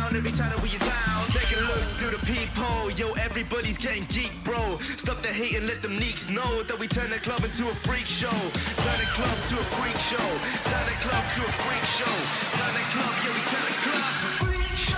down every time that we are down. Take a look through the peephole, yo, everybody's getting geek, bro. Stop the hate and let them neeks know that we turn the club into a freak show. Turn the club to a freak show. Turn the club to a freak show. Turn the club, yeah, we turn the club to a freak show.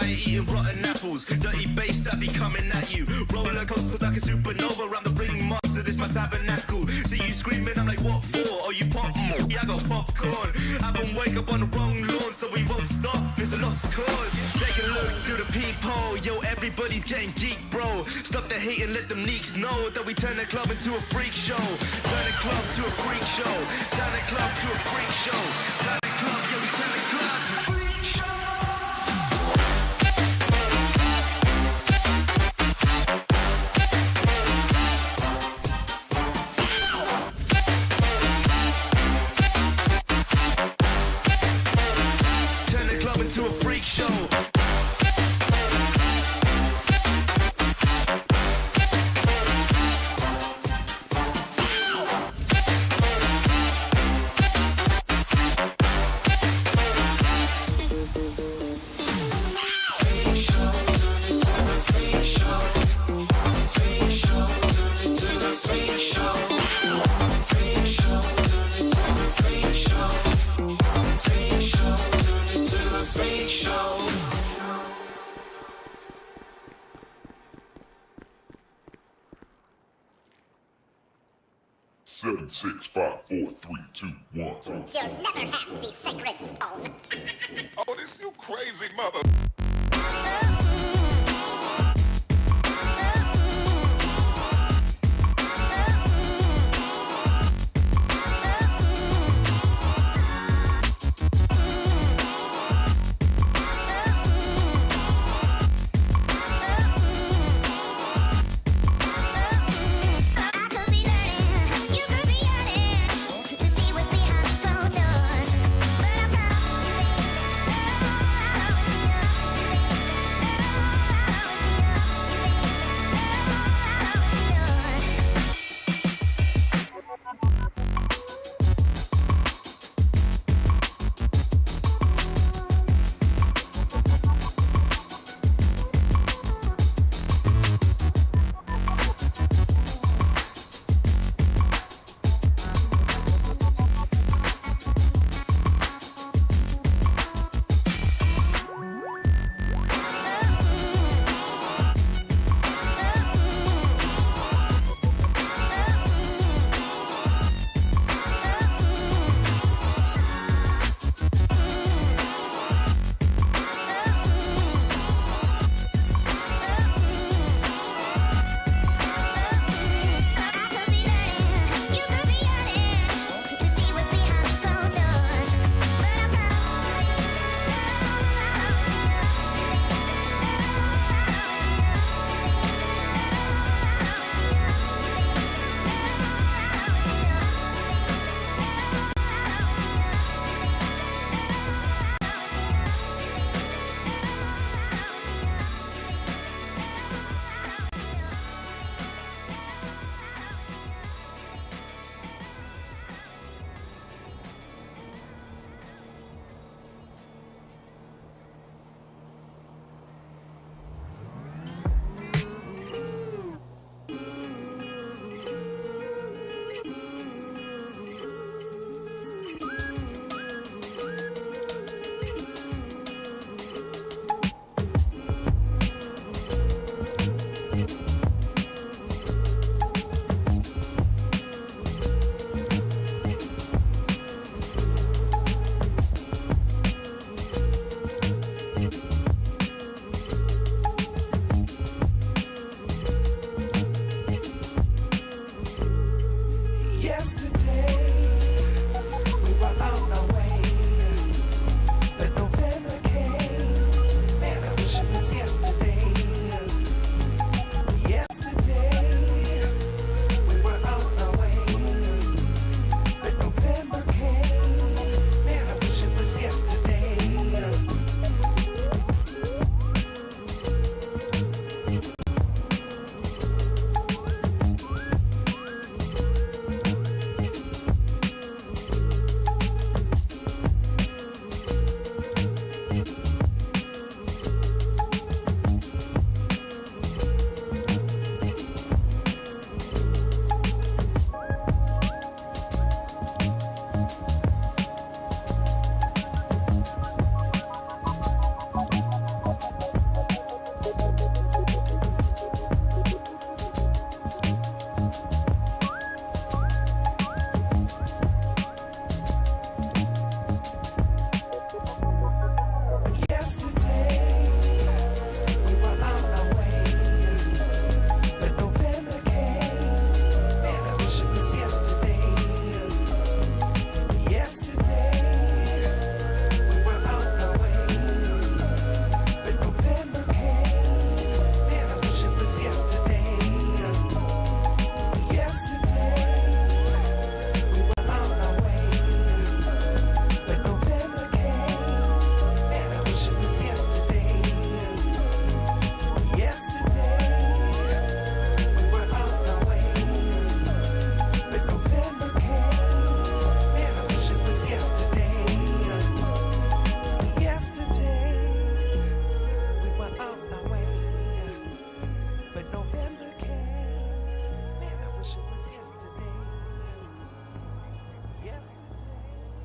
Eating rotten apples, dirty bass that be coming at you. Roller coasters like a supernova around the ring, monster, this my tabernacle. See you screaming, I'm like, what for? Oh, you pop? Yeah, I got popcorn. Haven't wake up on the wrong lawn, so we won't stop. It's a lost cause. Take a look through the peephole, yo, everybody's getting geek, bro. Stop the hate and let them neeks know that we turn the club into a freak show. Turn the club to a freak show. Turn the club to a freak show. Turn the club, yeah, we turn the club to a freak show. To a freak show. Seven, 6, 5, 4, 3, 2, 1. You'll never have the sacred stone. Oh, this you crazy mother. To see what's behind these closed doors. But I promise you, baby,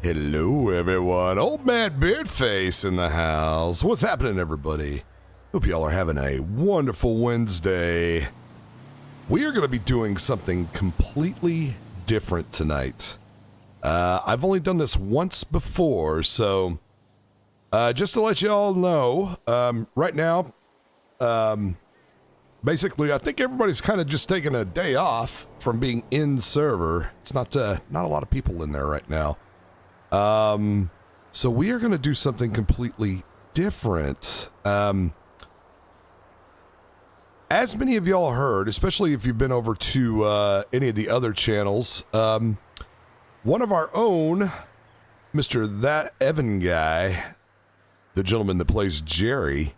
Hello, everyone. Old Man Beardface in the house. What's happening, everybody? Hope y'all are having a wonderful Wednesday. We are going to be doing something completely different tonight. I've only done this once before, so just to let y'all know, right now, basically, I think everybody's kind of just taking a day off from being in server. It's not a lot of people in there right now. So we are going to do something completely different. As many of y'all heard, especially if you've been over to any of the other channels, one of our own, Mr. That Evan guy, the gentleman that plays Jerry,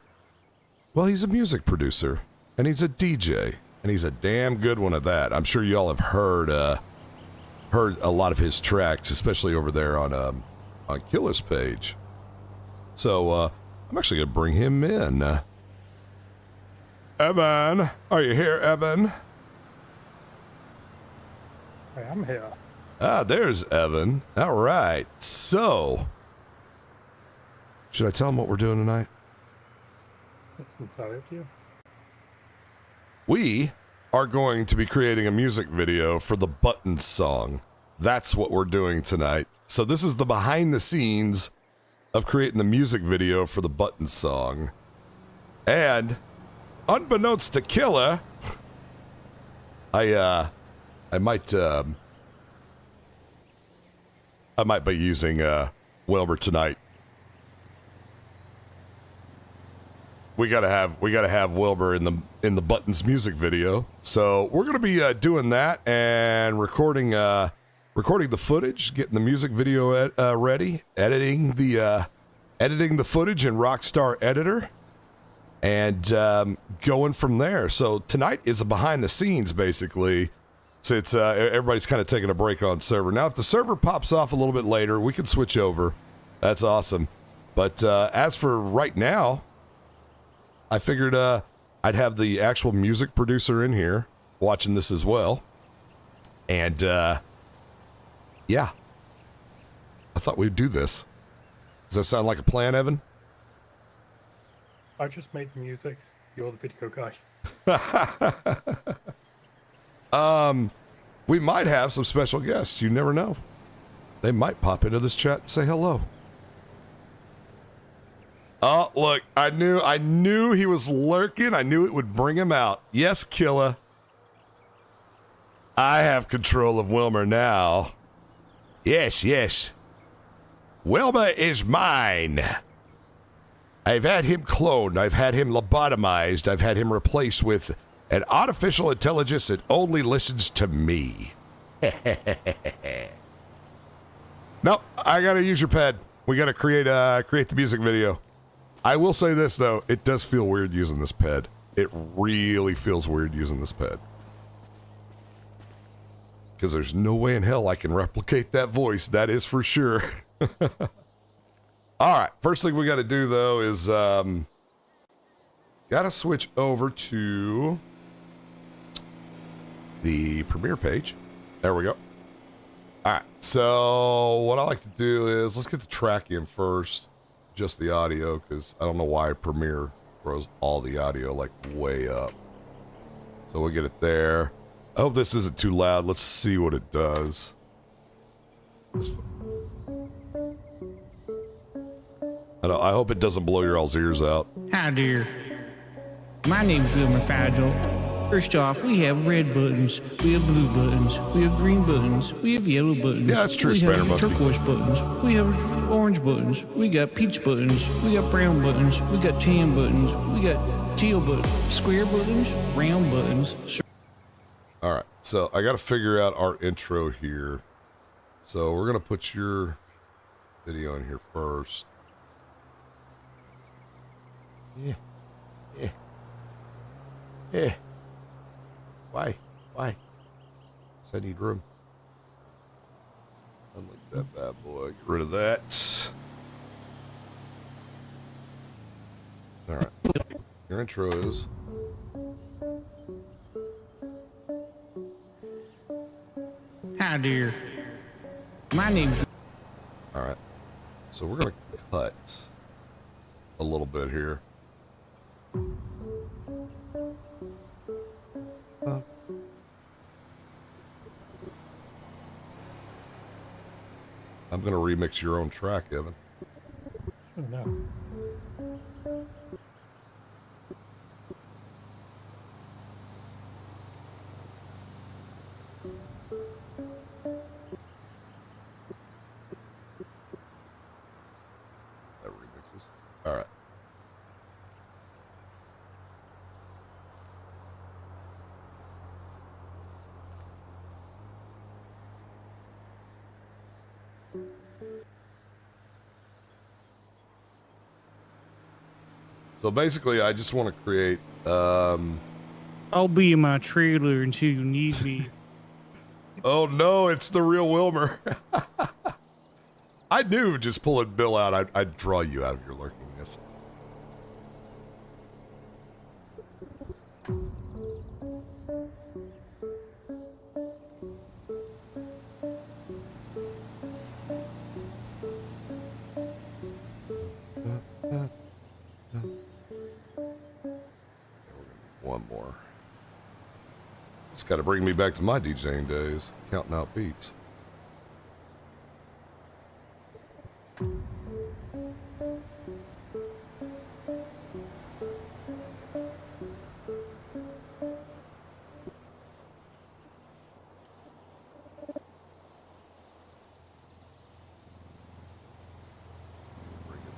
well, he's a music producer, and he's a DJ, and he's a damn good one at that. I'm sure y'all have heard a lot of his tracks, especially over there on Killer's page. So I'm actually gonna bring him in. Evan, are you here, Evan? I am here. Ah, there's Evan. All right. So, should I tell him what we're doing tonight? It's entirely up to you. We are going to be creating a music video for the Buttons song. That's what we're doing tonight. So this is the behind the scenes of creating the music video for the Buttons song. And unbeknownst to Killer, I might be using Wilbur tonight. We gotta have Wilbur in the Buttons music video. So we're gonna be doing that and recording the footage, getting the music video ready, editing the footage in Rockstar Editor, and going from there. So tonight is a behind the scenes, basically. So it's everybody's kind of taking a break on server. Now, if the server pops off a little bit later, we can switch over. That's awesome. But as for right now, I figured I'd have the actual music producer in here watching this as well. And yeah, I thought we'd do this. Does that sound like a plan, Evan? I just made the music. You're the video guy. We might have some special guests. You never know. They might pop into this chat and say hello. Oh, look, I knew he was lurking. I knew it would bring him out. Yes, Killa. I have control of Wilmer now. Yes. Wilmer is mine. I've had him cloned. I've had him lobotomized. I've had him replaced with an artificial intelligence that only listens to me. Nope, I gotta use your pad. We gotta create the music video. I will say this, though. It does feel weird using this pad. It really feels weird using this pad. Because there's no way in hell I can replicate that voice. That is for sure. All right. First thing we got to do, though, is got to switch over to the Premiere page. There we go. All right. So what I like to do is let's get the track in first. Just the audio, because I don't know why Premiere throws all the audio like way up. So we'll get it there. I hope this isn't too loud. Let's see what it does. I hope it doesn't blow your all's ears out. Hi there. My name's Wilmer Fagel. First off, we have red buttons, we have blue buttons, we have green buttons, we have yellow buttons. Yeah, that's true, we Spider have Monkey. turquoise buttons, we have orange buttons, we got peach buttons, we got brown buttons, we got tan buttons, we got teal buttons, square buttons, round buttons. All right, so I got to figure out our intro here. So we're going to put your video in here first. Yeah. Why? 'Cause I need room. Unlike that bad boy. Get rid of that. All right. Your intro is. Hi there. My name's... All So we're going to cut a little bit here. I'm going to remix your own track, Evan. Oh no. That remixes. All right. So basically, I just want to create. I'll be in my trailer until you need me. Oh no, it's the real Wilmer. I knew just pulling Bill out, I'd draw you out of your lurkingness. One more. It's got to bring me back to my DJing days, counting out beats.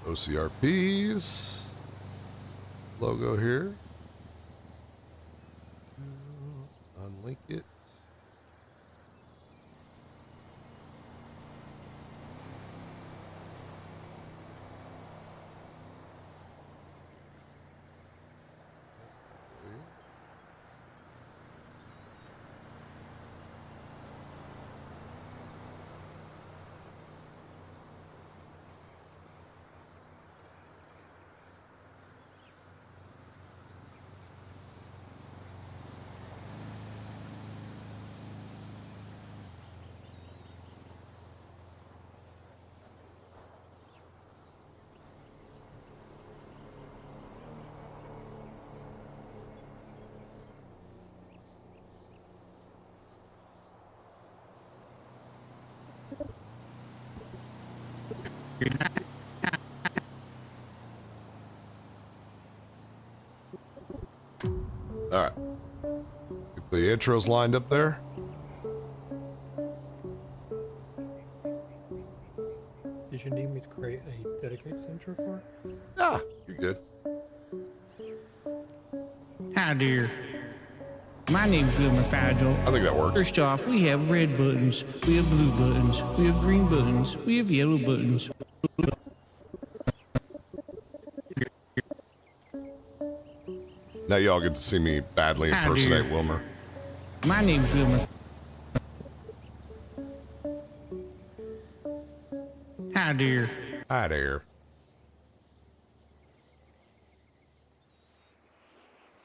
OCRP's logo here. Unlink it. All right. Get the intros lined up there. Did you need me to create a dedicated intro for it? Ah, you're good. Hi, dear. My name's Wilmer Fagel. I think that works. First off, we have red buttons, we have blue buttons, we have green buttons, we have yellow buttons. Now y'all get to see me badly Hi, impersonate dear. Wilmer. My name's Wilmer. Hi, dear. Hi there.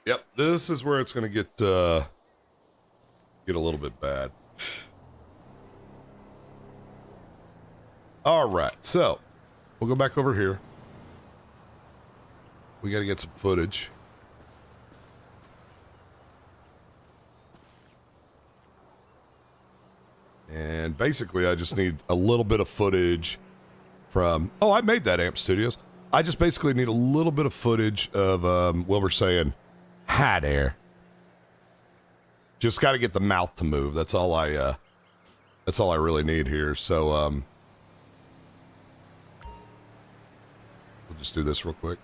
Yep, this is where it's going to get a little bit bad. All right, so we'll go back over here. We got to get some footage. And basically, I just need a little bit of footage from... Oh, I made that Amp Studios. I just basically need a little bit of footage of Wilbur saying, "Hi there." Just got to get the mouth to move. That's all I really need here. So, we'll just do this real quick.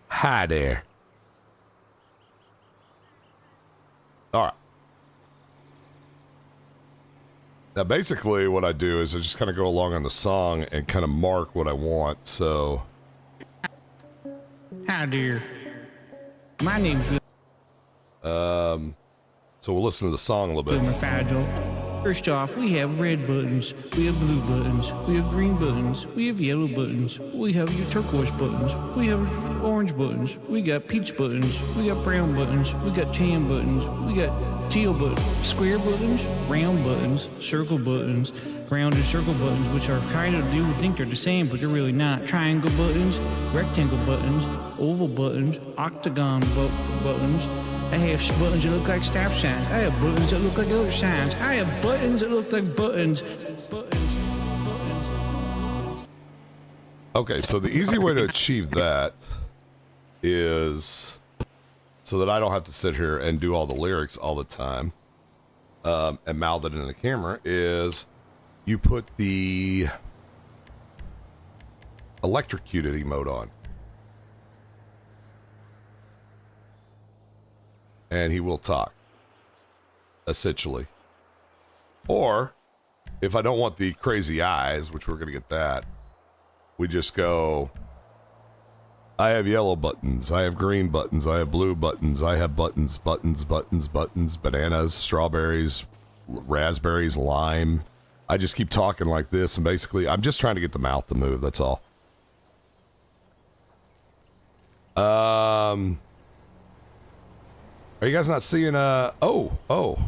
Hi there. All right. Now, basically, what I do is I just kind of go along on the song and kind of mark what I want. So, Hi, dear. My name's so we'll listen to the song a little bit. Wilmer Fagel. First off, we have red buttons, we have blue buttons, we have green buttons, we have yellow buttons, we have your turquoise buttons, we have orange buttons, we got peach buttons, we got brown buttons, we got tan buttons, we got teal buttons, square buttons, round buttons, circle buttons, round and circle buttons, which are kind of, you would think they're the same, but they're really not. Triangle buttons, rectangle buttons, oval buttons, octagon buttons. I have buttons that look like stop signs. I have buttons that look like other signs. I have buttons that look like buttons. Okay, so the easy way to achieve that is so that I don't have to sit here and do all the lyrics all the time and mouth it in the camera is you put the electrocuted emote on. And he will talk, essentially. Or, if I don't want the crazy eyes, which we're going to get that, we just go, I have yellow buttons, I have green buttons, I have blue buttons, I have buttons, bananas, strawberries, raspberries, lime. I just keep talking like this, and basically, I'm just trying to get the mouth to move, that's all. Are you guys not seeing, oh.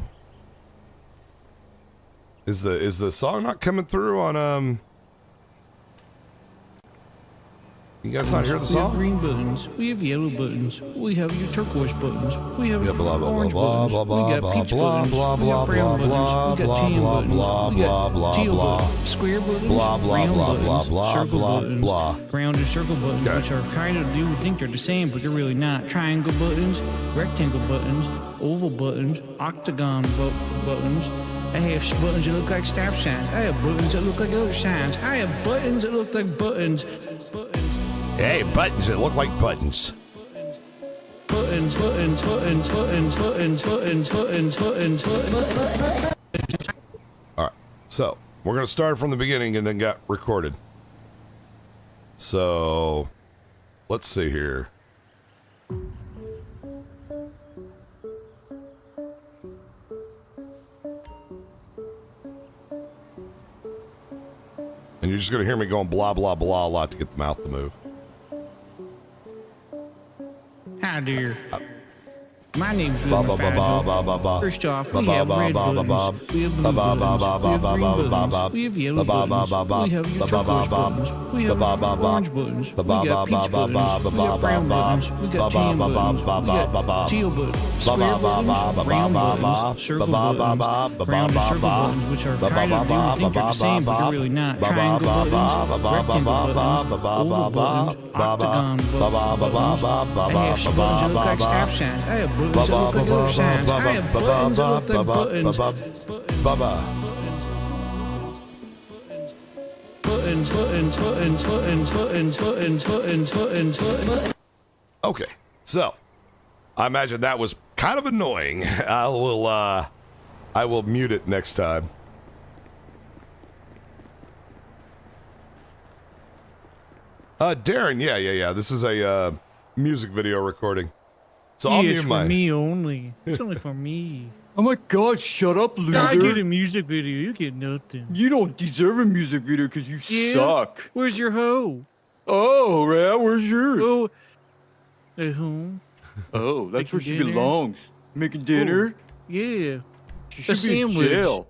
Is the song not coming through on, you guys not hear the We have song? green buttons. We have yellow buttons. We have your turquoise buttons. We have Yeah, blah, blah, orange blah, buttons. blah, blah, We got blah, peach blah, buttons. blah, We blah, got brown blah, buttons. We got blah, tan blah, buttons. blah, We blah, got blah, teal blah. buttons. Square buttons. Blah, blah, Round blah, buttons. blah, blah, Circle blah, buttons. blah. Round and circle buttons, Okay. which are kind of, you would think they're the same, but they're really not. Triangle buttons, rectangle buttons, oval buttons, octagon buttons. I have buttons that look like stop signs. I have buttons that look like other signs. I have buttons that look like buttons. Hey, buttons that look like buttons. Buttons. All right, so we're gonna start from the beginning and then get recorded. So, let's see here. And you're just gonna hear me going blah blah blah a lot to get the mouth to move. Hi, dear. My name's Ba Wilma ba ba ba ba ba Fagel. ba. First off, Ba we ba have ba red ba ba ba. buttons, we have blue Ba ba ba buttons, ba we have ba green ba ba ba. buttons, we have yellow Ba ba ba buttons, ba ba. we have your Ba ba ba turquoise ba. buttons, we have Ba ba ba. orange buttons, Ba we ba got ba peach ba ba buttons, ba we got brown ba ba. buttons, we Ba got ba tan ba ba buttons, ba we ba ba ba. got teal buttons, Ba square ba ba ba buttons, ba round ba ba. buttons, circle Ba ba ba buttons, ba ba round and ba circle ba. buttons, which are Ba ba kind ba of, you would think ba they're the same, but they're really not. ba ba Triangle ba buttons, ba ba rectangle ba ba buttons, ba ba oval ba buttons, ba octagon ba ba ba buttons. ba ba I have ba buttons that look ba like ba. stop signs. I have buttons that look like other signs. I have buttons that look like buttons. Baba. Buttons. Okay, so I imagine that was kind of annoying. I will mute it next time. Darren, yeah. This is a music video recording. So I'll Yeah, mute it's my. for me only. It's only for me. Oh my god, shut up, I get a loser. music video. You get nothing. You don't deserve a music video because you Yeah? suck. Where's your hoe? Oh, yeah, where's yours? Oh, at home. Oh, that's where making she dinner? belongs. Making dinner? Yeah. She A should be in sandwich. jail.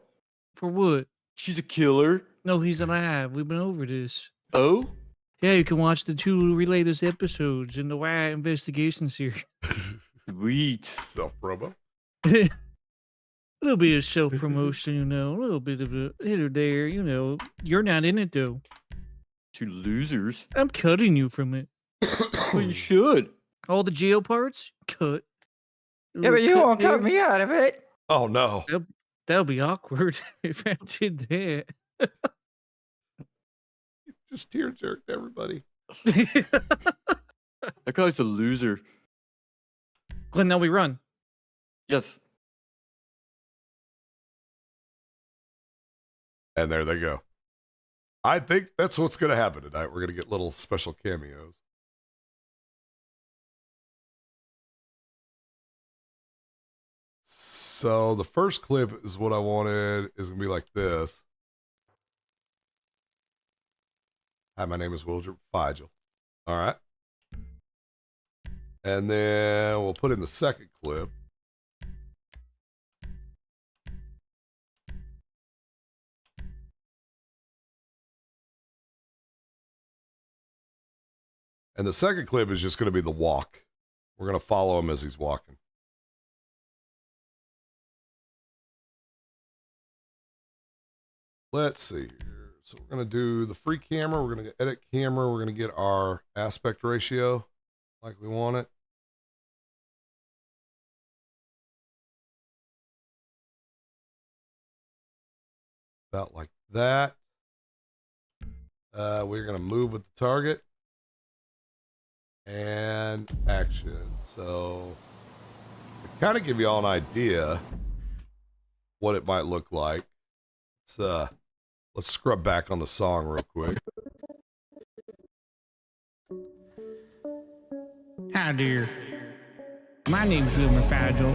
For what? She's a killer. No, he's alive. We've been over this. Oh? Yeah, you can watch the 2 latest episodes in the Wyatt investigation series. Sweet. Self promo. A little bit of self promotion, you know, a little bit of a here or there, you know. You're not in it though. Two losers. I'm cutting you from it. Well, you should. All the jail parts, cut. Yeah, but you won't there. cut me out of it. Oh no. That'll be awkward if I did that. Just tear jerked everybody. That guy's a loser. Glenn, now we run. Yes. And there they go. I think that's what's going to happen tonight. We're going to get little special cameos. So the first clip is what I wanted. Is going to be like this. Hi, my name is Wildred Figel. All right. And then we'll put in the second clip. And the second clip is just going to be the walk. We're going to follow him as he's walking. Let's see here. So we're going to do the free camera. We're going to edit camera. We're going to get our aspect ratio like we want it. About like that. We're going to move with the target. And action. So, to kind of give you all an idea what it might look like. Let's scrub back on the song real quick. Hi there. My name's Wilmer Fagel.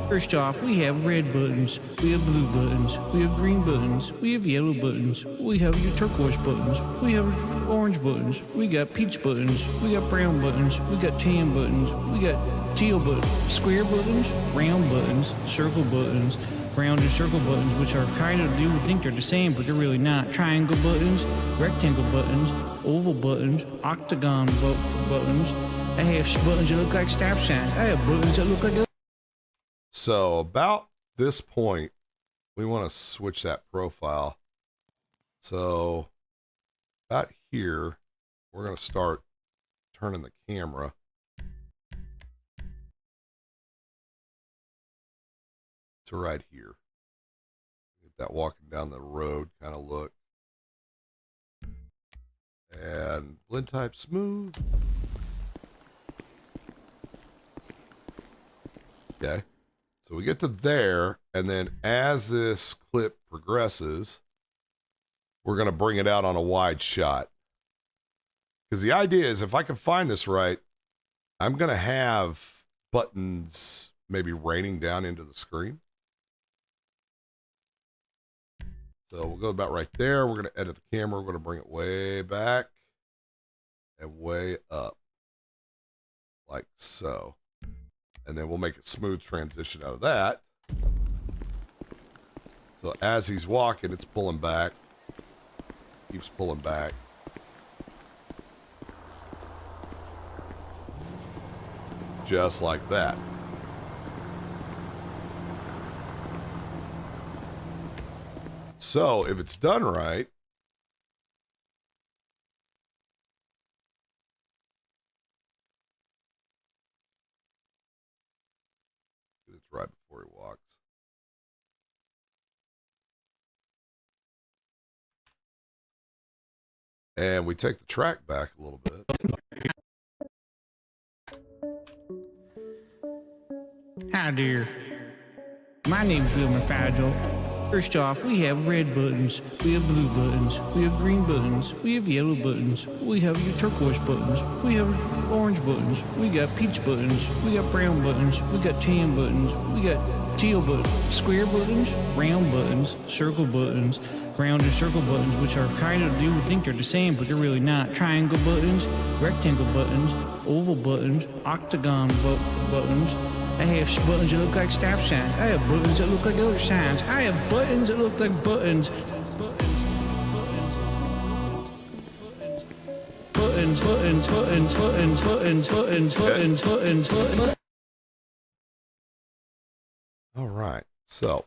First off, we have red buttons, we have blue buttons, we have green buttons, we have yellow buttons, we have your turquoise buttons, we have orange buttons, we got peach buttons, we got brown buttons, we got tan buttons, we got teal buttons, square buttons, round buttons, circle buttons, round and circle buttons, which are kind of, you would think they're the same, but they're really not. Triangle buttons, rectangle buttons, oval buttons, octagon buttons. I have buttons that look like stop signs. I have buttons that look like... So about this point, we want to switch that profile. So about here, we're going to start turning the camera. To right here. Get that walking down the road kind of look. And blend type smooth. Okay. So we get to there, and then as this clip progresses, we're going to bring it out on a wide shot. Because the idea is, if I can find this right, I'm going to have buttons maybe raining down into the screen. So we'll go about right there. We're going to edit the camera. We're going to bring it way back and way up. Like so. And then we'll make a smooth transition out of that. So as he's walking, it's pulling back. Keeps pulling back. Just like that. So if it's done right, it's right before he walks. And we take the track back a little bit. Hi there. My name's Wilmer Fagel. First off, we have red buttons, we have blue buttons, we have green buttons, we have yellow buttons, we have your turquoise buttons, we have orange buttons, we got peach buttons, we got brown buttons, we got tan buttons, we got teal buttons, square buttons, round buttons, circle buttons, round and circle buttons, which are kind of, you would think they're the same, but they're really not. Triangle buttons, rectangle buttons, oval buttons, octagon buttons. I have buttons that look like stop signs. I have buttons that look like other signs. I have buttons that look like buttons. Buttons. All right. So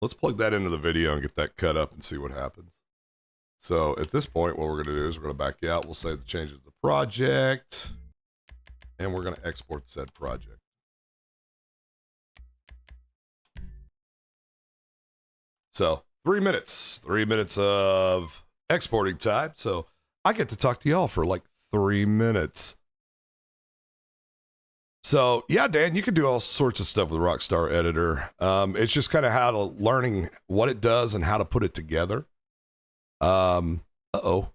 let's plug that into the video and get that cut up and see what happens. So at this point, what we're going to do is we're going to back out. We'll save the changes to the project. And we're going to export said project. So 3 minutes of exporting time. So I get to talk to y'all for like 3 minutes. So yeah, Dan, you can do all sorts of stuff with Rockstar Editor. It's just kind of how to learning what it does and how to put it together. Well, fivem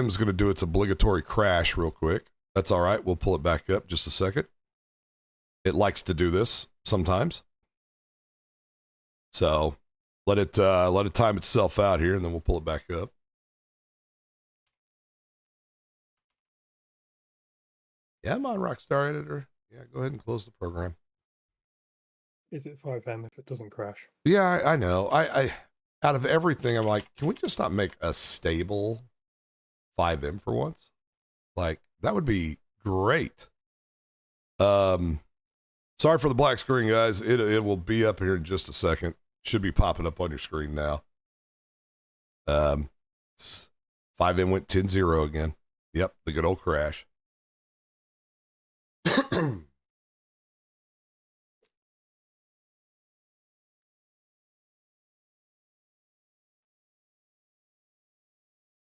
is going to do its obligatory crash real quick. That's all right. We'll pull it back up just a second. It likes to do this sometimes. So let it time itself out here, and then we'll pull it back up. Yeah, I'm on Rockstar Editor. Yeah, go ahead and close the program. Is it fivem if it doesn't crash? Yeah, I know. I out of everything, I'm like, can we just not make a stable fivem for once? Like, that would be great. Sorry for the black screen, guys. It will be up here in just a second. Should be popping up on your screen now. Fivem went 10-0 again. Yep, the good old crash.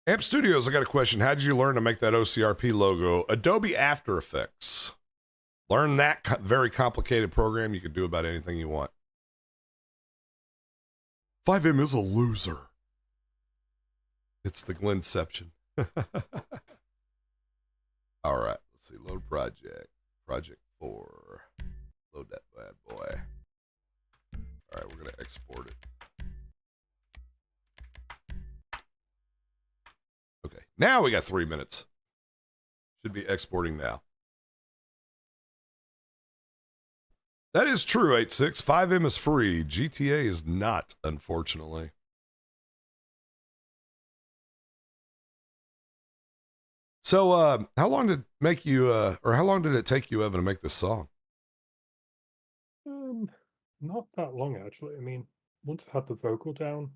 Amp Studios, I got a question. How did you learn to make that OCRP logo? Adobe After Effects. Learn that very complicated program. You can do about anything you want. fivem is a loser. It's the Glenception. All right, let's see. Load project. Project 4. Load that bad boy. All right, we're going to export it. Okay, now we got 3 minutes. Should be exporting now. That is true, 86. fivem is free. GTA is not, unfortunately. So, how long did it make you, or how long did it take you, Evan, to make this song? Not that long actually. I mean, once I had the vocal down,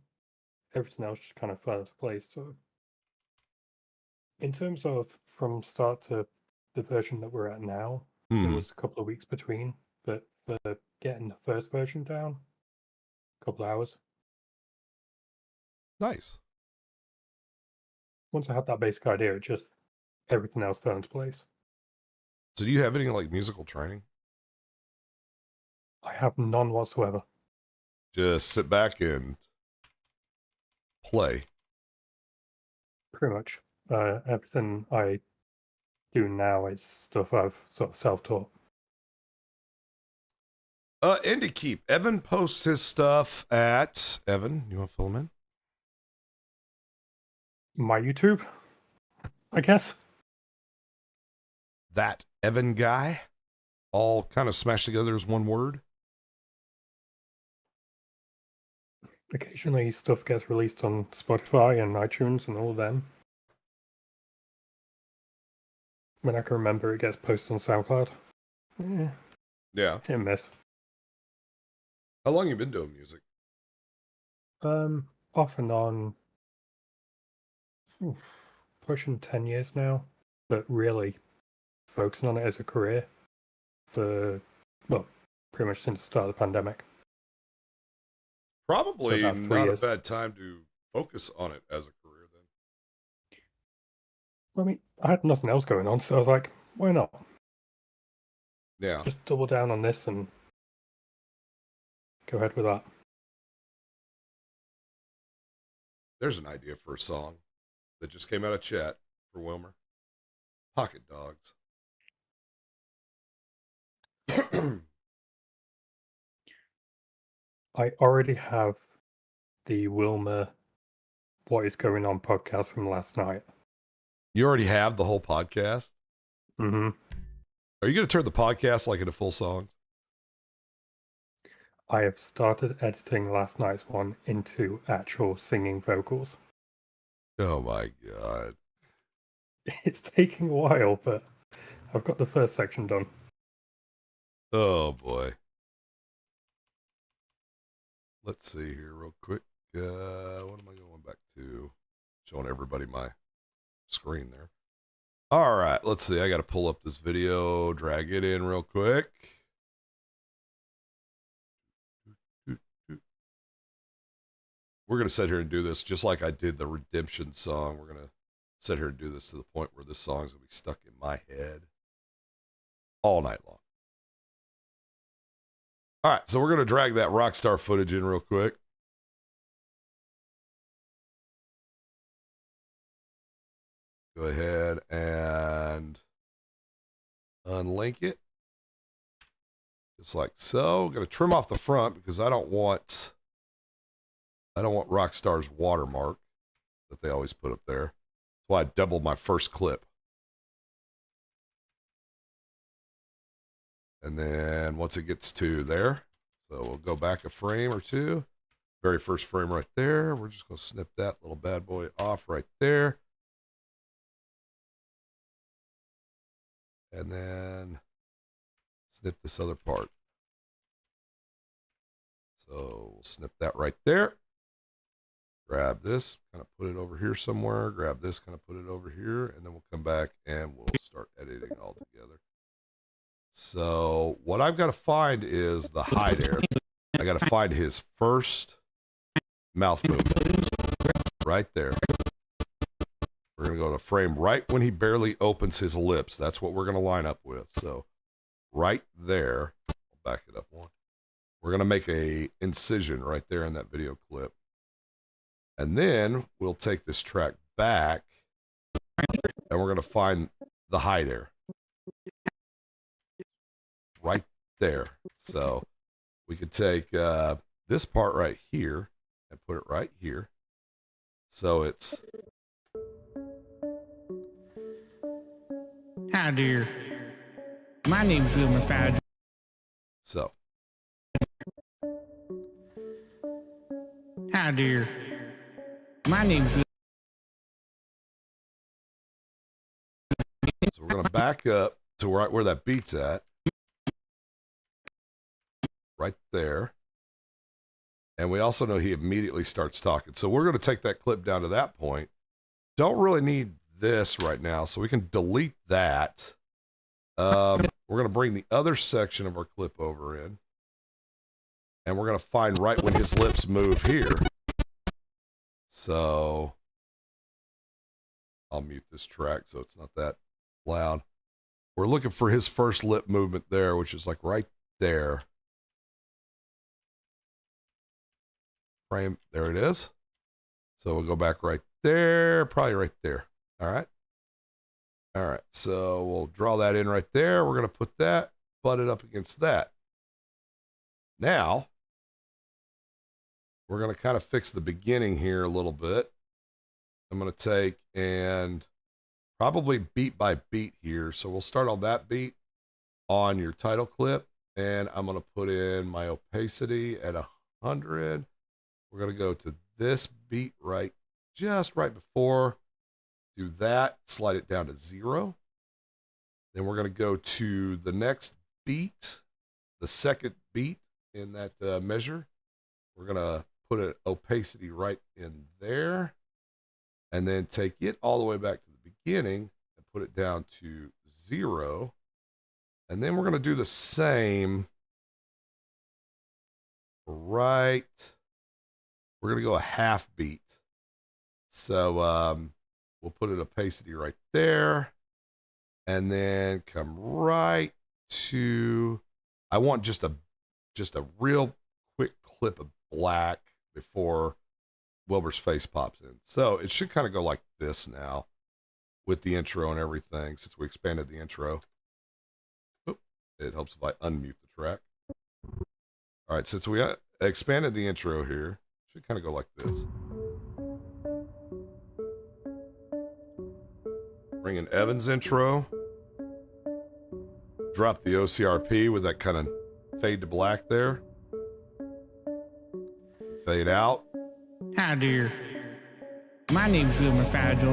everything else just kind of fell into place. So, in terms of from start to the version that we're at now, it was a couple of weeks between. But for getting the first version down, a couple of hours. Nice. Once I had that basic idea, it just everything else fell into place. So do you have any like musical training? I have none whatsoever. Just sit back and play. Pretty much. Everything I do now is stuff I've sort of self-taught. Indie Keep. Evan posts his stuff at Evan. You want to fill him in? My YouTube, I guess. That Evan guy, all kind of smashed together as one word. Occasionally, stuff gets released on Spotify and iTunes and all of them. When I can remember, it gets posted on SoundCloud. Yeah. Hit and miss. How long you been doing music? Off and on, pushing 10 years now, but really focusing on it as a career for, well, pretty much since the start of the pandemic. Probably about 3 not years. a bad time to focus on it as a career then. I mean, I had nothing else going on, so I was like, why not? Yeah. Just double down on this and go ahead with that. There's an idea for a song that just came out of chat for Wilmer. Pocket Dogs. I already have the Wilmer What Is Going On podcast from last night. You already have the whole podcast? Mm-hmm. Are you going to turn the podcast like into full songs? I have started editing last night's one into actual singing vocals. Oh my God. It's taking a while, but I've got the first section done. Oh boy. Let's see here real quick. What am I going back to? Showing everybody my screen there. All right, let's see. I got to pull up this video, drag it in real quick. We're going to sit here and do this just like I did the Redemption song. We're going to sit here and do this to the point where this song's going to be stuck in my head all night long. All right, so we're going to drag that Rockstar footage in real quick. Go ahead and unlink it. Just like so. I'm going to trim off the front because I don't want Rockstar's watermark that they always put up there. That's why I doubled my first clip. And then once it gets to there, so we'll go back a frame or two. Very first frame right there. We're just going to snip that little bad boy off right there. and then snip this other part. So we'll snip that right there. Grab this, kind of put it over here somewhere. Grab this, kind of put it over here, and then we'll come back and we'll start editing all together. So what I've got to find is the hide air. I got to find his first mouth movement right there. We're going to go to frame right when he barely opens his lips. That's what we're going to line up with. So right there, I'll back it up one. We're going to make a incision right there in that video clip. And then we'll take this track back and we're going to find the hide air right there. So we could take this part right here and put it right here. So it's... Hi, dear. My name's Wilmer Fadge. So. Hi, dear. My name's So we're going to back up to right where that beat's at. Right there. And we also know he immediately starts talking. So we're going to take that clip down to that point. Don't really need this right now, so we can delete that. We're going to bring the other section of our clip over in. And we're going to find right when his lips move here. So I'll mute this track so it's not that loud. We're looking for his first lip movement there, which is like right there. Frame, there it is. So we'll go back right there, probably right there. All right. All right, so we'll draw that in right there. We're going to put that, butt it up against that. Now, we're going to kind of fix the beginning here a little bit. I'm going to take and probably beat by beat here. So we'll start on that beat on your title clip. And I'm going to put in my opacity at 100. We're going to go to this beat right, just right before. Do that, slide it down to 0. Then we're going to go to the next beat, the second beat in that measure. We're going to put an opacity right in there. And then take it all the way back to the beginning and put it down to 0. And then we're going to do the same right. We're going to go a half beat. So we'll put an opacity right there. And then come right to, I want just a real quick clip of black before Wilbur's face pops in. So it should kind of go like this now with the intro and everything, since we expanded the intro. Oop, it helps if I unmute the track. All right, since we expanded the intro here, it should kind of go like this. Bring in Evan's intro. Drop the OCRP with that kind of fade to black there. Fade out. Hi, dear. My name's Wilmer Fadge.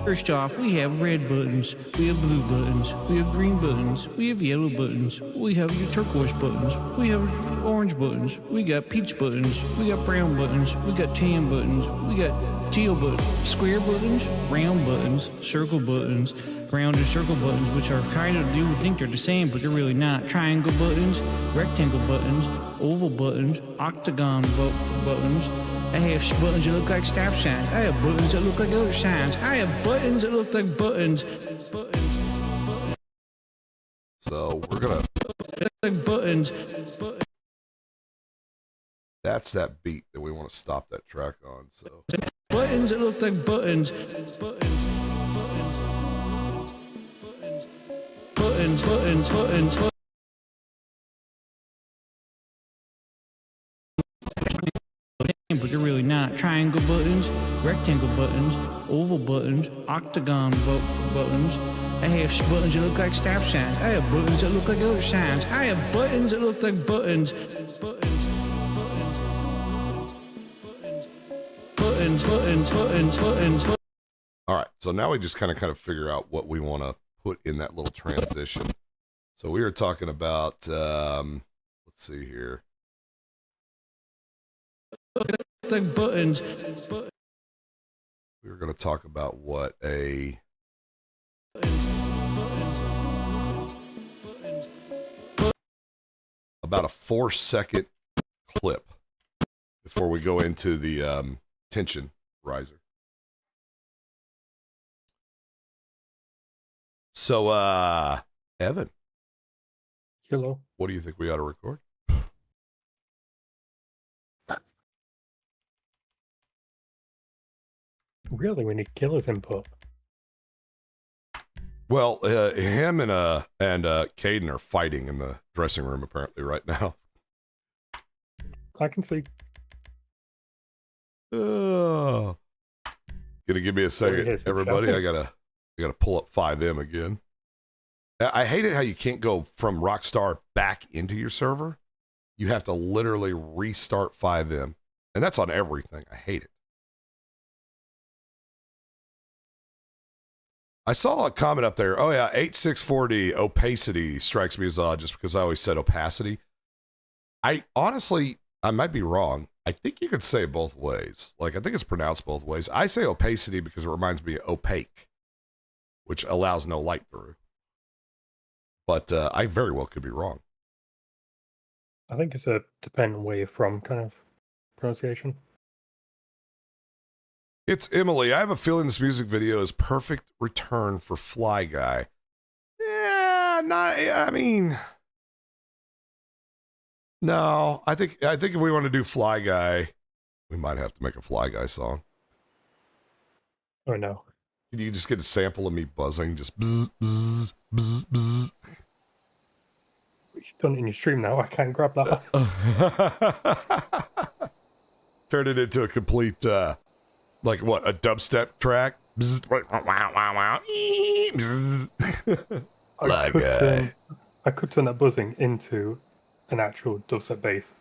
First off, we have red buttons, we have blue buttons, we have green buttons, we have yellow buttons, we have your turquoise buttons, we have orange buttons, we got peach buttons, we got brown buttons, we got tan buttons, we got teal buttons, square buttons, round buttons, circle buttons, round and circle buttons, which are kind of, you would think they're the same, but they're really not. Triangle buttons, rectangle buttons, oval buttons, octagon buttons. I have buttons that look like stop signs. I have buttons that look like other signs. I have buttons that look like buttons. So we're gonna like buttons. That's that beat that we want to stop that track on. So buttons that look like buttons. Buttons. But they're really not. Triangle buttons, rectangle buttons, oval buttons, octagon buttons. I have buttons that look like stop signs. I have buttons that look like other signs. I have buttons that look like buttons. Buttons. all right, so now we just kind of figure out what we want to put in that little transition. So we were talking about, let's see here. The buttons. We were going to talk about what a... about a 4-second clip before we go into the tension riser. So, Evan. Hello. What do you think we ought to record? Really, we need killer's input. Well, him and Caden are fighting in the dressing room apparently right now. I can see. Oh. Gonna give me a second, everybody. I gotta pull up fivem again. I hate it how you can't go from Rockstar back into your server. You have to literally restart fivem, and that's on everything. I hate it. I saw a comment up there. Oh yeah, 8640 opacity strikes me as odd just because I always said opacity. I honestly, I might be wrong. I think you could say it both ways. Like, I think it's pronounced both ways. I say opacity because it reminds me of opaque, which allows no light through. But I very well could be wrong. I think it's a dependent where you're from kind of pronunciation. It's Emily. I have a feeling this music video is perfect return for Fly Guy. Yeah, not. I mean, no. I think if we want to do Fly Guy, we might have to make a Fly Guy song. Oh no. Can you just get a sample of me buzzing, just bzz, bzz, bzz, bzz? You've done it in your stream now. I can't grab that. Turn it into a complete, like what, a dubstep track? Bzz, wow, wow, wow. Bzz. I could turn that buzzing into an actual dubstep bass.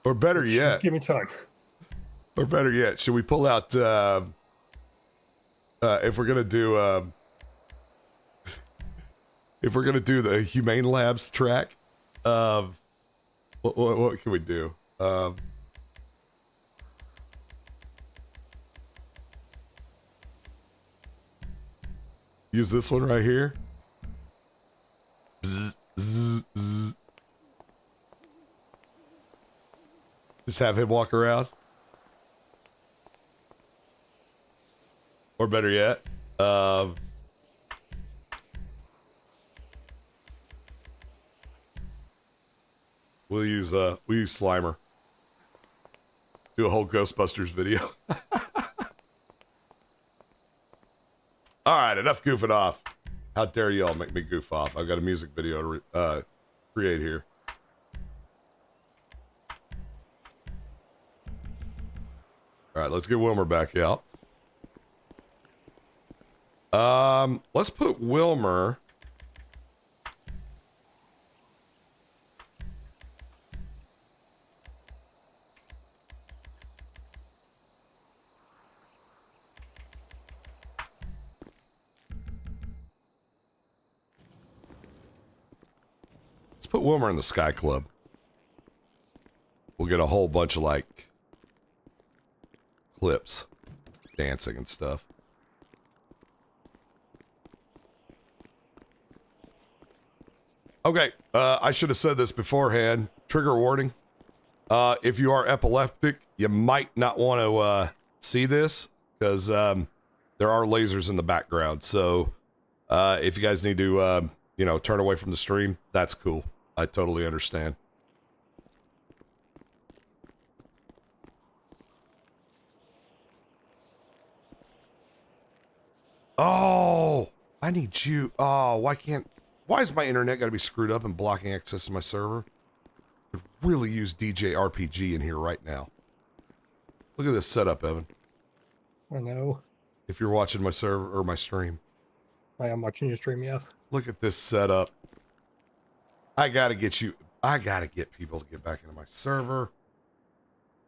Or better yet, Just give me time. or better yet, should we pull out, if we're gonna do, if we're gonna do the Humane Labs track, what can we do? Use this one right here. Bzz, bzz, bzz. Just have him walk around. Or better yet, we'll use Slimer. Do a whole Ghostbusters video. All right, enough goofing off. How dare y'all make me goof off? I've got a music video to create here. All right, let's get Wilmer back out. Let's put Wilmer. Let's put Wilmer in the Sky Club. We'll get a whole bunch of, like, clips, dancing and stuff. Okay, I should have said this beforehand. Trigger warning. If you are epileptic, you might not want to see this because there are lasers in the background. So if you guys need to, you know, turn away from the stream, that's cool. I totally understand. Oh, I need you. Oh, why is my internet got to be screwed up and blocking access to my server? I could really use DJ RPG in here right now. Look at this setup, Evan. I know. If you're watching my server or my stream. I am watching your stream, yes. Look at this setup. I gotta get people to get back into my server.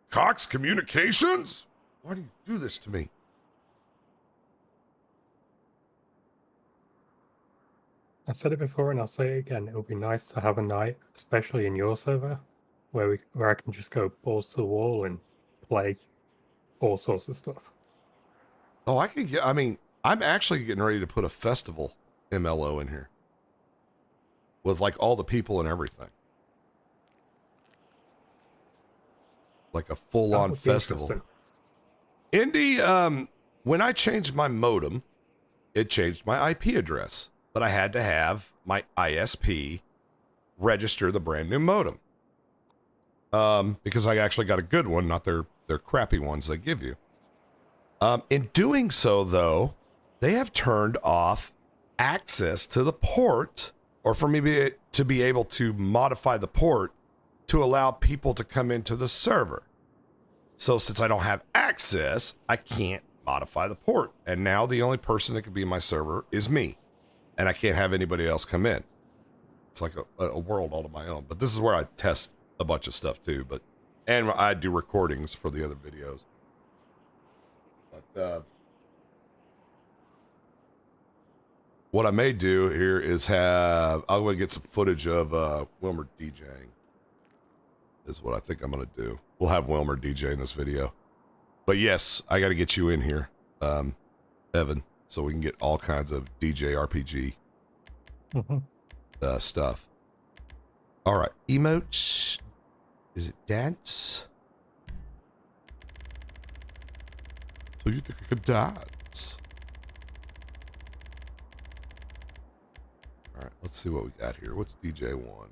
Cox Communications? Why do you do this to me? I said it before and I'll say it again. It would be nice to have a night, especially in your server, where I can just go balls to the wall and play all sorts of stuff. Oh, I can get. I mean, I'm actually getting ready to put a festival MLO in here with like all the people and everything, like a full-on festival. Indy, when I changed my modem, it changed my IP address, but I had to have my ISP register the brand new modem. Because I actually got a good one, not their crappy ones they give you. In doing so, though, they have turned off access to the port, or for me to be able to modify the port to allow people to come into the server. So since I don't have access, I can't modify the port. And now the only person that can be in my server is me. And I can't have anybody else come in. It's like a world all to my own. But this is where I test a bunch of stuff too. And I do recordings for the other videos. But what I may do here is I'm going to get some footage of Wilmer DJing. Is what I think I'm going to do. We'll have Wilmer DJ in this video. But yes, I got to get you in here, Evan, so we can get all kinds of DJ RPG stuff. All right, emotes. Is it dance? So you think I could dance? All right, let's see what we got here. What's DJ 1?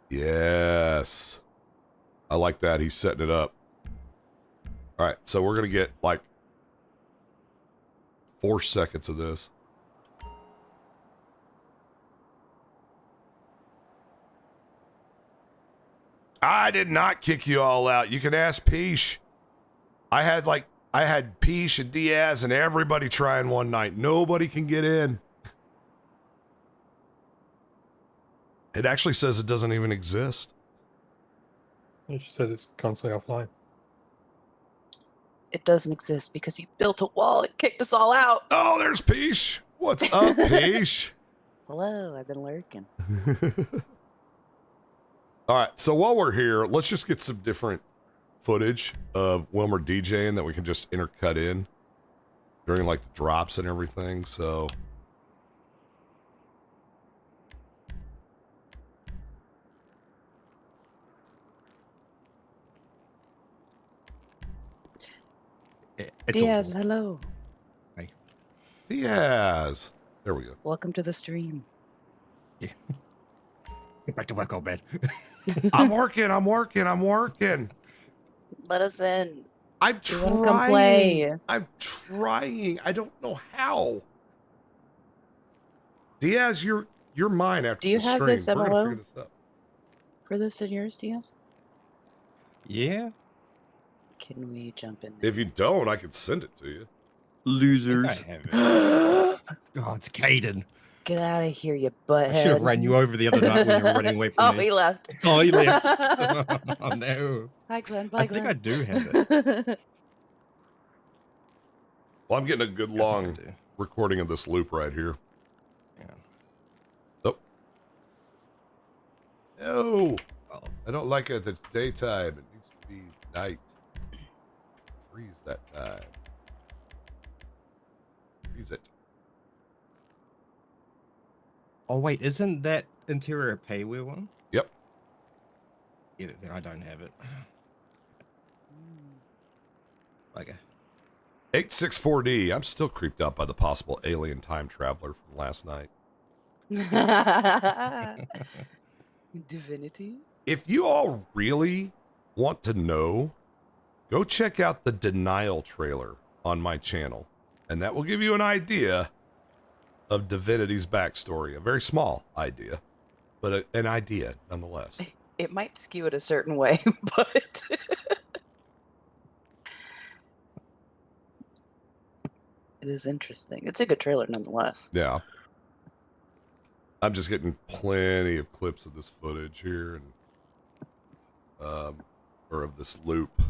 Yes. I like that. He's setting it up. All right, so we're going to get like 4 seconds of this. I did not kick you all out. You can ask Peach. I had Peach and Diaz and everybody trying one night. Nobody can get in. It actually says it doesn't even exist. It just says it's constantly offline. It doesn't exist because you built a wall and kicked us all out. Oh, there's Peach. What's up, Peach? Hello, I've been lurking. All right, so while we're here, let's just get some different footage of Wilmer DJing that we can just intercut in during like the drops and everything. So Diaz, hello. Hi. Diaz. There we go. Welcome to the stream. Yeah. Get back to work, old man. I'm working. Let us in. I'm We wanna come play. I'm trying. I don't know how. Diaz, you're mine after Do you the have stream. this We're gonna MLO? figure this out. For this in yours, Diaz? Yeah. Can we jump in there? If you don't, I could send it to you. Losers. I have it. Oh, it's Caden. Get out of here, you butthead. I should have ran you over the other night when you were running away from Oh, me. he left. Oh, he left. Oh, no. Hi, Glenn. Bye, I think I Glenn. do have it. Well, I'm getting a good long recording of this loop right here. Yeah. Oh. No. I don't like it. It's daytime. It needs to be night. Freeze that time. Freeze it. Oh, wait. Isn't that interior payware one? Yep. Yeah, then I don't have it. Okay. 864D. I'm still creeped out by the possible alien time traveler from last night. Divinity? If you all really want to know, go check out the Denial trailer on my channel, and that will give you an idea of Divinity's backstory. A very small idea, but an idea nonetheless. It might skew it a certain way, but it is interesting. It's a good trailer nonetheless. Yeah. I'm just getting plenty of clips of this footage here, and or of this loop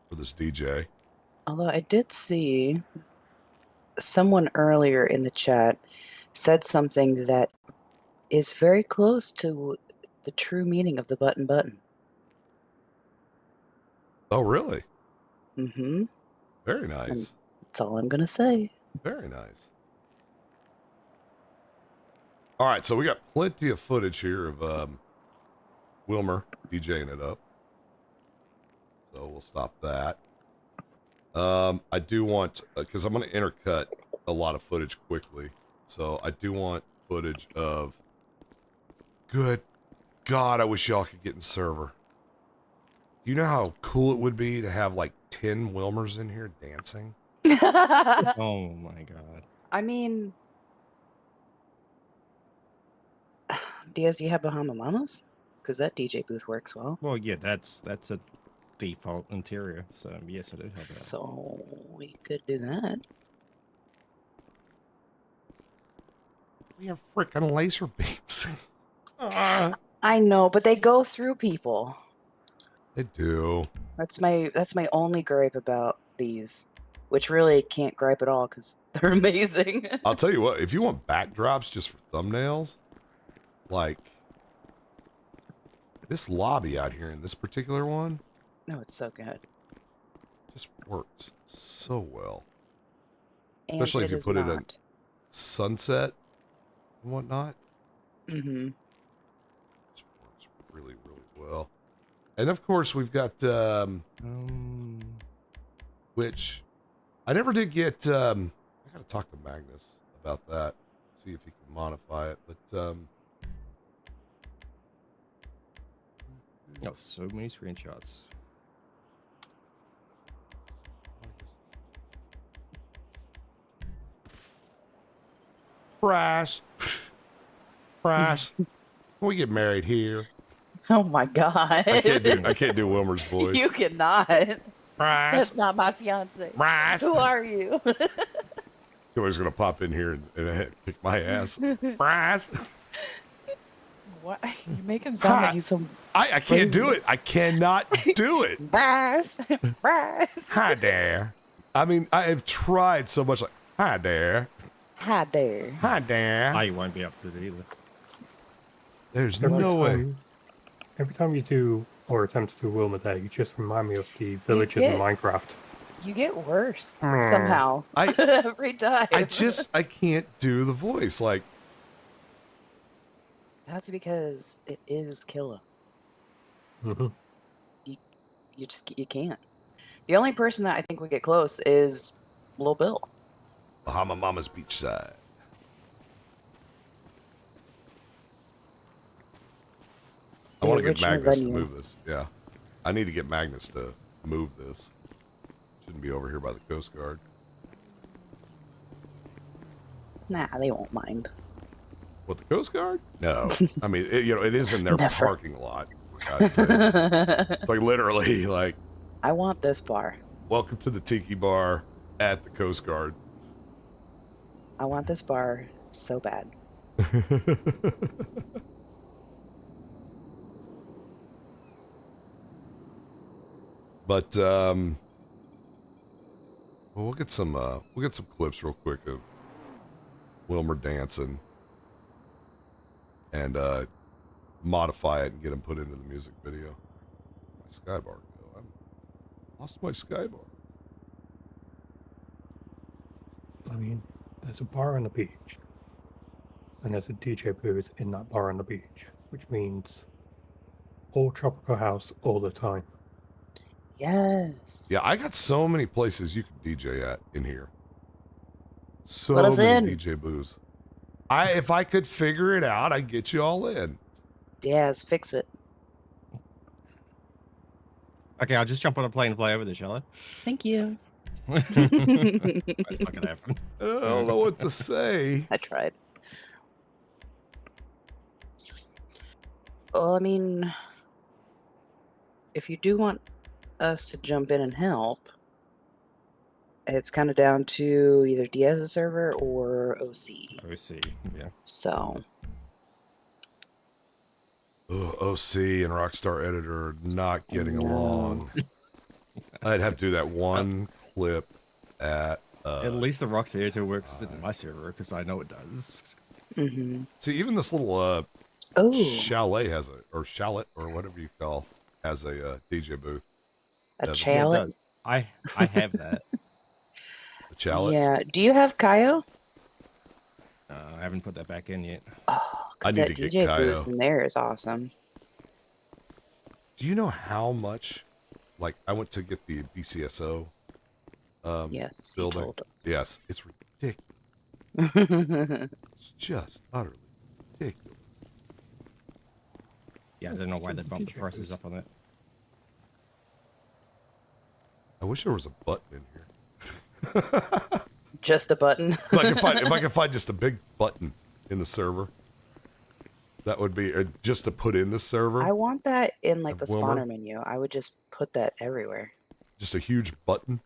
for this DJ. Although I did see someone earlier in the chat said something that is very close to the true meaning of the button. Oh, really? Mm-hmm. Very nice. That's all I'm gonna say. Very nice. All right, so we got plenty of footage here of Wilmer DJing it up. So we'll stop that. I do want, because I'm going to intercut a lot of footage quickly. So I do want footage of, good God, I wish y'all could get in server. You know how cool it would be to have like 10 Wilmers in here dancing? Oh my god. I mean, Diaz, do you have Bahama Mamas? Because that DJ booth works well. Well, yeah, that's a default interior, so yes, I do have that. So we could do that. We have freaking laser beams. I know, but they go through people. They do. That's my only gripe about these, which really can't gripe at all because they're amazing. I'll tell you what, if you want backdrops just for thumbnails, like this lobby out here in this particular one, No, it's so good. just works so well. And Especially if you is put it in not. sunset and whatnot. Mm-hmm. Just works really, really well. And of course we've got which I never did get I gotta talk to Magnus about that, see if he can modify it, but Oh, so many screenshots. Price. Can we get married here? Oh my god! I can't do Wilmer's voice. You cannot. Price. That's not my fiance. Price. Who are you? Somebody's gonna pop in here and kick my ass. Price. What? You make him sound like he's some. I can't do it. I cannot do it. Brass. Hi there. I mean, I have tried so much. Like, hi there. Hi there. Hi there. I won't be up to it either. There's Every no way. time- Every time you do or attempt to do Wilma there, you just remind me of the villages in did. Minecraft. You get worse somehow. Every time. I can't do the voice. Like, That's because it is killer. Mm-hmm. You can't. The only person that I think would get close is Lil Bill. Bahama Mama's beachside. I want to get original Magnus to venue. move this. Yeah. I need to get Magnus to move this. Shouldn't be over here by the Coast Guard. Nah, they won't mind. What, the Coast Guard? No. I mean, it is in their Never. parking lot. For God's sake. It's like literally like, I want this bar. welcome to the Tiki Bar at the Coast Guard. I want this bar so bad. But well, we'll get some clips real quick of Wilmer dancing and modify it and get them put into the music video. My skybar go. I lost my skybar. I mean, there's a bar on the beach, and there's a DJ booth in that bar on the beach, which means all tropical house all the time. Yes. Yeah, I got so many places you can DJ at in here. So Let us many in. DJ booths. If I could figure it out, I'd get you all in. Yes, fix it. Okay, I'll just jump on a plane and fly over there, shall I? Thank you. That's not gonna happen. I don't know what to say. I tried. Well, I mean, if you do want us to jump in and help, it's kind of down to either Diaz's server or OC. OC, yeah. So, Ugh, OC and Rockstar Editor are not getting along. I'd have to do that one clip at At least the Roxy Air works in my server, because I know it does. Mm-hmm. See, even this little Oh, chalet has a, or chalet, or whatever you call, has a DJ booth. a Devin. Yeah, it chalet. does. I have that. A chalet? Yeah. Do you have Kaio? I haven't put that back in yet. Oh, I because need that to get DJ Kaio. booth in there is awesome. Do you know how much, like, I went to get the BCSO Yes, you building? told us. Yes, it's ridiculous. It's just utterly ridiculous. Yeah, I don't know why they bumped the prices up on that. I wish there was a button in here. Just a button. If I could find just a big button in the server, that would be just to put in the server. I want that in like the Wilmer? spawner menu. I would just put that everywhere. Just a huge button.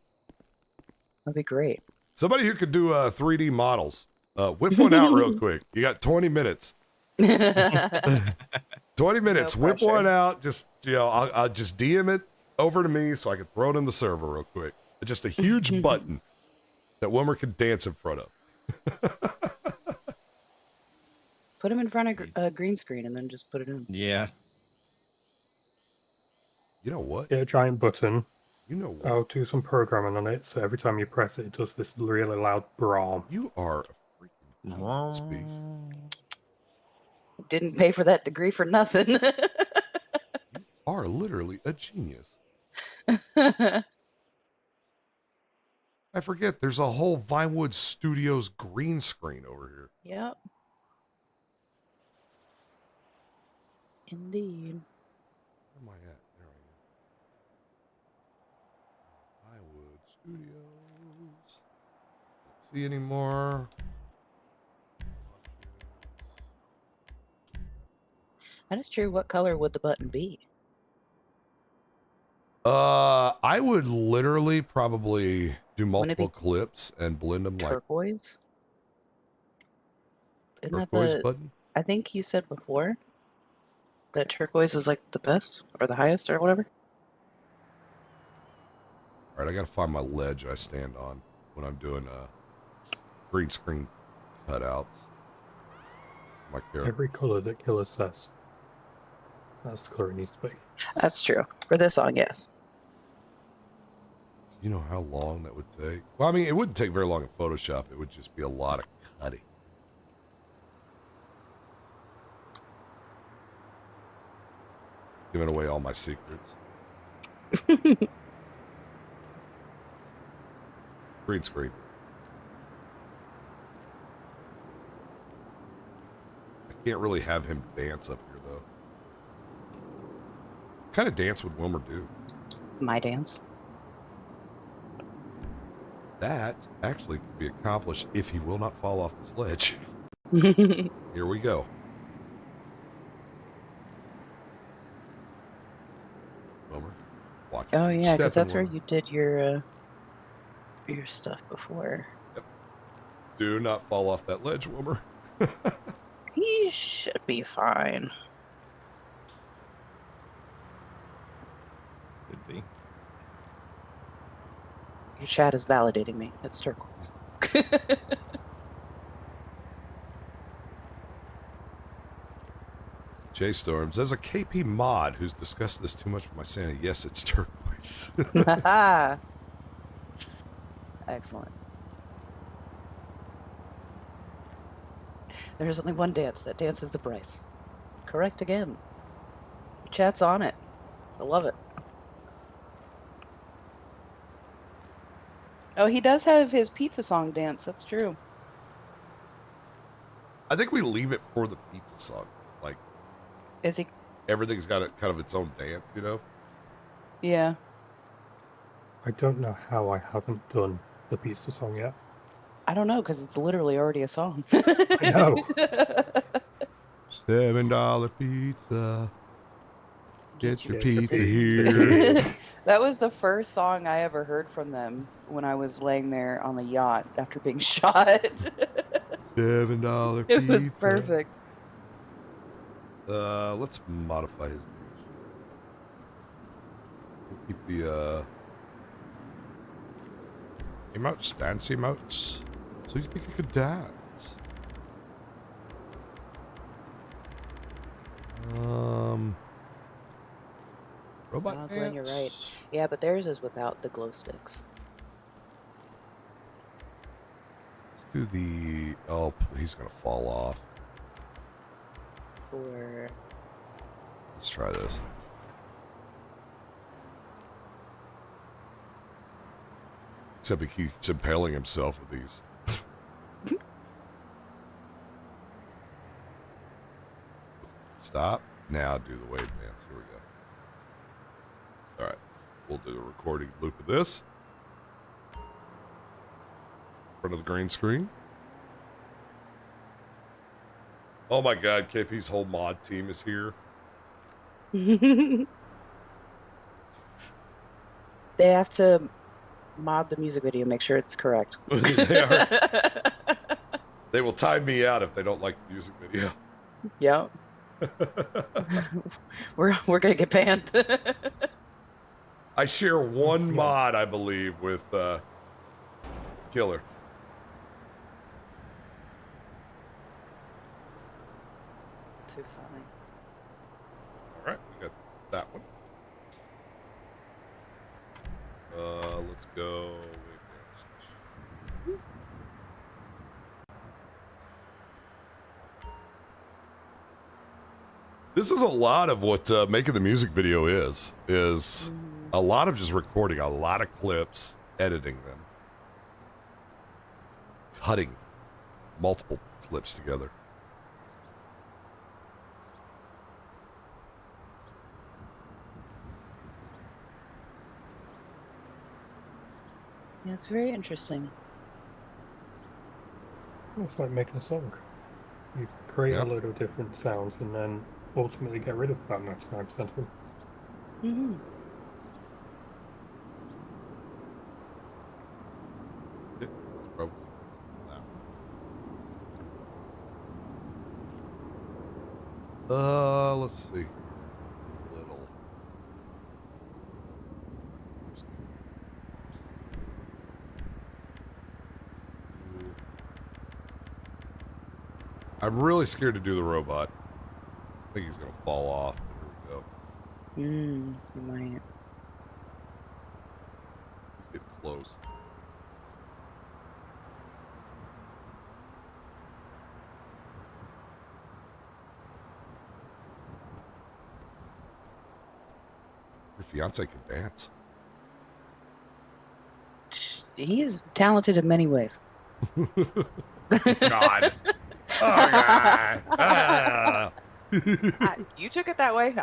That'd be great. Somebody who could do 3D models, whip one out real quick. You got 20 minutes. 20 minutes. No Whip pressure. one out. Just I'll just DM it over to me so I can throw it in the server real quick. Just a huge button that Wilmer could dance in front of. Put him in front of a green screen and then just put it in. Yeah. You know what? Get a giant button. You know what? I'll do some programming on it, so every time you press it, it does this really loud brawl. You are a freaking speak. Didn't pay for that degree for nothing. Are literally a genius. I forget, there's a whole Vinewood Studios green screen over here. Yep. Indeed. Where am I at? There I am. Vinewood Studios. Can't see anymore. That is true. What color would the button be? I would literally probably do Wouldn't it be multiple clips and blend them like Turquoise? Isn't that turquoise the? button. I think you said before that turquoise is like the best or the highest or whatever. All right, I gotta find my ledge I stand on when I'm doing green screen cutouts. My character. Every color that Killer says. That's the color it needs to be. That's true. For this song, yes. You know how long that would take? Well, I mean, it wouldn't take very long in Photoshop. It would just be a lot of cutting. Giving away all my secrets. Green screen. I can't really have him dance up here, though. What kind of dance would Wilmer do? My dance. That actually could be accomplished if he will not fall off this ledge. Here we go. Wilmer, watch. Oh yeah, because Step in, that's where Wilmer. you did your stuff before. Do not fall off that ledge, Wilmer. He should be fine. Could be. Your chat is validating me. It's turquoise. J Storms, as a KP mod who's discussed this too much for my sanity, yes, it's turquoise. Excellent. There's only one dance. That dance is the Bryce. Correct again. Your chat's on it. I love it. Oh, he does have his pizza song dance. That's true. I think we leave it for the pizza song. Like, Is he? everything's got a, kind of its own dance, you know? Yeah. I don't know how I haven't done the pizza song yet. I don't know because it's literally already a song. I know. $7 pizza. Get your pizza pizza here. That was the first song I ever heard from them when I was laying there on the yacht after being shot. $7 pizza. It was perfect. Let's modify his name. We'll keep the Emotes, dance emotes. So you think you could dance? Robot Oh, dance. Glenn, you're right. Yeah, but theirs is without the glow sticks. Let's do the. Oh, he's gonna fall off. Or Let's try this. Except he keeps impaling himself with these. Stop. Now do the wave dance. Here we go. All right. We'll do a recording loop of this. In front of the green screen. Oh my god, KP's whole mod team is here. they have to mod the music video, make sure it's correct. They are. They will time me out if they don't like the music video. Yep. we're gonna get banned. I share one mod, I believe, with Killer. Too funny. All right, we got that one. Let's go. This is a lot of what making the music video is a lot of just recording a lot of clips, editing them, cutting multiple clips together. Yeah, it's very interesting. It's like making a song. You create a load of different sounds and then ultimately get rid of about 99% of them. Mm-hmm. Let's see. Little. I'm really scared to do the robot. I think he's gonna fall off. Here we go. He might. Let's get close. Your fiance can dance. He's talented in many ways. God. Oh, God. You took it that way.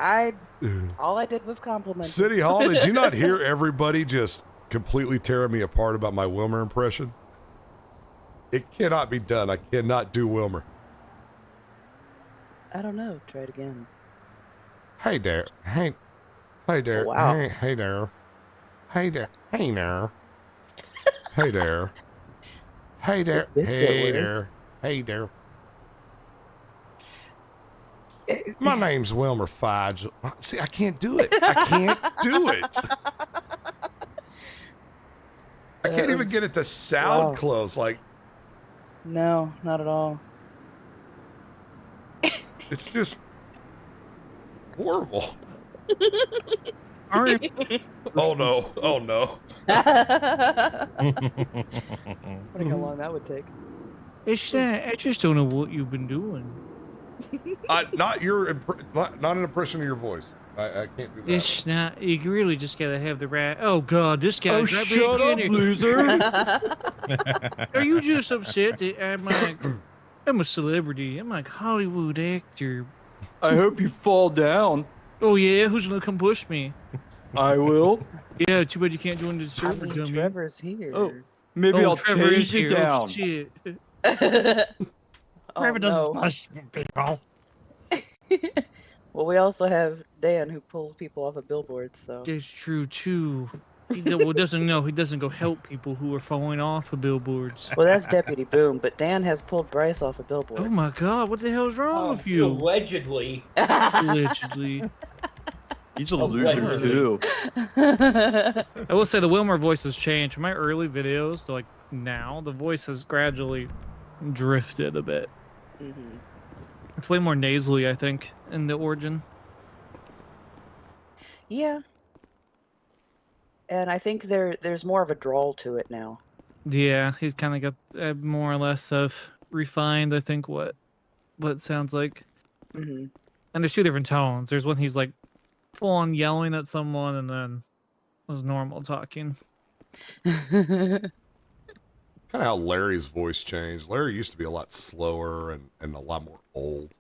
All I did was compliment. City Hall, did you not hear everybody just completely tearing me apart about my Wilmer impression? It cannot be done. I cannot do Wilmer. I don't know. Try it again. Hey there. Hey there. Wow. Hey there. Hey there. Hey there. Hey there. Hey there. Hey there. Hey there. My name's Wilmer Fudge. See, I can't do it. I can't do it. I can't even get it to sound close. Like, no, not at all. it's just horrible. Oh no. Oh no. Wondering how long that would take. It's I just don't know what you've been doing. Not an impression of your voice. I can't do that. It's not. You really just gotta have the right. Oh God, this guy's right shut back up, in loser! Are you just upset that I'm a celebrity? I'm like Hollywood actor. I hope you fall down. Oh yeah, who's gonna come push me? I will. Yeah, too bad you can't join the server, dummy. Trevor's here. Oh, maybe I'll Trevor is chase you here. down. Oh, shit. Trevor doesn't push people. Well, we also have Dan who pulls people off of billboards. So That's true too. He doesn't know. He doesn't go help people who are falling off of billboards. well, that's Deputy Boom, but Dan has pulled Bryce off a billboard. Oh my God, what the hell is wrong with you? Allegedly. Allegedly. He's a loser too. I will say the Wilmer voice has changed. From my early videos to like now, the voice has gradually drifted a bit. Mm-hmm. It's way more nasally, I think, in the origin. Yeah. And I think there's more of a drawl to it now. Yeah, he's kind of got more or less of refined, I think, what it sounds like. Mm-hmm. And there's two different tones. There's when he's like full on yelling at someone, and then was normal talking. Kind of how Larry's voice changed. Larry used to be a lot slower and a lot more old.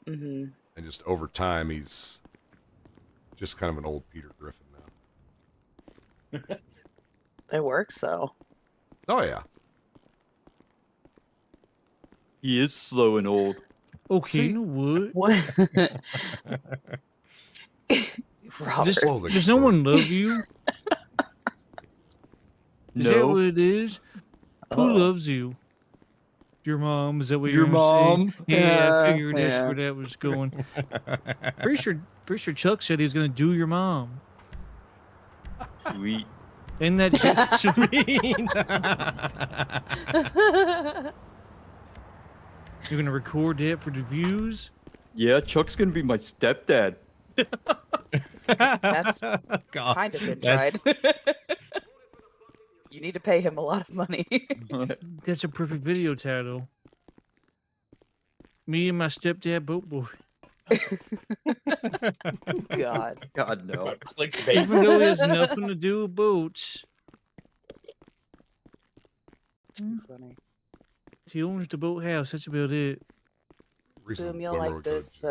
Mm-hmm. And just over time, he's just kind of an old Peter Griffin now. It works though. Oh, yeah. He is slow and old. Okay, See? you know what? What? Robert. Slowly Does no one dispersed. love you? Is that what No. it is? Who Oh. loves you? Your mom? Is that what Your you're gonna mom? say? Yeah, I Yeah, figured that's yeah. where that was going. Pretty sure Chuck said he was gonna do your mom. Sweet. Ain't that shit sweet? You're gonna record that for the views? Yeah, Chuck's gonna be my stepdad. That's God. kind of been tried. You need to pay him a lot of money. That's a perfect video title. Me and my stepdad boat boy. God. God no. Even though he has nothing to do with boats, Too funny. he owns the boathouse. That's about it. Boom, you'll like this.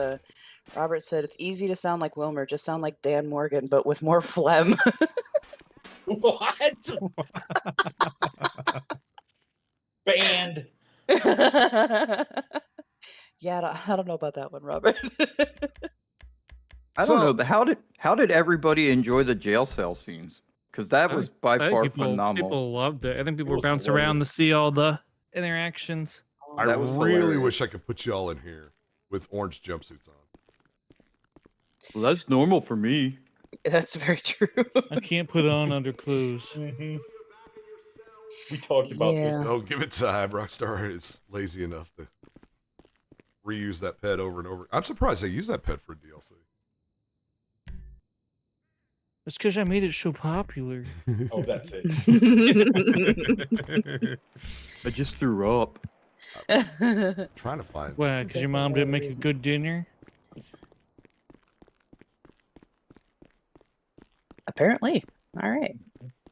Robert said it's easy to sound like Wilmer, just sound like Dan Morgan, but with more phlegm. What? Banned. Yeah, I don't know about that one, Robert. I don't know. But how did everybody enjoy the jail cell scenes? Because that was by I think far people, phenomenal. People loved it. I think people It were was bouncing around to hilarious. see all the interactions. I That was really hilarious. wish I could put y'all in here with orange jumpsuits on. Well, that's normal for me. That's very true. I can't put on underclothes. Mm-hmm. We talked about this. Yeah. Oh, give it time. Rockstar is lazy enough to reuse that pet over and over. I'm surprised they use that pet for DLC. It's because I made it so popular. Oh, that's it. I just threw up. Trying to find. Why? Because your mom didn't make a good dinner? Apparently. All right.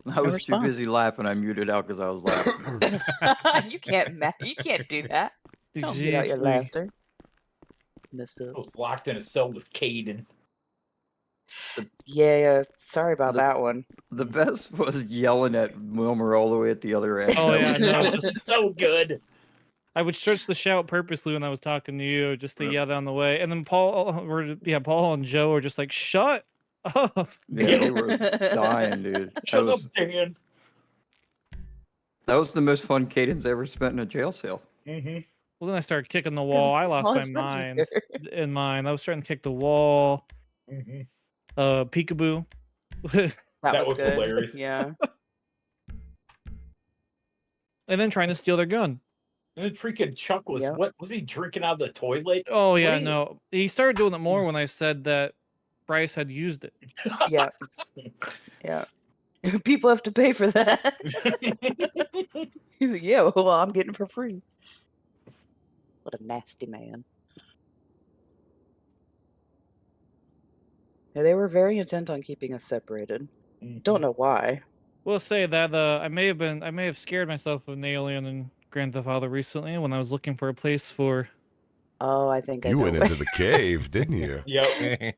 I was too response. busy laughing. I muted out because I was laughing. You can't do that. Don't get out your Exactly. laughter. Mister. I was locked in a cell with Caden. Yeah, sorry about The- that one. The best was yelling at Wilmer all the way at the other end. Oh, That yeah, was- no. That was so good. I would stretch the shout purposely when I was talking to you, just to yell down the way. And then Paul and Joe are just like, "Shut up!" Yeah, they were dying, dude. Shut up, Dan. That was the most fun Caden's ever spent in a jail cell. Mm-hmm. Well, then I started kicking the wall. I lost all my his friends were mind there. in mine. I was starting to kick the wall. Mm-hmm. Peekaboo. That was good. hilarious. Yeah. And then trying to steal their gun. And then freaking Chuck was, Yep. what was he drinking out of the toilet? Oh yeah, do you- no. He started doing it more when I said that Bryce had used it. Yeah. Yeah. People have to pay for that. He's like, yeah, well, I'm getting it for free. What a nasty man. Yeah, they were very intent on keeping us separated. Don't know why. We'll say that I may have scared myself with an alien in Grand Theft Auto recently when I was looking for a place for. Oh, I think I You know. went into the cave, didn't you? Yep.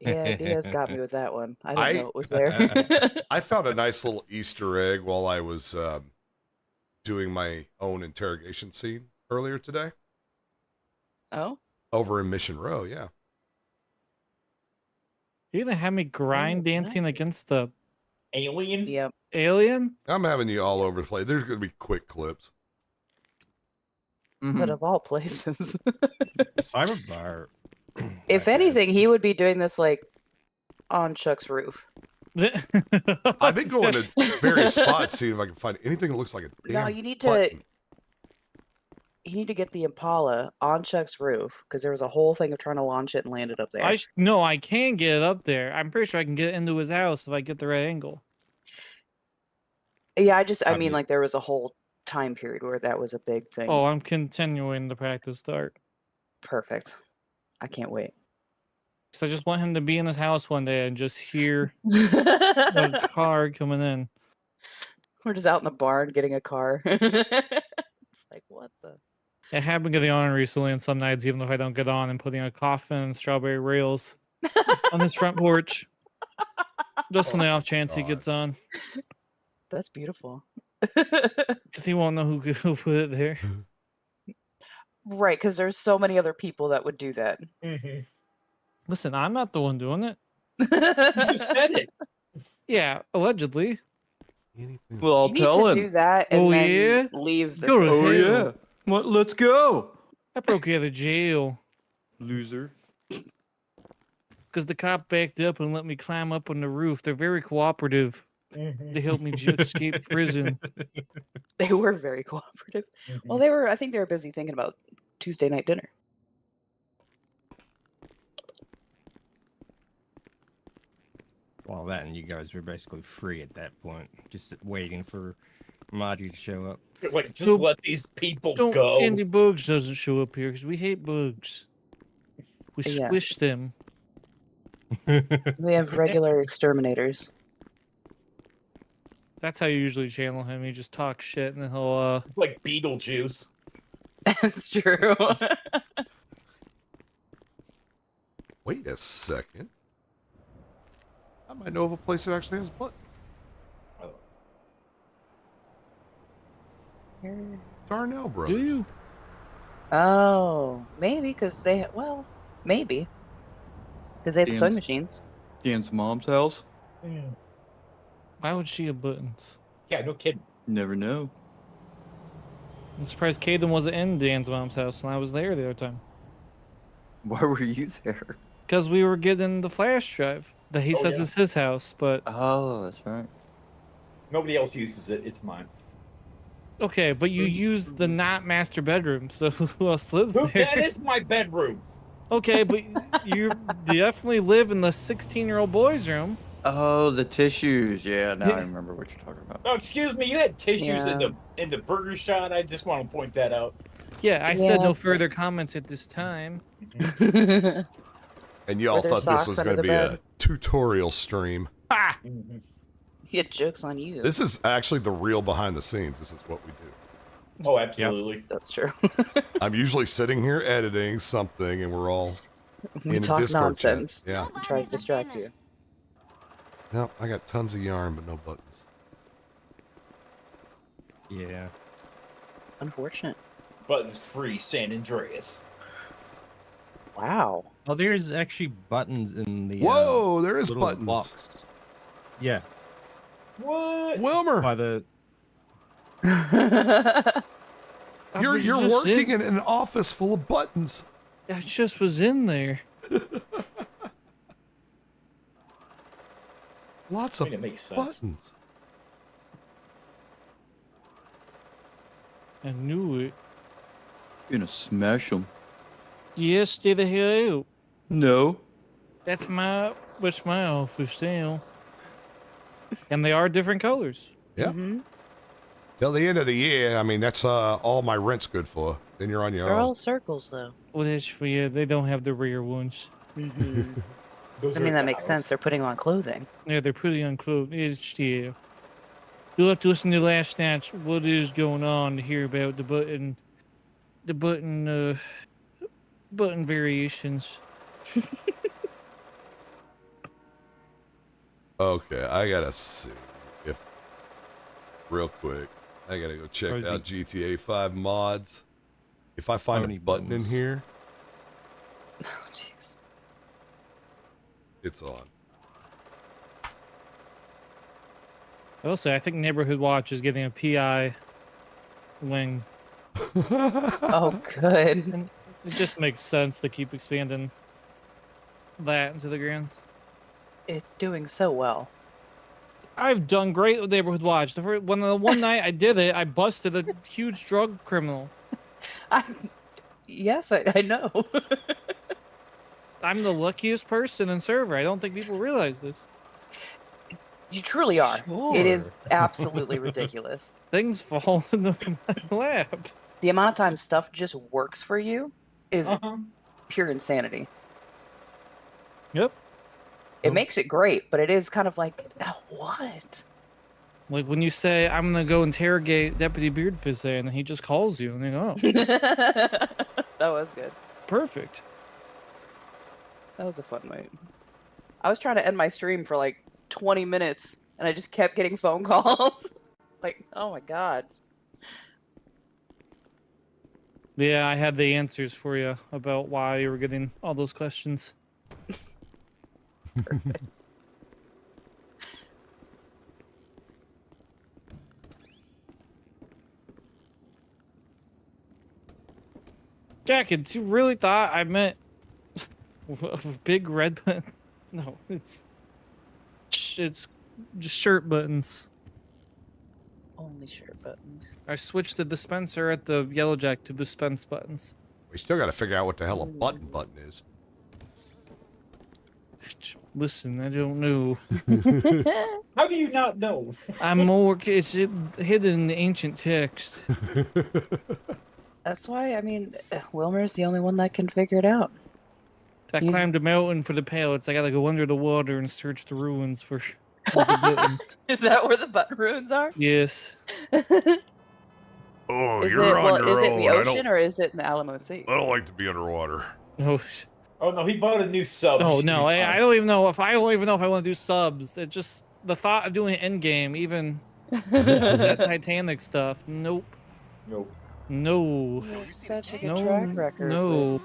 Yeah, Diaz got me with that one. I didn't know it was there. I found a nice little Easter egg while I was doing my own interrogation scene earlier today Oh, over in Mission Row. Yeah. You gonna have me grind dancing against the Alien? yep. alien? I'm having you all over the place. There's going to be quick clips. But of all places. Cyberbar. If anything, he would be doing this like on Chuck's roof. I've been going to various spots, seeing if I can find anything that looks like a damn No, you need to. button. You need to get the Impala on Chuck's roof because there was a whole thing of trying to launch it and land it up there. No, I can get it up there. I'm pretty sure I can get into his house if I get the right angle. Yeah, I mean, like there was a whole time period where that was a big thing. Oh, I'm continuing the practice start. Perfect. I can't wait. So I just want him to be in his house one day and just hear a car coming in. We're just out in the barn getting a car. It's like, what the? I have been getting on recently on some nights, even if I don't get on, and putting a coffin and strawberry rails on his front porch. Just on the off chance he gets on. That's beautiful. Because he won't know who put it there. Right, because there's so many other people that would do that. Mm-hmm. Listen, I'm not the one doing it. You just said it. Yeah, allegedly. Well, I'll You need tell to him. do that and Oh, then yeah? leave the Go to show. Oh hell. yeah. What? Let's go, I broke you out of jail. loser. Because the cop backed up and let me climb up on the roof. They're very cooperative. Mm-hmm. They helped me escape prison. They were very cooperative. Well, I think they were busy thinking about Tuesday night dinner. Well, that and you guys were basically free at that point, just waiting for Margie to show up. Like, just So- let these people Don't go. Andy Bugs doesn't show up here because we hate bugs. We Yeah. squish them. We have regular exterminators. That's how you usually channel him. He just talks shit and then he'll It's like Beetlejuice. That's true. Wait a second. I might know of a place that actually has buttons. Darnell Brothers. do you? Oh, maybe because maybe because they had the sewing machines. Dan's mom's house. Why would she have buttons? Yeah, no kidding. Never know. I'm surprised Caden wasn't in Dan's mom's house and I was there the other time. Why were you there? Because we were getting the flash drive that he says yeah. is his house, but Oh, that's right. Nobody else uses it. It's mine. okay, but you use the not master bedroom, so who else lives That there? is my bedroom. Okay, but you definitely live in the 16-year-old boy's room. Oh, the tissues. Yeah, now I remember what you're talking about. Oh, excuse me. You had tissues Yeah. in the burger shot. I just want to point that out. Yeah, I said Yeah. no further comments at this time. And y'all Were there thought this socks was under going to the be a bed? tutorial stream. Ah! He had jokes on you. This is actually the real behind the scenes. This is what we do. Oh, absolutely. That's true. I'm usually sitting here editing something, and we're all We in a talk Discord nonsense. chat. Yeah. Try to distract you. No, I got tons of yarn, but no buttons. Yeah. Unfortunate. Buttons free San Andreas. Wow. Oh, there's actually buttons in the Whoa, there is little buttons. box. Yeah. What? Wilmer, By the you're was you're just working in- in an office full of buttons. I just was in there. Lots I of mean, it makes sense. buttons. I knew it. You're gonna smash them. Yes, stay the hell out. No. That's my office now. And they are different colors. Yeah. Mm-hmm. Till the end of the year, I mean, that's all my rent's good for. Then you're on your They're own. all circles, though. Well, that's for you. They don't have the rear ones. Mm-hmm. Those I are mean, that the makes house. sense. They're putting on clothing. Yeah, they're pretty unclothed. It's, yeah. You'll have to listen to last night's What Is Going On to hear about the button variations. Okay, I gotta see if real quick. I gotta go check Rosie. out GTA 5 mods. If I find Pony a button buttons. in here, Oh, jeez. it's on. Also, I think Neighborhood Watch is getting a PI wing. Oh, good. And it just makes sense to keep expanding that into the ground. It's doing so well. I've done great with Neighborhood Watch. The one night I did it, I busted a huge drug criminal. Yes, I know. I'm the luckiest person in server. I don't think people realize this. You truly are. It is absolutely ridiculous. Things fall into my lap. The amount of time stuff just works for you is pure insanity. Yep. It makes it great, but it is kind of like, what? Like when you say, I'm going to go interrogate Deputy Beardfist there, and then he just calls you, and you go, oh. That was good. Perfect. That was a fun night. I was trying to end my stream for like 20 minutes, and I just kept getting phone calls. Like, oh my god. Yeah, I had the answers for you about why you were getting all those questions. Jackets, you really thought I meant big red button? No, it's just shirt buttons. Only shirt buttons. I switched the dispenser at the Yellow Jack to dispense buttons. We still got to figure out what the hell a button is. Listen, I don't know. How do you not know? I'm more. It's hidden in the ancient text. That's why, I mean, Wilmer's the only one that can figure it out. I climbed a mountain for the pallets. I gotta go under the water and search the ruins for the buttons. Is that where the button ruins are? Yes. Oh, Is you're it, on your is it own. in the ocean or is it in the Alamo Sea? I don't like to be underwater. No. Oh no, he bought a new sub. Oh no, I don't even know if I don't even know if I want to do subs. It just the thought of doing end game, even that Titanic stuff. Nope. Nope. No. You have such a good No, track record. no. with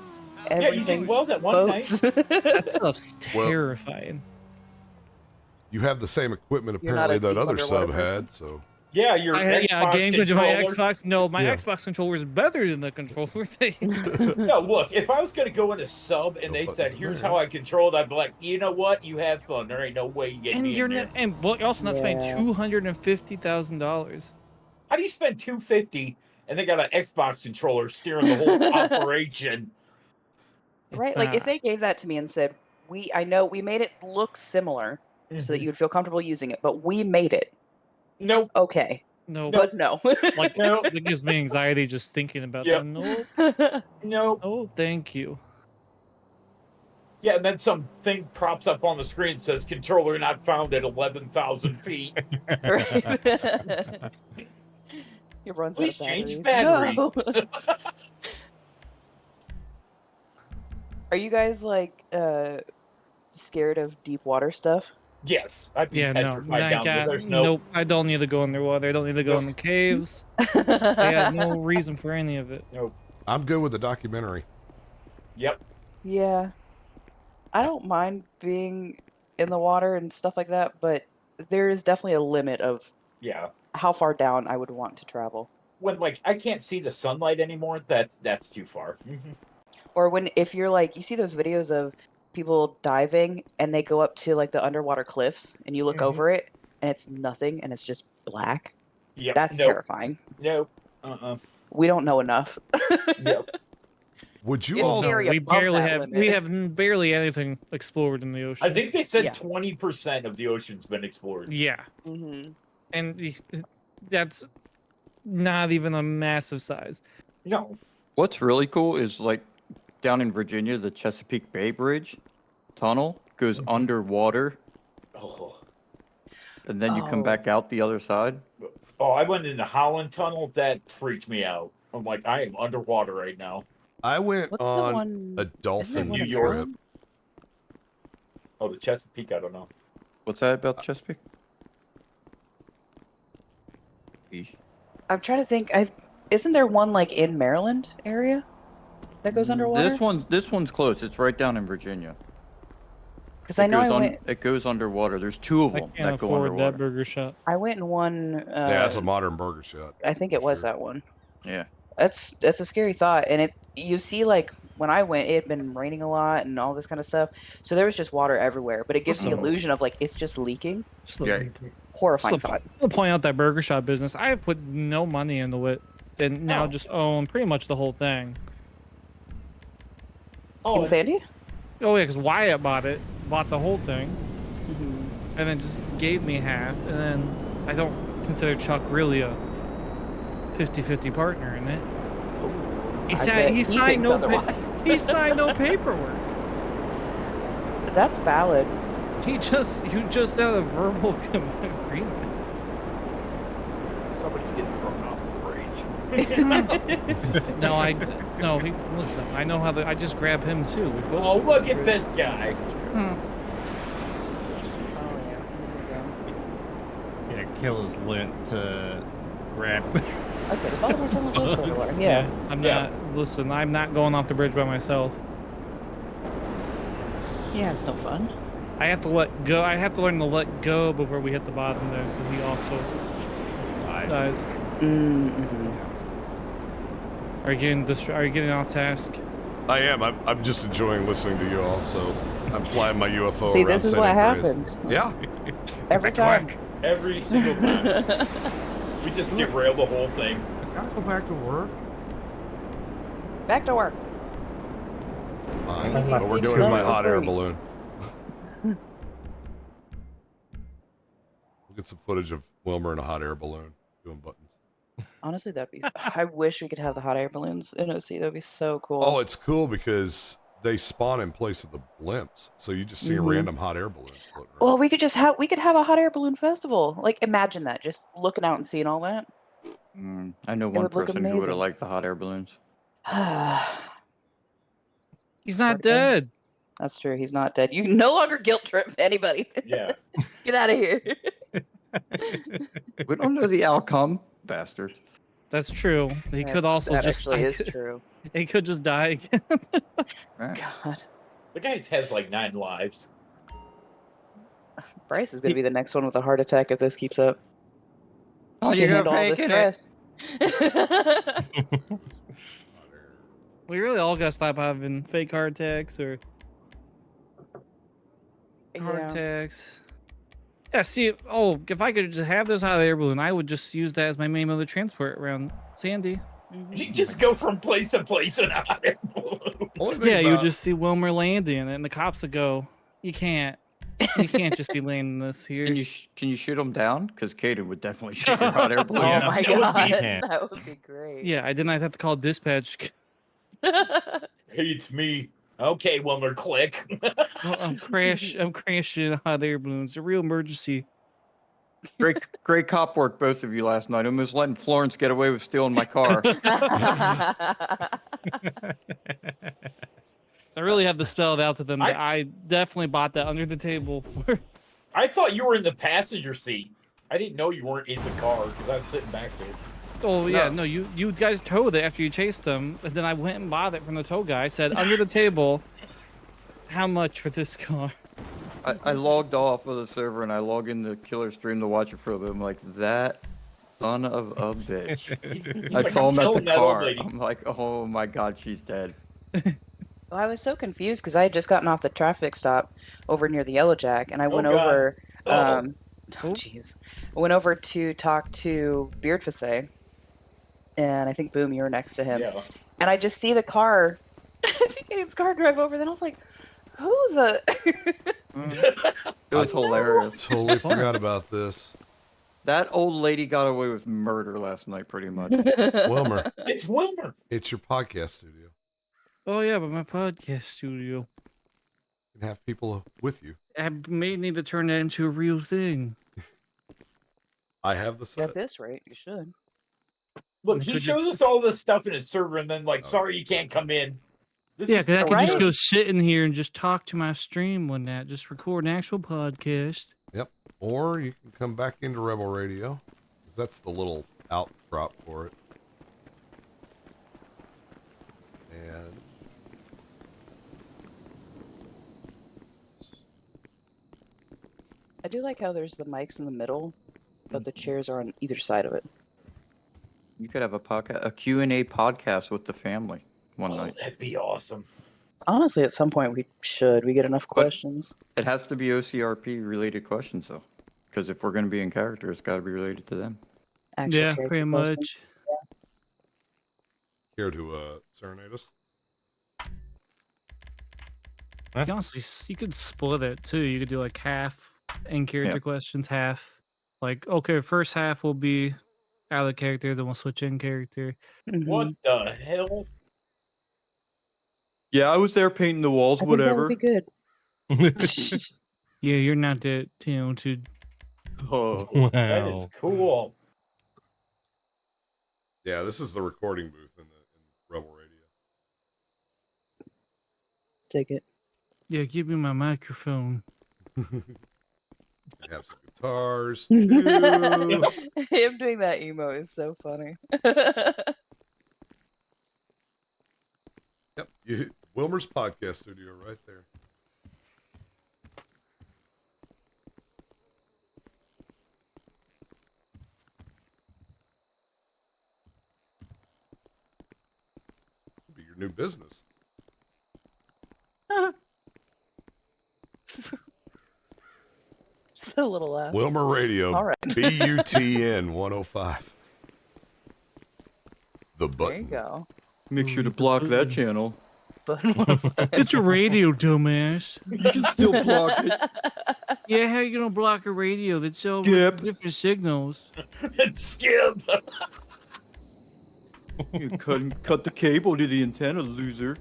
Yeah, you Everything did well that one boats. night. That stuff's terrifying. You have the same equipment You're not apparently a that other deep sub underwater had, so. Yeah, your Yeah, Xbox game controller. My controller. Xbox. No, my Yeah. Xbox controller is better than the controller thing. No, look, if I was gonna go in a sub and they said, "Here's how I control it," I'd be like, you know what? You have fun. There ain't no way you get And me you're in there. not, and well, you're also not spending Yeah. $250,000. How do you spend $250 and they got an Xbox controller steering the whole operation? Right? Like, if they gave that to me and said, I know we made it look similar so that you'd feel comfortable using it, but we made it. Nope. Okay. No, But no. like Nope. it gives me anxiety just thinking about Yep. that. Nope. Nope. Oh, thank you. Yeah, and then some thing props up on the screen and says controller not found at 11,000 feet. It runs Please out of change batteries. batteries. No. Are you guys like scared of deep water stuff? Yes, I'd be Yeah, no, petrified down there. There's nope. I don't need to go underwater. I don't need to go in the caves. I got no reason for any of it. Nope. I'm good with the documentary. Yep. Yeah. I don't mind being in the water and stuff like that, but there is definitely a limit of Yeah. how far down I would want to travel. When like I can't see the sunlight anymore, that's too far. Or if you're like, you see those videos of people diving and they go up to like the underwater cliffs and you look over it and it's nothing and it's just black. Yep. That's Nope. terrifying. Nope. We don't know enough. Yep. Would you It's all? very we above barely that have limit. we have barely anything explored in the ocean. I think they said Yeah. 20% of the ocean's been explored. Yeah, Hmm. and that's not even a massive size. No. What's really cool is like down in Virginia, the Chesapeake Bay Bridge tunnel goes underwater, Oh. and then you come Oh. back out the other side. Oh, I went in the Holland Tunnel. That freaked me out. I'm like, I am underwater right now. I went What's the on one? a Isn't there dolphin one New in York. trip. Maryland? Oh, the Chesapeake. I don't know. What's that about the Chesapeake? I'm trying to think. Isn't there one like in Maryland area that goes underwater? This one's close. It's right down in Virginia. Because I know It goes underwater. There's two of I them can't that go afford underwater. that burger shot. I went in one. Yeah, that's a modern burger shot. I think it was that one. Yeah. That's a scary thought, and you see like when I went, it had been raining a lot and all this kind of stuff. So there was just water everywhere, but it gives the Also- illusion of like it's just leaking. Just Yeah. Horrifying thought. to point out that burger shop business, I have put no money into it, and now just own pretty much the whole thing. In Sandy? Oh yeah, because Wyatt bought the whole thing, Mm-hmm. and then just gave me half, and then I don't consider Chuck really a 50-50 partner in it. He signed no paperwork. That's valid. You just had a verbal agreement. Somebody's getting thrown off the bridge. Listen, I know how I just grab him too. We both Oh, look at this guy. Oh yeah. Yeah, kill his lint to grab. Okay, the Baltimore tunnel does go to water. Yeah. I'm not going off the bridge by myself. Yeah, it's no fun. I have to let go. I have to learn to let go before we hit the bottom there, so he also dies. Mm-hmm. Are you getting off task? I am. I'm just enjoying listening to you all. So I'm flying my UFO See, around this is San what Andreas. happens. Yeah. Every time. Every single time. We just derail the whole thing. I gotta go back to work. Back to work. Fine. But we're doing it by hot air balloon. We'll get some footage of Wilmer in a hot air balloon doing buttons. Honestly, that'd be. I wish we could have the hot air balloons in OC. That'd be so cool. Oh, it's cool because they spawn in place of the blimps, so you just see random hot air balloons floating around. Well, we could have a hot air balloon festival. Like, imagine that. Just looking out and seeing all that. I know one would look person who would have amazing. liked the hot air balloons. He's not Poor guy. dead. That's true. He's not dead. You can no longer guilt trip anybody. Yeah. Get out of here. We don't know the outcome, bastards. That's true. He could also that just. actually is true. He could just die again. Right. God, The guy has like 9 lives. Bryce is gonna be the next one with a heart attack if this keeps up. Oh, He you're can gonna handle all fake the it. stress. We really all gotta stop having fake heart attacks or heart Yeah. attacks. Yeah, see, if I could just have this hot air balloon, I would just use that as my main mode of transport around Sandy. You just go from place to place in a hot air balloon. Yeah, you would just see Wilmer landing, and the cops would go, You can't just be landing this here. Can you shoot them down? Because Kaden would definitely shoot your hot air balloon. Oh down. my that would god, be- that would be great. Yeah, I didn't have to call dispatch. Hey, it's me. Okay, Wilmer, click. I'm crashing hot air balloons. It's a real emergency. Great cop work, both of you last night. Almost letting Florence get away with stealing my car. I really have to spell it out to them. I- That I definitely bought that under the table for. I thought you were in the passenger seat. I didn't know you weren't in the car because I was sitting back there. Oh yeah, no, you guys towed it after you chased them, and then I went and bought it from the tow guy. I said under the table, how much for this car? I logged off of the server and I log into Killer Stream to watch it for a bit. I'm like, that son of a bitch. I like, saw "I'm him at killing the that old car. lady." I'm like, oh my god, she's dead. Well, I was so confused because I had just gotten off the traffic stop over near the Yellow Jack, and I went God. over. Oh. Oh, jeez. I went over to talk to Beard Facet, and I think Boom, you were next to him. Yeah. And I just see the car, his car drive over. Then I was like, "Who the?" It was hilarious. Totally forgot about this. That old lady got away with murder last night, pretty much. Wilmer, It's Wilmer. it's your podcast studio. Oh yeah, but my podcast studio. You can have people with you. I may need to turn that into a real thing. I have the set. At this rate, you should. Look, he shows us all this stuff in his server and then like, Oh, sorry, you can't come in. This Yeah, is because I could just right. go sit in here and just talk to my stream one night, just record an actual podcast. Yep. Or you can come back into Rebel Radio, 'cause that's the little outcrop for it. And I do like how there's the mics in the middle, but the chairs are on either side of it. You could have a podcast, a Q&A podcast with the family. one night. That'd be awesome. Honestly, at some point we should. We get enough questions. It has to be OCRP related questions though, because if we're going to be in character, it's got to be related to them. Actual Yeah, character pretty questions. much. Care to serenade us? You can honestly, you could split it too. You could do like half in character questions, half like okay, first half will be out of character, then we'll switch in character. What the hell? Yeah, I was there painting the walls, I think that whatever. would be good. Yeah, you're not that, too. Oh, That is cool. Yeah, this is the recording booth in Rebel Radio. Take it. Yeah, give me my microphone. Have some guitars too. Him doing that emo is so funny. Yep, Wilmer's podcast studio right there. Be your new business. Just a little laugh. Wilmer Radio. All right. BUTN 105. The button. There you go. Make sure to block that channel. It's a radio, dumbass. You can still block it. Yeah, how you gonna block a radio that's so different signals? Skip. You cut the cable to the antenna, loser.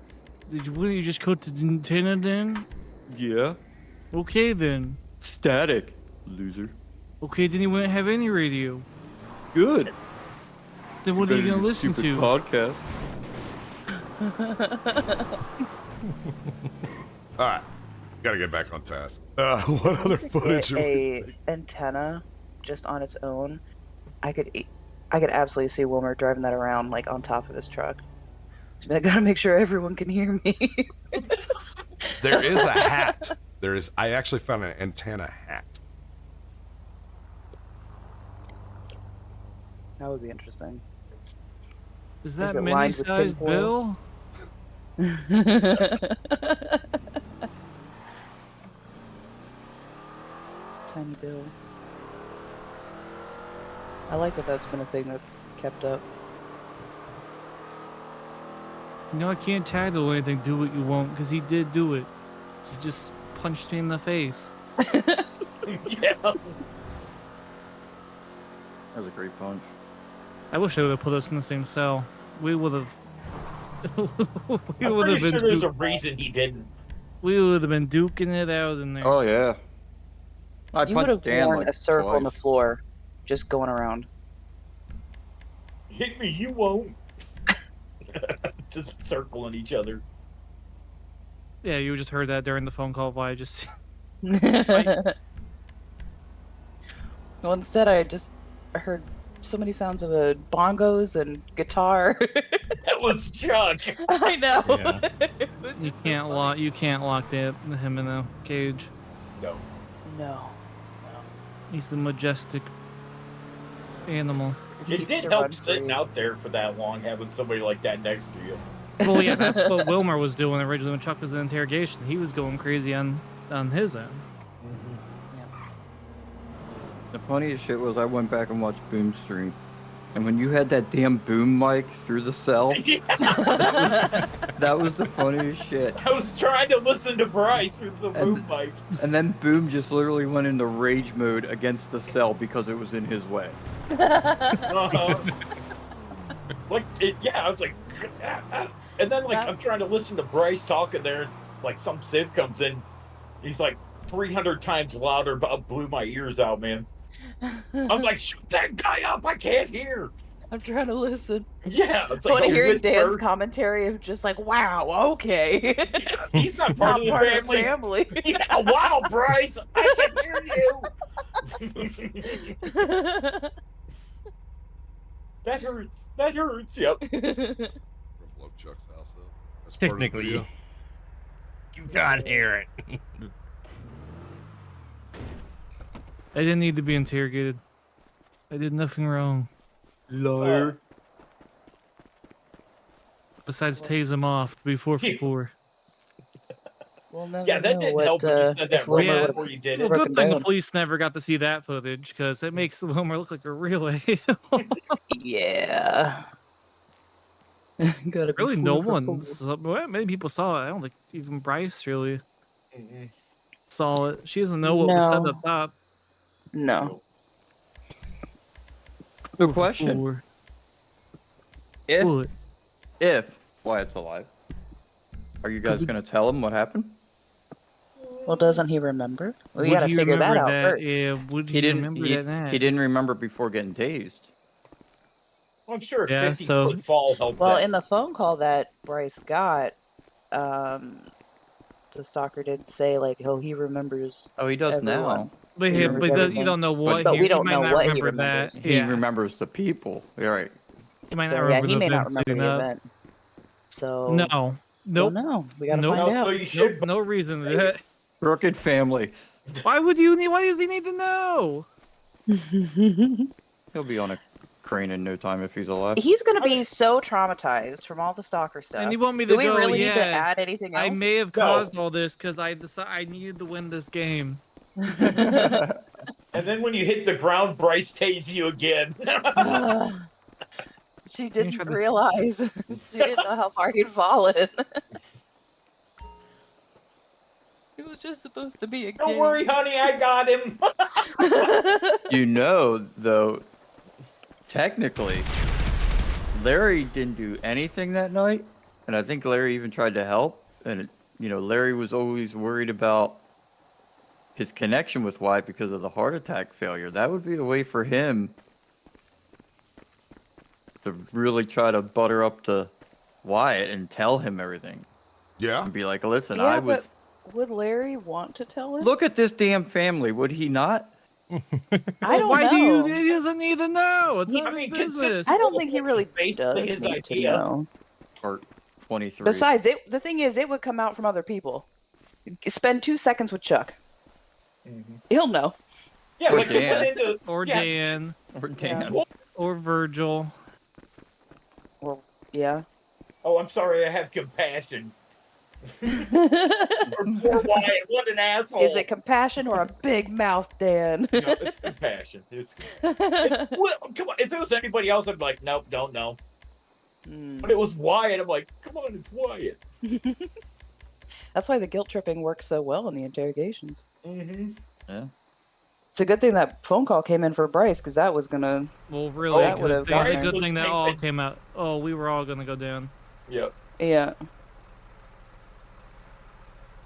Wouldn't you just cut the antenna then? Yeah. Okay then. Static, loser. Okay, then you wouldn't have any radio. Good. Then what are you gonna listen to? Podcast. All right, gotta get back on task. What other footage? A antenna just on its own. I could absolutely see Wilmer driving that around like on top of his truck. I gotta make sure everyone can hear me. There is a hat. I actually found an antenna hat. That would be interesting. Is that it lined with mini-sized tinfoil? Bill? Tiny Bill. I like that that's been a thing that's kept up. You know, I can't title anything, do what you want, because he did do it. He just punched me in the face. Yeah. That was a great punch. I wish they would have put us in the same cell. We would have. I'm pretty sure there's a reason he didn't. We would have been duking it out in there. Oh yeah. I You would have punched Dan worn like a circle on the twice. floor, just going around. Hit me, you won't. Just circling each other. Yeah, you just heard that during the phone call by just. Well, instead I just heard so many sounds of bongos and guitar. That was Chuck. I know. Yeah. It was You just can't so lock. funny. You can't lock him in a cage. No. No. He's a majestic animal. It He did used to help run sitting free. out there for that long, having somebody like that next to you. Well, yeah, that's what Wilmer was doing originally when Chuck was in interrogation. He was going crazy on his end. The funniest shit was I went back and watched Boom stream, and when you had that damn boom mic through the cell, that was the funniest shit. I was trying to listen to Bryce with the boom mic. And then Boom just literally went into rage mode against the cell because it was in his way. Like, I was like, and then like I'm trying to listen to Bryce talking there, like some Civ comes in, he's like 300 times louder, but blew my ears out, man. I'm like, shut that guy up! I can't hear. I'm trying to listen. Yeah, it's I like want to a hear whisper. Dan's commentary of just like, wow, okay. Yeah, he's not part of the Not family. family. Yeah, wow, Bryce, I can hear you. That hurts. That hurts. Yep. Blow Chuck's house up. That's part of the Technically, video. you can't hear it. I didn't need to be interrogated. I did nothing wrong. Liar. besides tase him off to be 4 for 4. We'll never Yeah, that know didn't what, help when you said if that right Wilmer Yeah. would've before you did Well, it. good broken thing the down. police never got to see that footage because it makes Wilmer look like a real a-hole. Yeah. Gotta be Really, no 4 for 4. one's. Well, many people saw it. I don't think even Bryce really saw it. She doesn't know what was said No. up top. No. Good question. Or, If what? Wyatt's alive, are you guys gonna tell him what happened? Well, doesn't he remember? We Would gotta he figure that remember out that? first. Yeah, would he, remember that night? He didn't remember before getting tased. I'm sure a Yeah, 50-foot fall helped. Well, that. in the phone call that Bryce got, the stalker did say like, "Oh, he remembers." Oh, he does everyone. now. But, He remembers you everything. don't know what. But we he don't might know not what he remember remembers. that. He Yeah, remembers the people. You're right. he might So, not yeah, remember he the may not events remember leading the up. event. So No, don't nope, know. We gotta Nope. find No, out. so you should. nope, no reason. to that. Crooked family. Why would you need? Why does he need to know? He'll be on a crane in no time if he's alive. He's gonna be so traumatized from all the stalker stuff. And you want me to Do we go? really need to Yeah, add anything else? I may have No. caused all this because I needed to win this game. And then when you hit the ground, Bryce tased you again. She try didn't to- realize. She didn't know how far he'd fallen. It was just supposed to be a Don't game. worry, honey, I got him. You know, though, technically, Larry didn't do anything that night, and I think Larry even tried to help. And Larry was always worried about his connection with Wyatt because of the heart attack failure. That would be a way for him to really try to butter up to Wyatt and tell him everything. Yeah. And be like, listen, Yeah, I was. but would Larry want to tell him? Look at this damn family. Would he not? I don't Why know. He doesn't need to know. It's He- not I mean, his business. I don't think he really Basically does his need to idea. know. Part 23. Besides, the thing is, it would come out from other people. Spend 2 seconds with Chuck. He'll know. Yeah, Or like you Dan. went into. Or yeah, Dan, Or Dan. or Virgil. Well, yeah. Oh, I'm sorry, I have compassion. Or poor Wyatt, what an asshole. Is it compassion or a big mouth, Dan? No, it's compassion. Well, come on, if it was anybody else, I'd be like, nope, don't know. But it was Wyatt. I'm like, come on, it's Wyatt. That's why the guilt tripping works so well in the interrogations. Yeah. It's a good thing that phone call came in for Bryce, because that was gonna. Well, really, that would've good thing, gotten the good her. thing that all came out. Oh, we were all gonna go down. Yep. Yeah.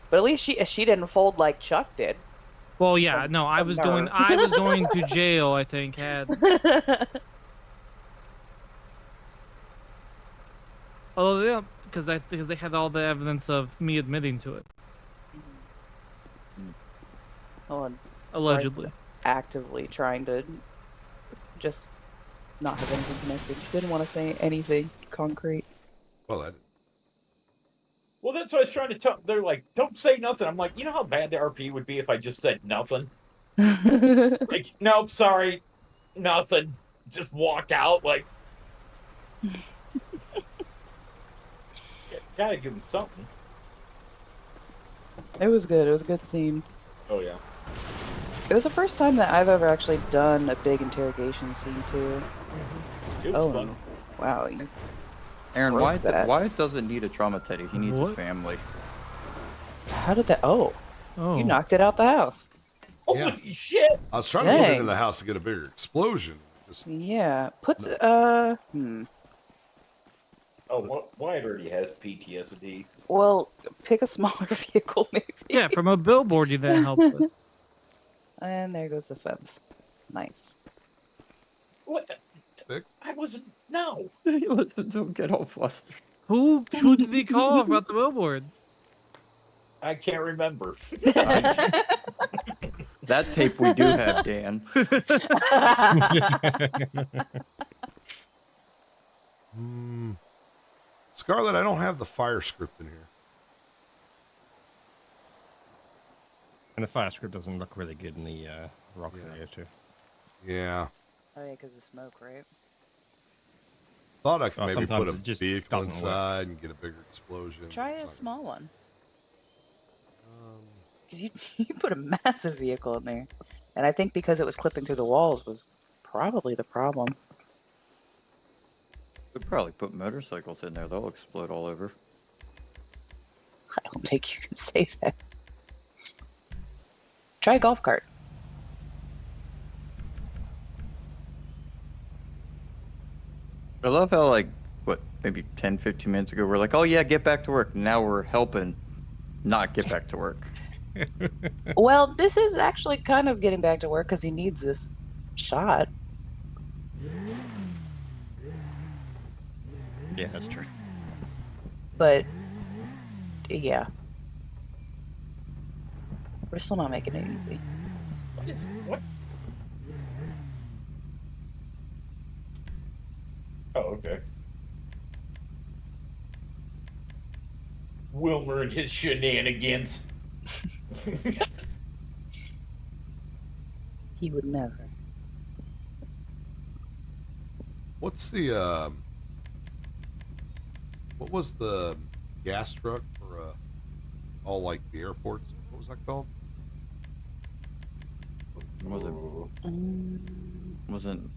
But at least she didn't fold like Chuck did. Well, yeah, no, I from was her. going. I was going to jail. I think had. Oh yeah, because they had all the evidence of me admitting to it, Oh, and allegedly. Bryce actively trying to just not have anything connected. She didn't want to say anything concrete. Well, Well, that's what I was trying to tell. They're like, don't say nothing. I'm like, you know how bad the RP would be if I just said nothing? Like, nope, sorry, nothing. Just walk out. Like, gotta give him something. It was good. It was a good scene. Oh, yeah. It was the first time that I've ever actually done a big interrogation scene too. It was Oh, fun. wow. You Aaron, broke that. Wyatt doesn't need a trauma teddy. He needs What? his family. How did that? Oh, Oh, you knocked it out the house. Holy shit! I was trying to put it Dang. in the house to get a bigger explosion. Just, Yeah. Oh, Wyatt already has PTSD. Well, pick a smaller vehicle maybe. yeah, from a billboard you didn't help with. And there goes the fence. Nice. What? Six? I wasn't. No. Don't get all flustered. Who did he call about the billboard? I can't remember. That tape we do have, Dan. Scarlett, I don't have the fire script in here. And the fire script doesn't look really good in the rock video too. Yeah. Oh yeah, because of smoke, right? thought I could Well, maybe put sometimes a it just vehicle doesn't work. inside and get a bigger explosion. Try It's a not small one. gonna- 'Cause you put a massive vehicle in there, and I think because it was clipping through the walls was probably the problem. Could probably put motorcycles in there. They'll explode all over. I don't think you can say that. Try a golf cart. I love how, like, what, maybe 10, 15 minutes ago, we're like, oh yeah, get back to work. Now we're helping not get back to work. Well, this is actually kind of getting back to work because he needs this shot. Yeah, that's true. But yeah, we're still not making it easy. What? Oh, okay. Wilmer and his shenanigans. He would never. What's the what was the gas truck for all like the airports? What was that called? Wasn't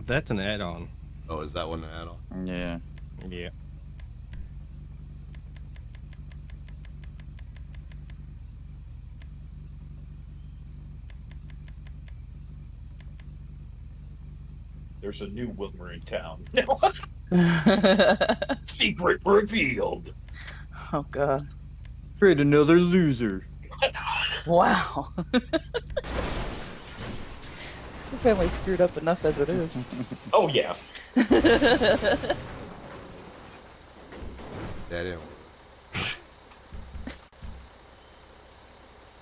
That's an add-on. Oh, is that one an add-on? Yeah. Yeah. There's a new Wilmer in town. Secret revealed. Oh god. Create another loser. Wow. The family's screwed up enough as it is. Oh yeah. That didn't work.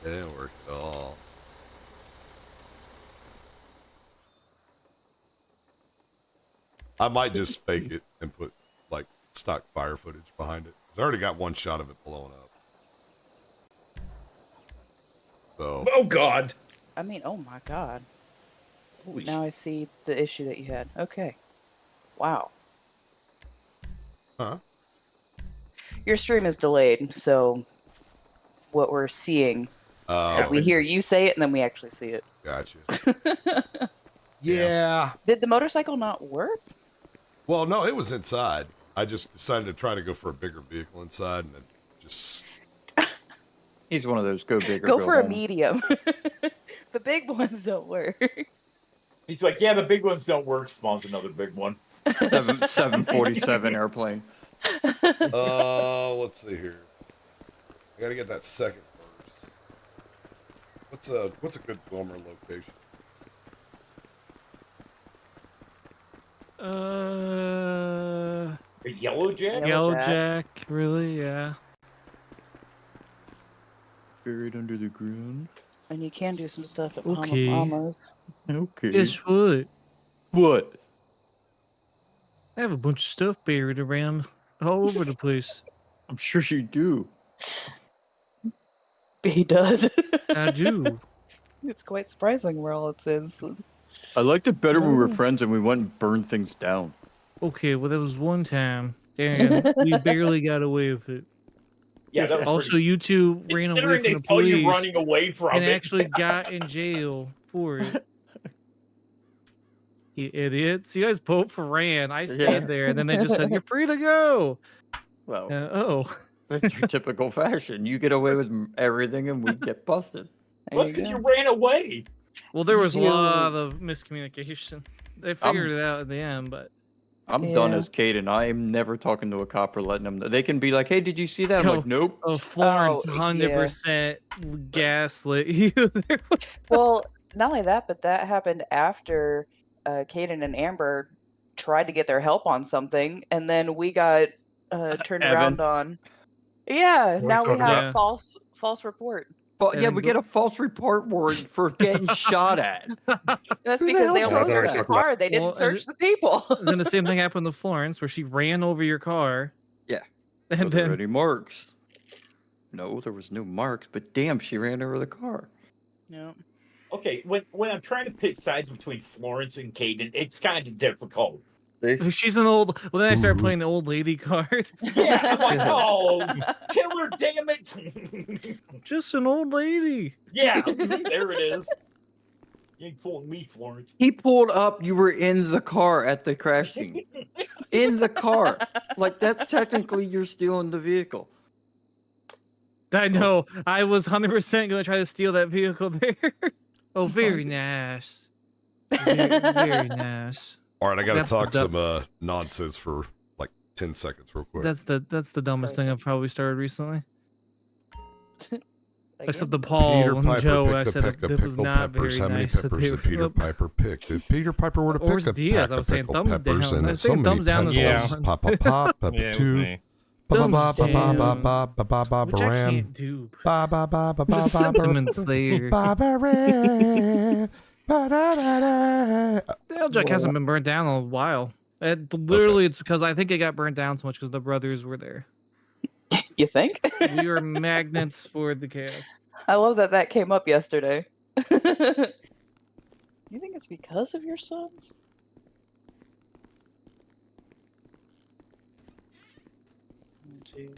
That didn't work at all. I might just fake it and put like stock fire footage behind it. 'Cause I already got one shot of it blowing up. So. Oh god. I mean, oh my god. Holy Now I see the issue that you had. Okay. Wow. Huh? Your stream is delayed, so what we're seeing, we hear you say it and then we actually see it. Gotcha. Yeah. Did the motorcycle not work? Well, no, it was inside. I just decided to try to go for a bigger vehicle inside, and then just. He's one of those go big or Go for a home. medium. The big ones don't work. He's like, yeah, the big ones don't work. Spawns another big one. 747 airplane. Let's see here. I gotta get that second verse. What's a good Wilmer location? A yellow jack? Yellow Jack, really? Yeah. Buried under the ground. And you can do some stuff at Okay. Mama's. Okay. Guess what? What? I have a bunch of stuff buried around all over the place. I'm sure you do. He does. I do. It's quite surprising where all it is. I liked it better when we were friends and we went and burned things down. Okay, well, there was one time, and we barely got away with it. Yeah, that was Also, pretty- you two ran away Considering from they the saw you police running away from and it. actually got in jail for it. You idiots. You guys both ran. I stayed Yeah. there, and then they just said, you're free to go. Well, Oh. that's your typical fashion. You get away with everything and we get busted. There Well, you because go. you ran away. Well, there was a You- lot of miscommunication. They figured it out at the end, but I'm done Yeah. as Caden. I'm never talking to a cop or letting them know. They can be like, hey, did you see that? I'm No. like, nope. Florence Oh, 100% gaslit you. There was Well, not only that, but that happened after Caden and Amber tried to get their help on something, and then we got turned Evan. around on. Yeah, What are now you we talking have about? false report. But yeah, And we get a false report warrant for getting shot at. That's Who the because hell they does only that? searched the car. They didn't Well, and search the people. And then the same thing happened to Florence, where she ran over your car. Yeah. And Were there then any marks? No, there was no marks, but damn, she ran over the car. Yeah. Okay, when I'm trying to pick sides between Florence and Caden, it's kind of difficult. She's an old. Well, then I started playing the old lady card. Yeah, I'm like, oh, kill her, damn it! Just an old lady. Yeah, there it is. You ain't fooling me, Florence. He pulled up. You were in the car at the crash scene. In the car. Like, that's technically you're stealing the vehicle. I know. I was 100% gonna try to steal that vehicle there. Oh, very nice. Very nice. All right, I gotta That's talk the some nonsense for like 10 seconds, real quick. That's the dumbest thing I've probably started recently. Except the Paul Peter and Piper Joe, I picked a said peck of it was pickled not peppers. very How many nice. that peppers they did Peter were- Piper pick? If Peter Piper were to Or was pick a Diaz, pack I of was saying pickled thumbs peppers down. I and say so many thumbs down to peppers, someone. pop, pop, pop, pepper Yeah, it was two. me. Ba ba Thumbs ba ba ba down. ba ba ba ba Which I baram. can't do. Ba ba ba ba ba ba Sentiment Slayer. ba ba ram. Ba da da da. The L-Jack hasn't been burnt down in a while. Literally, it's because I think it got burnt down so much because the brothers were there. You think? We were magnets for the chaos. I love that came up yesterday. You think it's because of your sons? Oh, jeez.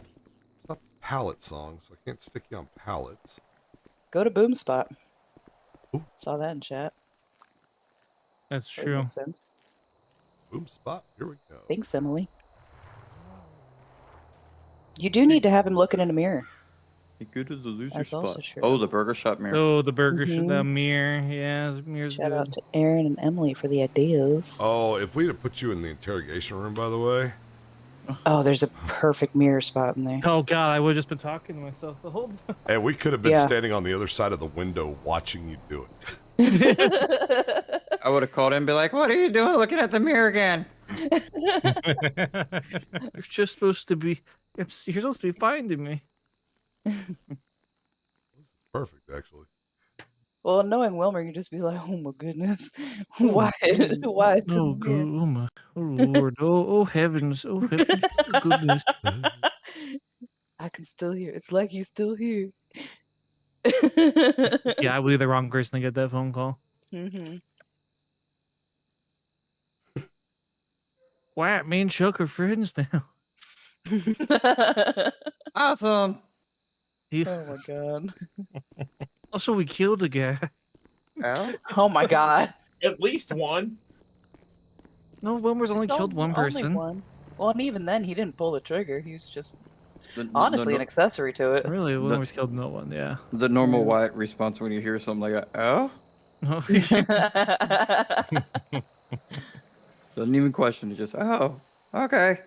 It's not pallet songs. So I can't stick you on pallets. Go to Boom Spot. Ooh. Saw that in chat. That's That true. makes sense. Boom spot. Here we go. Thanks, Emily. You do need to have him looking in a mirror. You go to the loser That's also spot. true. Oh, the burger shop mirror. Oh, the burger, the Mhm. mirror. Yeah, the mirror's Shout good. out to Aaron and Emily for the ideas. Oh, if we'd have put you in the interrogation room, by the way. Oh, there's a perfect mirror spot in there. Oh God, I would have just been talking to myself the whole time. And we could have been Yeah. standing on the other side of the window watching you do it. I would have called him and be like, what are you doing looking at the mirror again? You're just supposed to be. You're supposed to be finding me. Perfect, actually. Well, knowing Wilmer, you just be like, "Oh my goodness, why? Why? It's Oh, in there?" oh my, oh Lord, oh heavens, oh heavens, oh, goodness. I can still hear. It's like he's still here. Yeah, I would be the wrong person to get that phone call. Mm-hmm. Wow, me and Chuck are friends now. Awesome. He, Oh my god. also, we killed a guy. Oh? Oh my god. At least one. No, Wilmer's only killed one person. Only one. Well, and even then, he didn't pull the trigger. He was just The, honestly an accessory to it. Really, Wilmer's killed no one. Yeah. the normal Wyatt response when you hear something like that, oh? Oh, Doesn't even question it, just, oh, okay.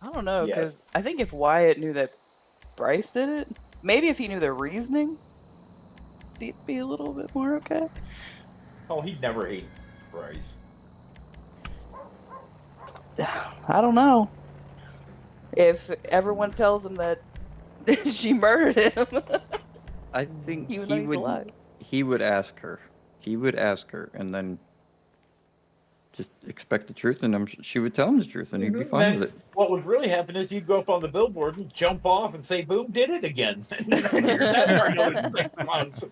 I don't know, Yes. because I think if Wyatt knew that Bryce did it, maybe if he knew the reasoning, he'd be a little bit more okay. Oh, he'd never hate Bryce. I don't know. If everyone tells him that she murdered him, I think even though he's alive. he would ask her. He would ask her and then just expect the truth, and she would tell him the truth, and he'd be fine Then with it. what would really happen is he'd go up on the billboard and jump off and say, "Boom, did it again." That's another 6 months.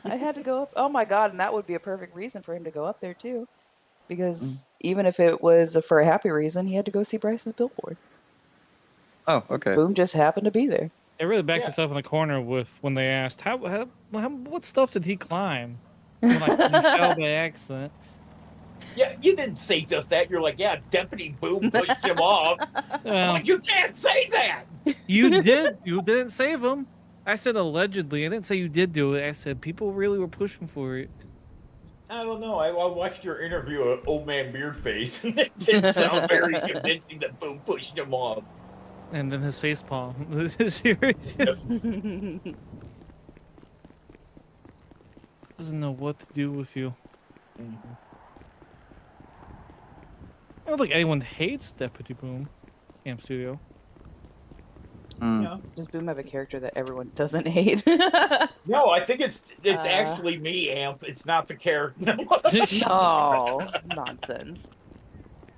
I had to go up. Oh my god, and that would be a perfect reason for him to go up there too. Because even if it was for a happy reason, he had to go see Bryce's billboard. Oh, okay. Boom just happened to be there. They really backed Yeah. themselves in the corner with when they asked how what stuff did he climb? When I said he fell by accident. Yeah, you didn't say just that. You're like, yeah, Deputy Boom pushed him off. I'm Well, like, you can't say that. you did. You didn't save him. I said allegedly. I didn't say you did do it. I said people really were pushing for it. I don't know. I watched your interview of Old Man Beardface, and it didn't sound very convincing that Boom pushed him off. And then his face palm. Doesn't know what to do with you. I don't think anyone hates Deputy Boom. Camp Studio. No. Does Boom have a character that everyone doesn't hate? No, I think it's Uh. actually me, Amp. It's not the character. No, nonsense.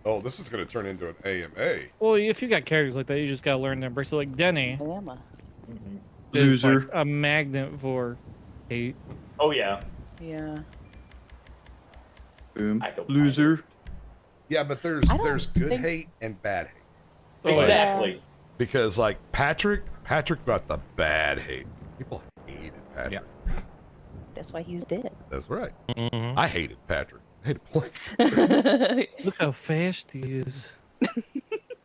Oh, this is going to turn into an AMA. Well, if you got characters like that, you just gotta learn to embrace it. Like Denny. Emma. is like Loser. a magnet for hate. Oh yeah. Yeah. Boom. I don't Loser. Yeah, but I don't there's good think- hate and bad hate. Oh, yeah. Exactly. Because like Patrick got the bad hate. People hated Patrick. Yeah. That's why he's dead. That's right. Mhm. I hated Patrick. I hated play. Look how fast he is.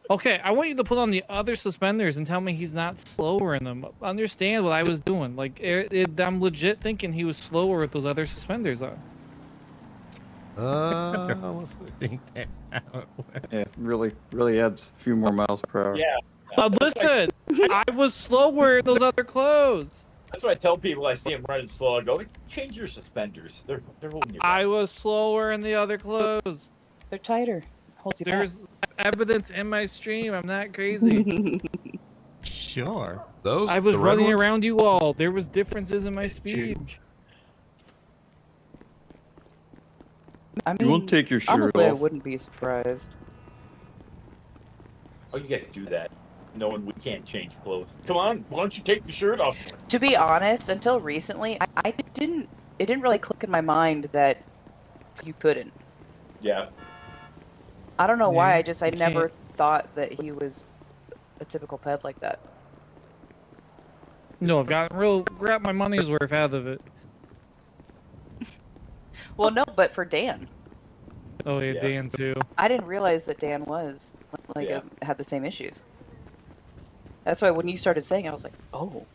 Okay, I want you to put on the other suspenders and tell me he's not slower in them. Understand what I was doing. Like, I'm legit thinking he was slower with those other suspenders on. Let's see. Think that out. Yeah, really adds a few more miles per hour. Yeah. Listen, I was slower in those other clothes. That's what I tell people. I see them running slow. I go, change your suspenders. They're holding you back. I was slower in the other clothes. They're tighter. Holds you There's evidence in my stream. I'm not crazy. Sure. Those I was the red running ones? around you all. There was differences in my speed. I mean, You won't take your shirt honestly, I off. wouldn't be surprised. Oh, you guys do that, knowing we can't change clothes. Come on, why don't you take your shirt off? To be honest, until recently, I didn't. It didn't really click in my mind that you couldn't. Yeah. I don't know why. Yeah, I you never can't. thought that he was a typical ped like that. No, I've got my money's worth out of it. Well, no, but for Dan, Oh yeah, Yeah. Dan too. I didn't realize that Dan was like Yeah. had the same issues. That's why when you started saying, I was like, oh,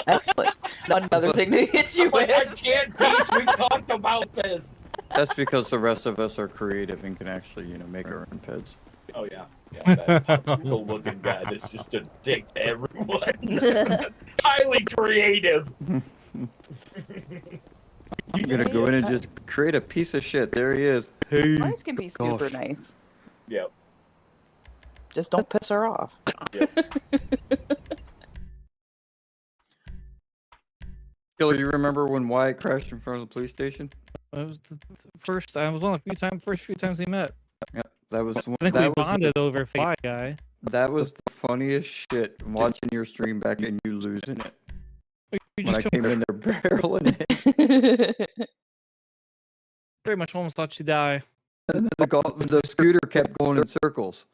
excellent. Not another thing to hit you Like, I with. can't beat. We talked about this. That's because the rest of us are creative and can actually, make our own peds. Oh yeah. Yeah, that popsicle looking guy that's just a dick to everyone. Highly creative. I'm gonna go in and just create a piece of shit. There he is. Hey. Mice can be super Gosh. nice. Yep. Just don't piss her off. Killer, you remember when Wyatt crashed in front of the police station? That was the first. I was one of the first few times they met. Yeah, that was I think that we was bonded over Fly Guy. that was the funniest shit. Watching your stream back and you losing it We when I just came in there barreling it. pretty much almost thought she'd die. And then the scooter kept going in circles.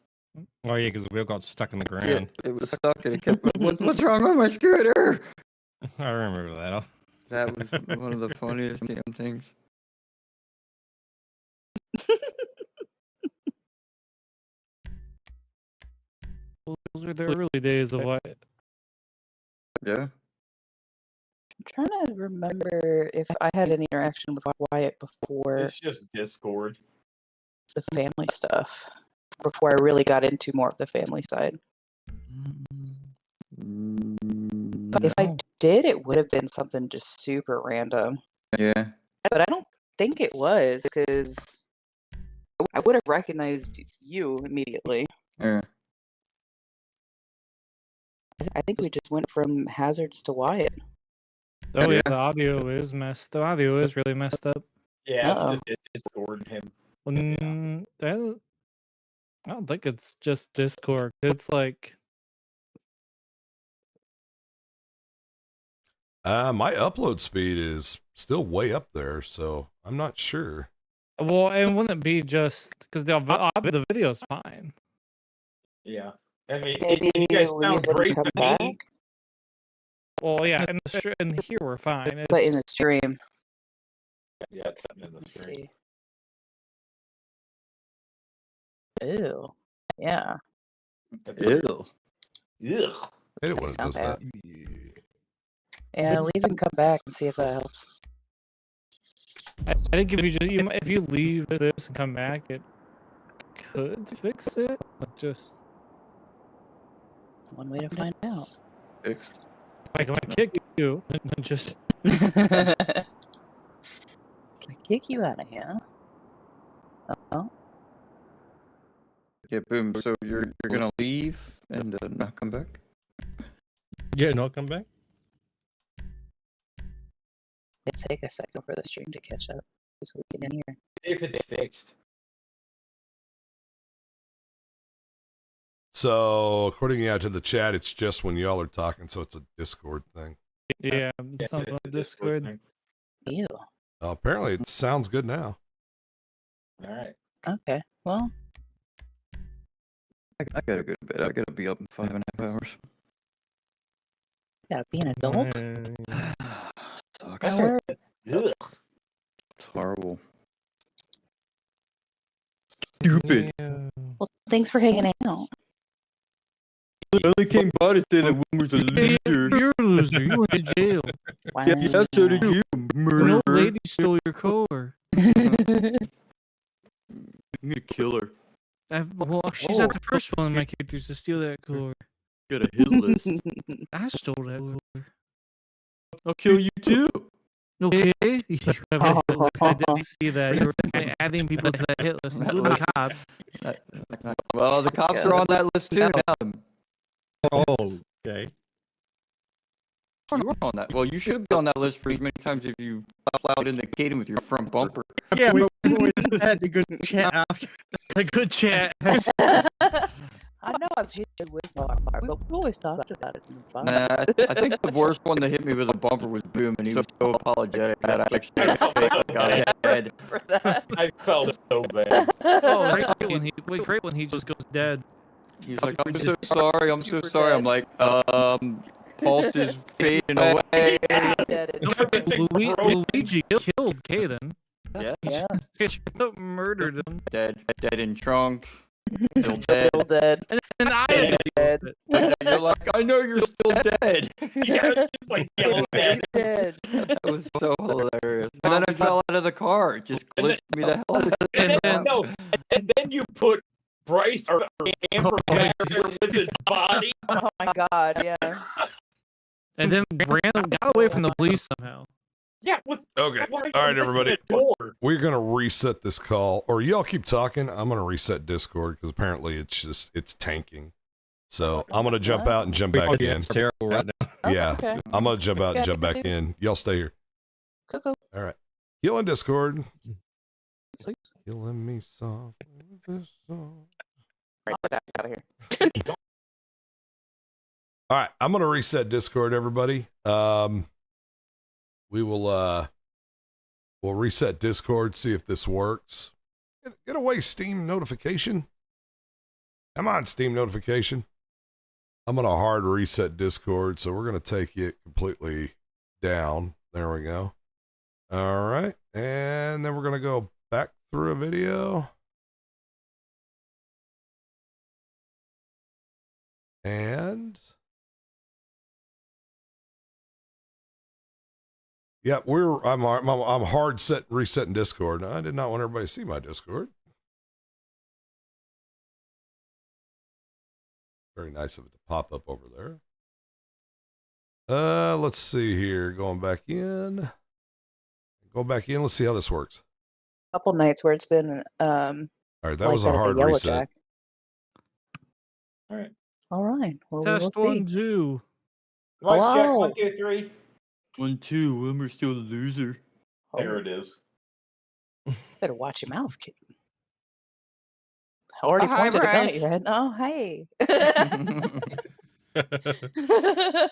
Oh yeah, because the wheel got stuck in the Yeah, ground. it was stuck and it kept. What's wrong with my scooter? I remember that. That was one of the funniest damn things. Those were the early days of what? Yeah. I'm trying to remember if I had any interaction with Wyatt before It's just Discord. the family stuff. Before I really got into more of the family side. But if I did, it would have been something just super random. Yeah. But I don't think it was because I would have recognized you immediately. Yeah. I think we just went from hazards to Wyatt. Oh yeah, Yeah. the audio is messed. The audio is really messed up. Yeah, Uh-oh. it's just Discord and him. I don't think it's just Discord. It's like My upload speed is still way up there, so I'm not sure. well, and wouldn't it be just because the video's fine? Yeah. I mean, Maybe you guys leave sound and great come to back. me. Well, yeah, and here we're fine. But in the It's- stream, Yeah, it's in the let's stream. see. Ew. Yeah. Ew. Ugh. I hate it when it Sound does that. Yeah, leave and come back and see if that helps. I think if if you leave this and come back, it could fix it. But just One way to find out. Fixed. like if I kick you, and then just Can I kick you out of here? Oh, Yeah, boom. So you're gonna leave and not come back? Yeah, not come back. it'll take a second for the stream to catch up so we can hear. If it's fixed. So according to the chat, it's just when y'all are talking, so it's a Discord thing. Yeah, something on Discord. thing. Ew. Apparently, it sounds good now. All right. Okay. Well, I gotta go to bed. I gotta be up in 5.5 hours. gotta be an adult. Sucks. Ugh. It's horrible. Stupid. Well, thanks for hanging out. I only came by to say that Wilmer's a loser. You're a loser. You went to jail. Wow. Yeah, so did you, An murderer. old lady stole your car. I'm gonna kill her. Well, she's not the first one of my characters to steal that car. Got a hit list. I stole that car. I'll kill you too. Okay. You have a hit list. I didn't see that. You were definitely adding people to that hit list, including the cops. Well, the cops are on that list too now. Oh, okay. You were on that. Well, you should be on that list for as many times as you plowed into Caden with your front bumper. Yeah, but we always had a good chat after. A good chat. I know I've cheated with my car, but we've always talked about it in the fun. Nah, I think the worst one that hit me with a bumper was Boom, and he was so apologetic that I actually got dead. For that. I felt so bad. Oh, great when he just goes dead. He's like, I'm so sorry, I'm so sorry. I'm like, pulse is fading away. Dead. Don't forget, Luigi killed Caden. Yeah, Yeah. Murdered him. dead in trunk. Still dead. Still dead. And I am Dead. And you're like, I know you're still dead. Yeah, it's like yelling at Dead. That was so hilarious. And then I fell out of the car. It just glitched me the hell out. And then, no, and then you put Bryce or Amber back there with his body. Oh my god, yeah. And then got away from the police somehow. Yeah, with Okay. why All right, was everybody. the door? We're gonna reset this call, or y'all keep talking. I'm gonna reset Discord because apparently it's tanking. So I'm gonna jump out and jump back in. It's terrible right now. Yeah, Okay. I'm gonna jump out and jump back in. Y'all stay here. Cool. All right. Heal in Discord. Please. Killing me soft with this song. Right, get out of here. All right, I'm gonna reset Discord, everybody. We will we'll reset Discord, see if this works. Get away, Steam notification. Come on, Steam notification. I'm gonna hard reset Discord, so we're gonna take it completely down. There we go. All right, and then we're gonna go back through a video. And yeah, I'm hard resetting Discord. I did not want everybody to see my Discord. Very nice of it to pop up over there. Let's see here. Going back in. Go back in. Let's see how this works. Couple nights where it's been All right, that like was a that at the hard Yellow reset. Jack. All right. All right. Well, we will Test see. 1, 2. Mic check, Hello. 1, 2, 3. 1, 2, Wilmer's still a loser. There it is. Better watch your mouth, kid. I already Hi, pointed a gun at Bryce. your head. Oh, hey.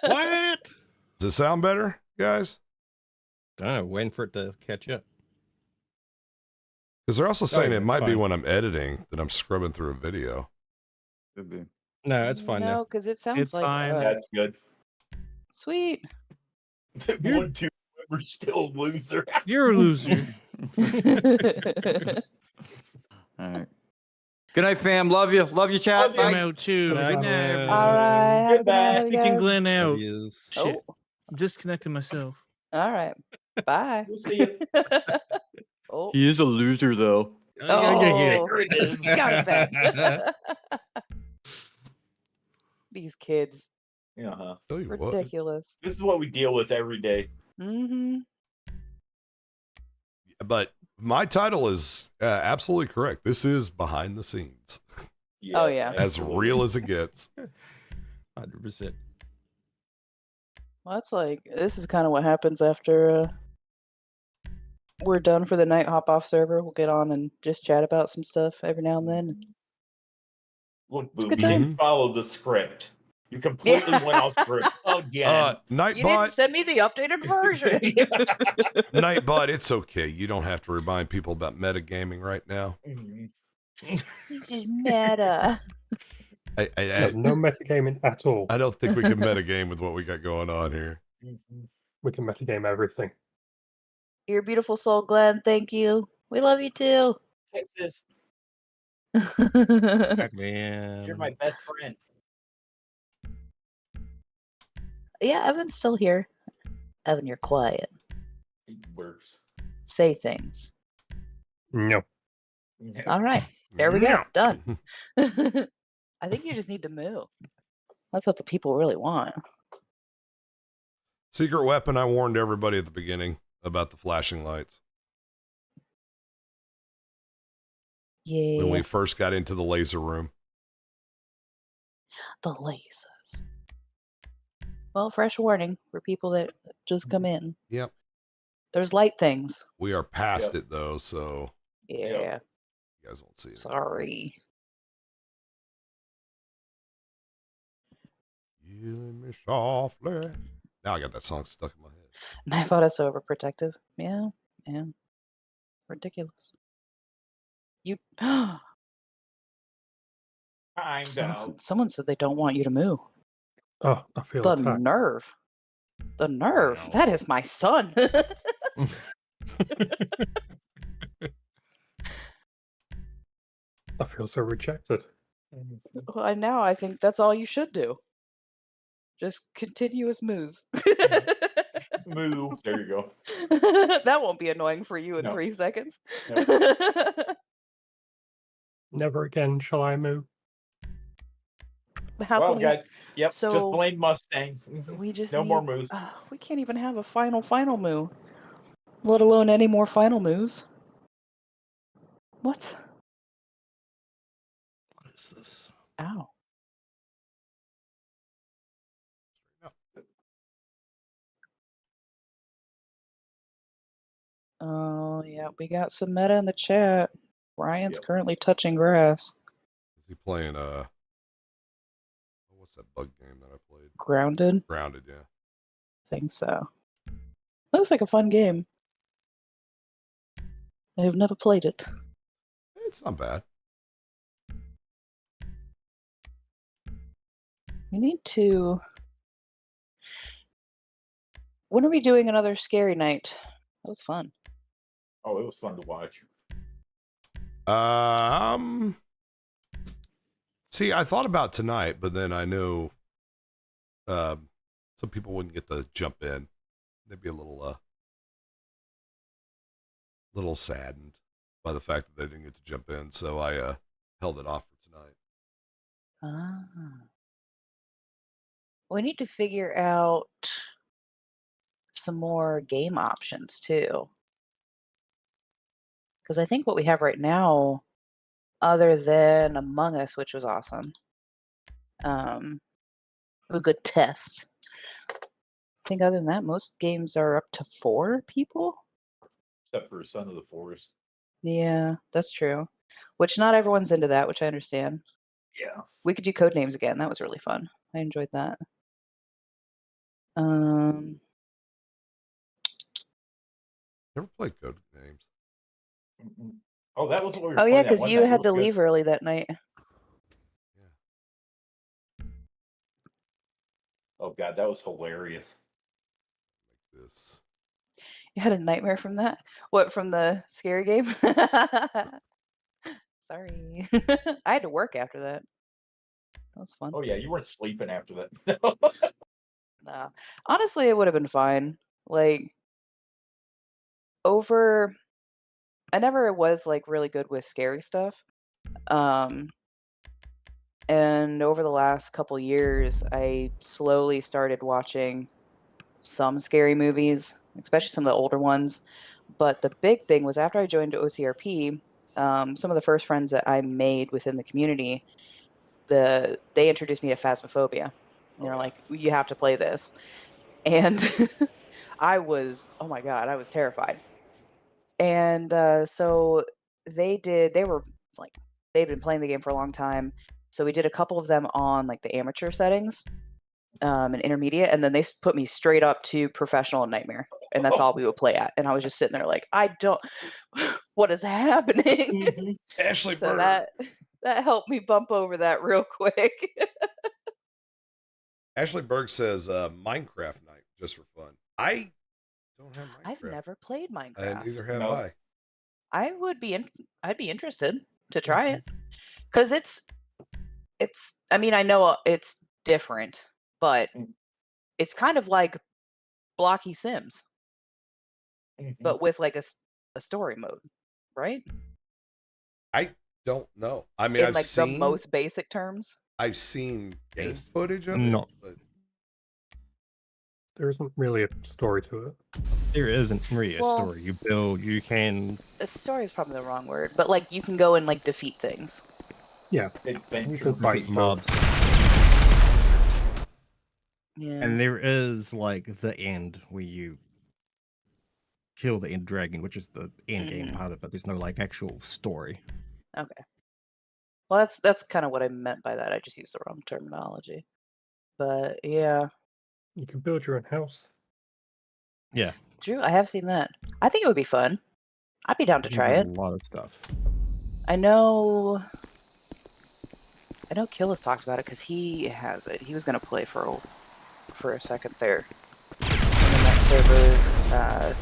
What? Does it sound better, guys? I don't know, waiting for it to catch up. Because they're also saying yeah, it it's might be fine. when I'm editing that I'm scrubbing through a video. Could be. No, it's fine No, now. because it sounds It's like fine. That's good. sweet. 1, 2, we're still a loser. You're a loser. All right. Good night, fam. Love you. Love you, chat. Love you. I'm Bye. out too. Good night, Good night, Glenn. All everybody. right. Have a good night, Goodbye. you Kicking guys. Glenn out. Yes. Oh, I'm disconnecting myself. all right. Bye. We'll see you. Oh, He is a loser, though. Oh. There it is. got it back. These kids, Uh-huh. Tell you what. ridiculous. This is what we deal with every day. Mm-hmm. But my title is absolutely correct. This is behind the scenes, Oh, yeah. as real as it gets. 100%. Well, that's like this is kind of what happens after we're done for the night. Hop off server. We'll get on and just chat about some stuff every now and then. Look, Boo, good you time. didn't follow the script. You completely went off script again. You didn't Nightbot, send me the updated version. Nightbot, it's okay. You don't have to remind people about metagaming right now. This is meta. No metagaming at all. I don't think we can metagame with what we got going on here. We can metagame everything. You're a beautiful soul, Glenn. Thank you. We love you too. Kisses. Man. You're my best friend. Yeah, Evan's still here. Evan, you're quiet. He works. Say things. No. All right. There we go. Done. I think you just need to move. That's what the people really want. Secret weapon, I warned everybody at the beginning about the flashing lights. Yeah. When we first got into the laser room. The lasers. Well, fresh warning for people that just come in. Yep. There's light things. We are past it though, so Yeah. you guys won't see it. Sorry. Killing me softly. Now I got that song stuck in my head. And I thought it's overprotective. Yeah. Ridiculous. You. Timed out. Someone said they don't want you to move. Oh, I feel The attacked. nerve. The nerve. Wow. That is my son. I feel so rejected. Well, now I think that's all you should do. Just continuous moves. Move. There you go. That won't be annoying for you in No. 3 seconds. Never again shall I move. How Well, can guys, yep. So- just blame Mustang. we just no more need- moves. we can't even have a final move, let alone any more final moves. What? What is this? Ow. Oh, yeah, we got some meta in the chat. Ryan's Yep. currently touching grass. Is he playing what's that bug game that I played? Grounded? Grounded, yeah. Think so. Looks like a fun game. I have never played it. It's not bad. We need to. When are we doing another scary night? That was fun. Oh, it was fun to watch. See, I thought about tonight, but then I knew some people wouldn't get to jump in. They'd be a little saddened by the fact that they didn't get to jump in, so I held it off for tonight. We need to figure out some more game options too. Because I think what we have right now, other than Among Us, which was awesome, a good test. I think other than that, most games are up to 4 people. Except for Son of the Forest. Yeah, that's true. Which not everyone's into that, which I understand. Yeah. We could do code names again. That was really fun. I enjoyed that. Never played code names. Oh, that was what we were Oh yeah, playing that because one you night. It had was to good. leave early that night. Oh god, that was hilarious. Like this. You had a nightmare from that? What, from the scary game? Sorry. I had to work after that. That was fun. Oh yeah, you weren't sleeping after that. Nah. Honestly, it would have been fine. Like, I never was like really good with scary stuff. And over the last couple years, I slowly started watching some scary movies, especially some of the older ones. But the big thing was after I joined OCRP, some of the first friends that I made within the community, they introduced me to Phasmophobia. And they're like, you have to play this. And I was, oh my God, I was terrified. And so they'd been playing the game for a long time. So we did a couple of them on like the amateur settings, and intermediate, and then they put me straight up to professional and nightmare, and that's all we would play at. And I was just sitting there like, I don't, what is happening? Ashley So Bird. that helped me bump over that real quick. Ashley Berg says Minecraft night just for fun. I don't have Minecraft. I've never played Minecraft. And neither have No. I. I'd be interested to try it because it's. I mean, I know it's different, but it's kind of like blocky Sims, but with like a story mode, right? I don't know. I mean, In I've like seen the most basic terms. I've seen game Yes. footage of No. it, but There isn't really a story to it. There isn't really a Well- story. You build, you can. A story is probably the wrong word, but like you can go and like defeat things. Yeah, Adventure. you can fight defeat mobs. Yeah. And there is like the end where you kill the end dragon, which is the end game part of it, but there's no like actual story. Okay. Well, that's kind of what I meant by that. I just used the wrong terminology. But yeah, You can build your own house. Yeah. true. I have seen that. I think it would be fun. I'd be down to you try do it. A lot of stuff. I know Killis talked about it because he has it. He was gonna play for a second there, and then that server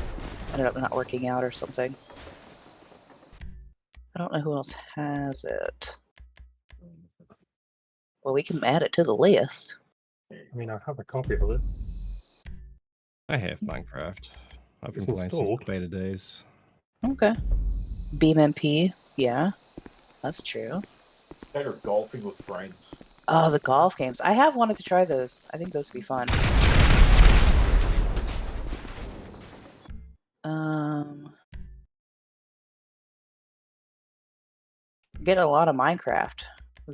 ended up not working out or something. I don't know who else has it. Well, we can add it to the list. I mean, I have a copy of it. I have Minecraft. I've been It's playing since the installed. beta days. Okay. BeamMP, yeah, that's true. Better golfing with friends. Oh, the golf games. I have wanted to try those. I think those would be fun. Get a lot of Minecraft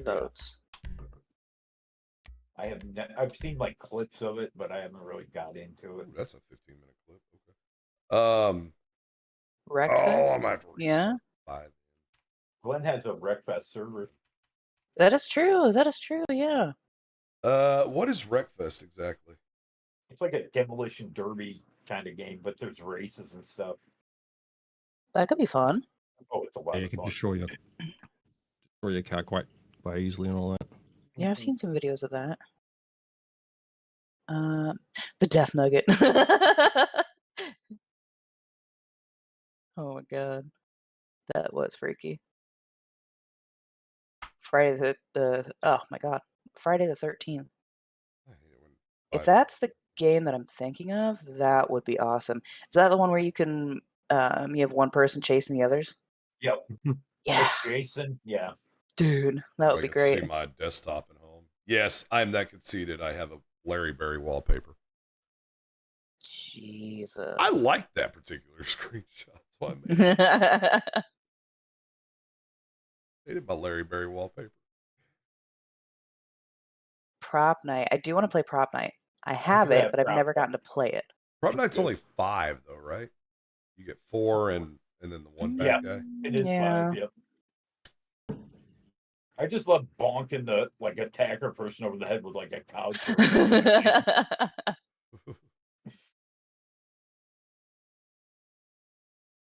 votes. I've seen like clips of it, but I haven't really got into it. Ooh, that's a 15-minute clip. Okay. Wreckfest? I'm gonna have to Yeah, restart. Glenn has a Wreckfest server. that is true. That is true. Yeah. What is Wreckfest exactly? It's like a demolition derby kind of game, but there's races and stuff. That could be fun. Oh, it's a lot Yeah, you of can fun. destroy your car quite easily and all that. Yeah, I've seen some videos of that. The Death Nugget. Oh my god, that was freaky. Friday the oh my god, Friday the 13th. I hate it when If five- that's the game that I'm thinking of, that would be awesome. Is that the one where you can you have one person chasing the others? Yep. Yeah, With Jason, yeah. dude, that would I be can great. see my desktop at home. Yes, I'm that conceited. I have a Larry Berry wallpaper. Jesus. I like that particular screenshot. That's why I made it. I Hated my Larry Berry wallpaper. Prop night. I do want to play prop night. I have do it, have but I've prop never night. gotten to play it. Prop Night's only 5 though, right? You get 4 and then the one bad guy. It is Yeah. 5, yep. I just love bonking the like attacker person over the head with like a couch.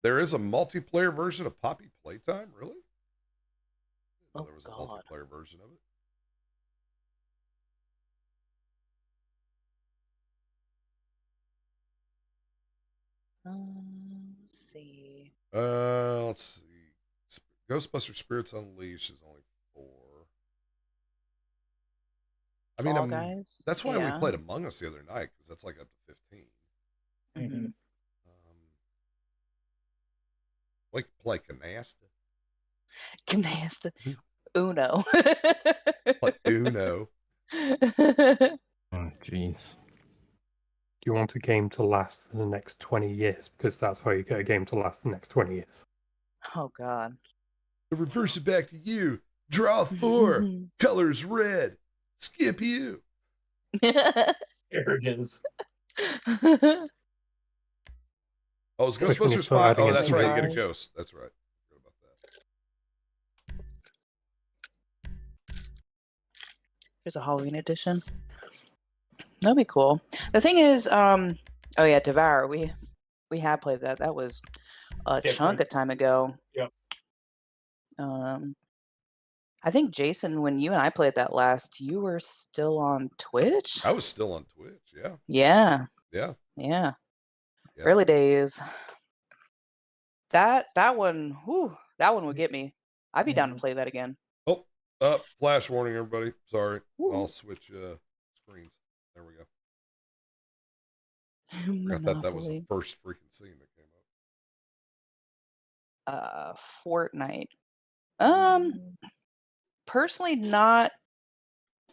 There is a multiplayer version of Poppy Playtime, really? Oh, There was a God. multiplayer version of it. Let's see. Let's see. Ghostbuster Spirits Unleashed is only 4. I mean, Fall Guys? that's why Yeah. we played Among Us the other night, because that's like up to 15. Mhm. We could play Canasta. Canasta. Uno. Play Uno. Oh, jeez. Do you want a game to last for the next 20 years? Because that's how you get a game to last the next 20 years. Oh, God. Reverse it back to you. Draw 4. Colors red. Skip you. There it is. Oh, it's Quick, when you Ghostbusters start 5. Oh, adding that's in right. You get a five. ghost. That's right. Forgot about that. There's a Halloween edition. That'd be cool. The thing is, oh yeah, Devour. We have played that. That was a chunk of time ago. Yep. I think Jason, when you and I played that last, you were still on Twitch. I was still on Twitch. Yeah. Yeah. Yeah. Yeah. Yeah. Early days. That one, whew, that one would get me. I'd be down to play that again. Oh, flash warning, everybody. Sorry. I'll switch screens. There we go. I thought that was the first freaking scene that came up. Fortnite. Personally, not.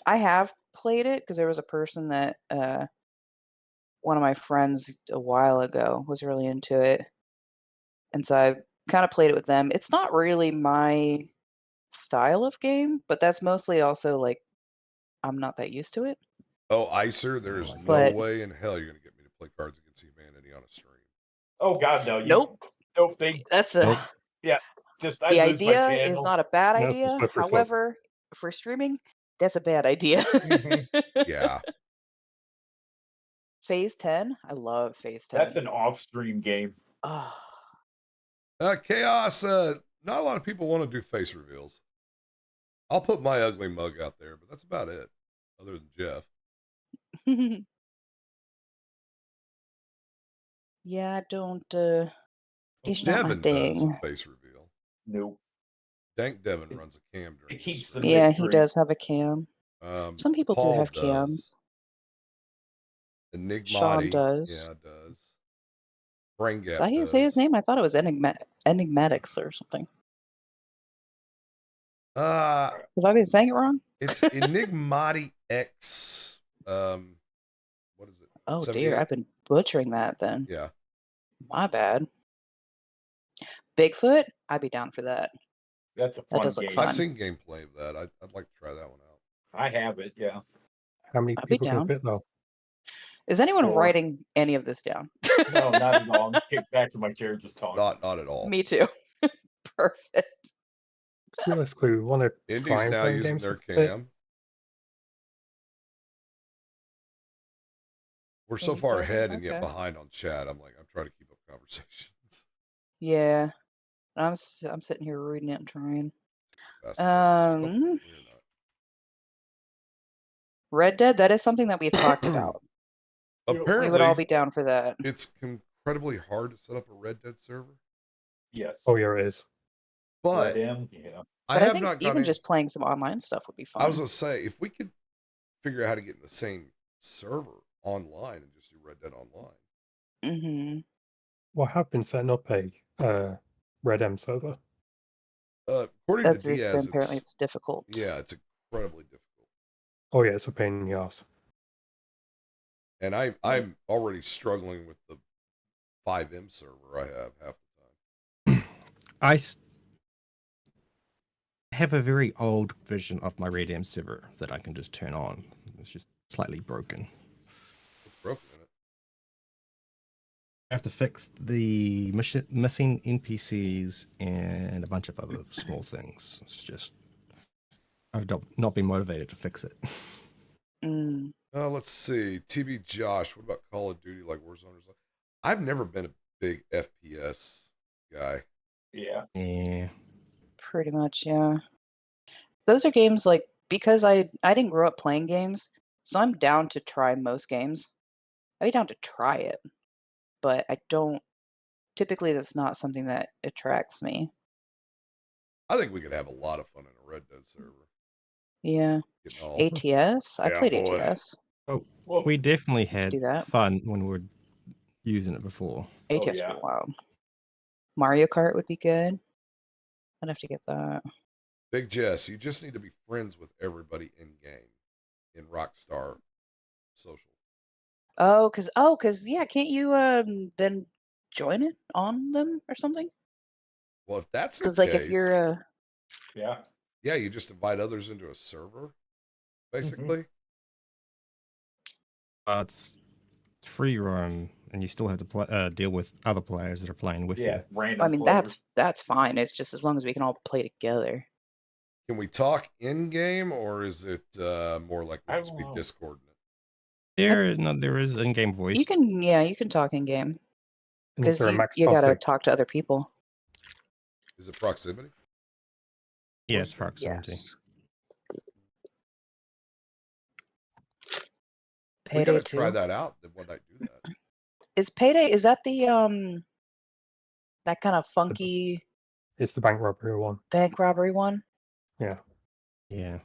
I have played it because there was a person that one of my friends a while ago was really into it, and so I kind of played it with them. It's not really my style of game, but that's mostly also like I'm not that used to it. Oh, Icer, there's no But- way in hell you're gonna get me to play Cards Against Humanity on a stream. Oh God, no. Nope. Nope. They. That's a Nope. Yeah. Just I the lose my idea is channel. not a bad That's idea. slippery slope. However, for streaming, that's a bad idea. Yeah. Phase 10, I love Phase 10. That's an off-stream game. Oh, Chaos, not a lot of people want to do face reveals. I'll put my ugly mug out there, but that's about it. Other than Jeff. yeah, I don't. It's not my Devin does thing. a face reveal. Nope. Dank Devin runs a cam during It keeps the the Yeah, he mystery. does have a cam. Some people Paul do have does. cams. Enigmati. Sean does. Yeah, does. Brain Gap Did I does. say his name? I thought it was Enigmatics or something. Have I been saying it wrong? It's Enigmati X. What is it? Oh 78? dear, I've been butchering that then. Yeah. My bad. Bigfoot? I'd be down for that. That's a That fun does look game. fun. I've seen gameplay of that. I'd like to try that one out. I have it. Yeah. How many I'd be people can down. fit though? Is anyone Four. writing any of this down? No, not at all. I'm kicked back to my chair just talking. Not at all. Me too. Perfect. Realistically, we want to try Indies and now play using games their that fit. cam. We're so far ahead and yet Okay. behind on chat. I'm trying to keep up conversations. Yeah. I'm sitting here reading it and trying. Fascinating. We're not. Red Dead, that is something that we've talked about. Apparently, We would all be down for that. it's incredibly hard to set up a Red Dead server. Yes. Oh yeah, it is. But Them, yeah. I But have think not gone even in. just playing some online stuff would be fun. I was gonna say, if we could figure out how to get in the same server online and just do Red Dead Online. Mm-hmm. Well, I have been setting up a Red M server. According That's to just Diaz, apparently it's difficult. yeah, it's incredibly difficult. Oh yeah, it's a pain in the ass. And I'm already struggling with the fivem server I have half the time. I have a very old version of my Red M server that I can just turn on. It's just slightly broken. What's broken in it? I have to fix the missing NPCs and a bunch of other small things. It's just I've not been motivated to fix it. Mm. Let's see. TV Josh, what about Call of Duty like Warzone or something? I've never been a big FPS guy. Yeah. Yeah. Pretty much, yeah. Those are games like because I didn't grow up playing games, so I'm down to try most games. I'd be down to try it, but I don't. Typically, that's not something that attracts me. I think we could have a lot of fun in a Red Dead server. Yeah. Getting all- ATS. I Yeah, played boy. ATS. Oh, Well, we definitely had Do that. fun when we were using it before. ATS yeah. would be wild. Mario Kart would be good. I'd have to get that. Big Jess, you just need to be friends with everybody in game in Rockstar Social. Oh, cause yeah, can't you then join it on them or something? Well, if that's the Because like case, if you're Yeah. yeah, you just invite others into a server, basically. It's free roam, and you still have to deal with other players that are playing with Yeah. you. Random. I mean players. that's fine. It's just as long as we can all play together. Can we talk in game, or is it more like I we'll just don't be know. discording it? There is in-game voice. You can talk in game And is because there a max you gotta toxic? talk to other people. Is it proximity? Yeah, it's proximity. Yes. We Payday gotta try 2. that out. Then when I do that, Is Payday? Is that the that kind of funky It's the bank robbery one. bank robbery one? Yeah. Yeah.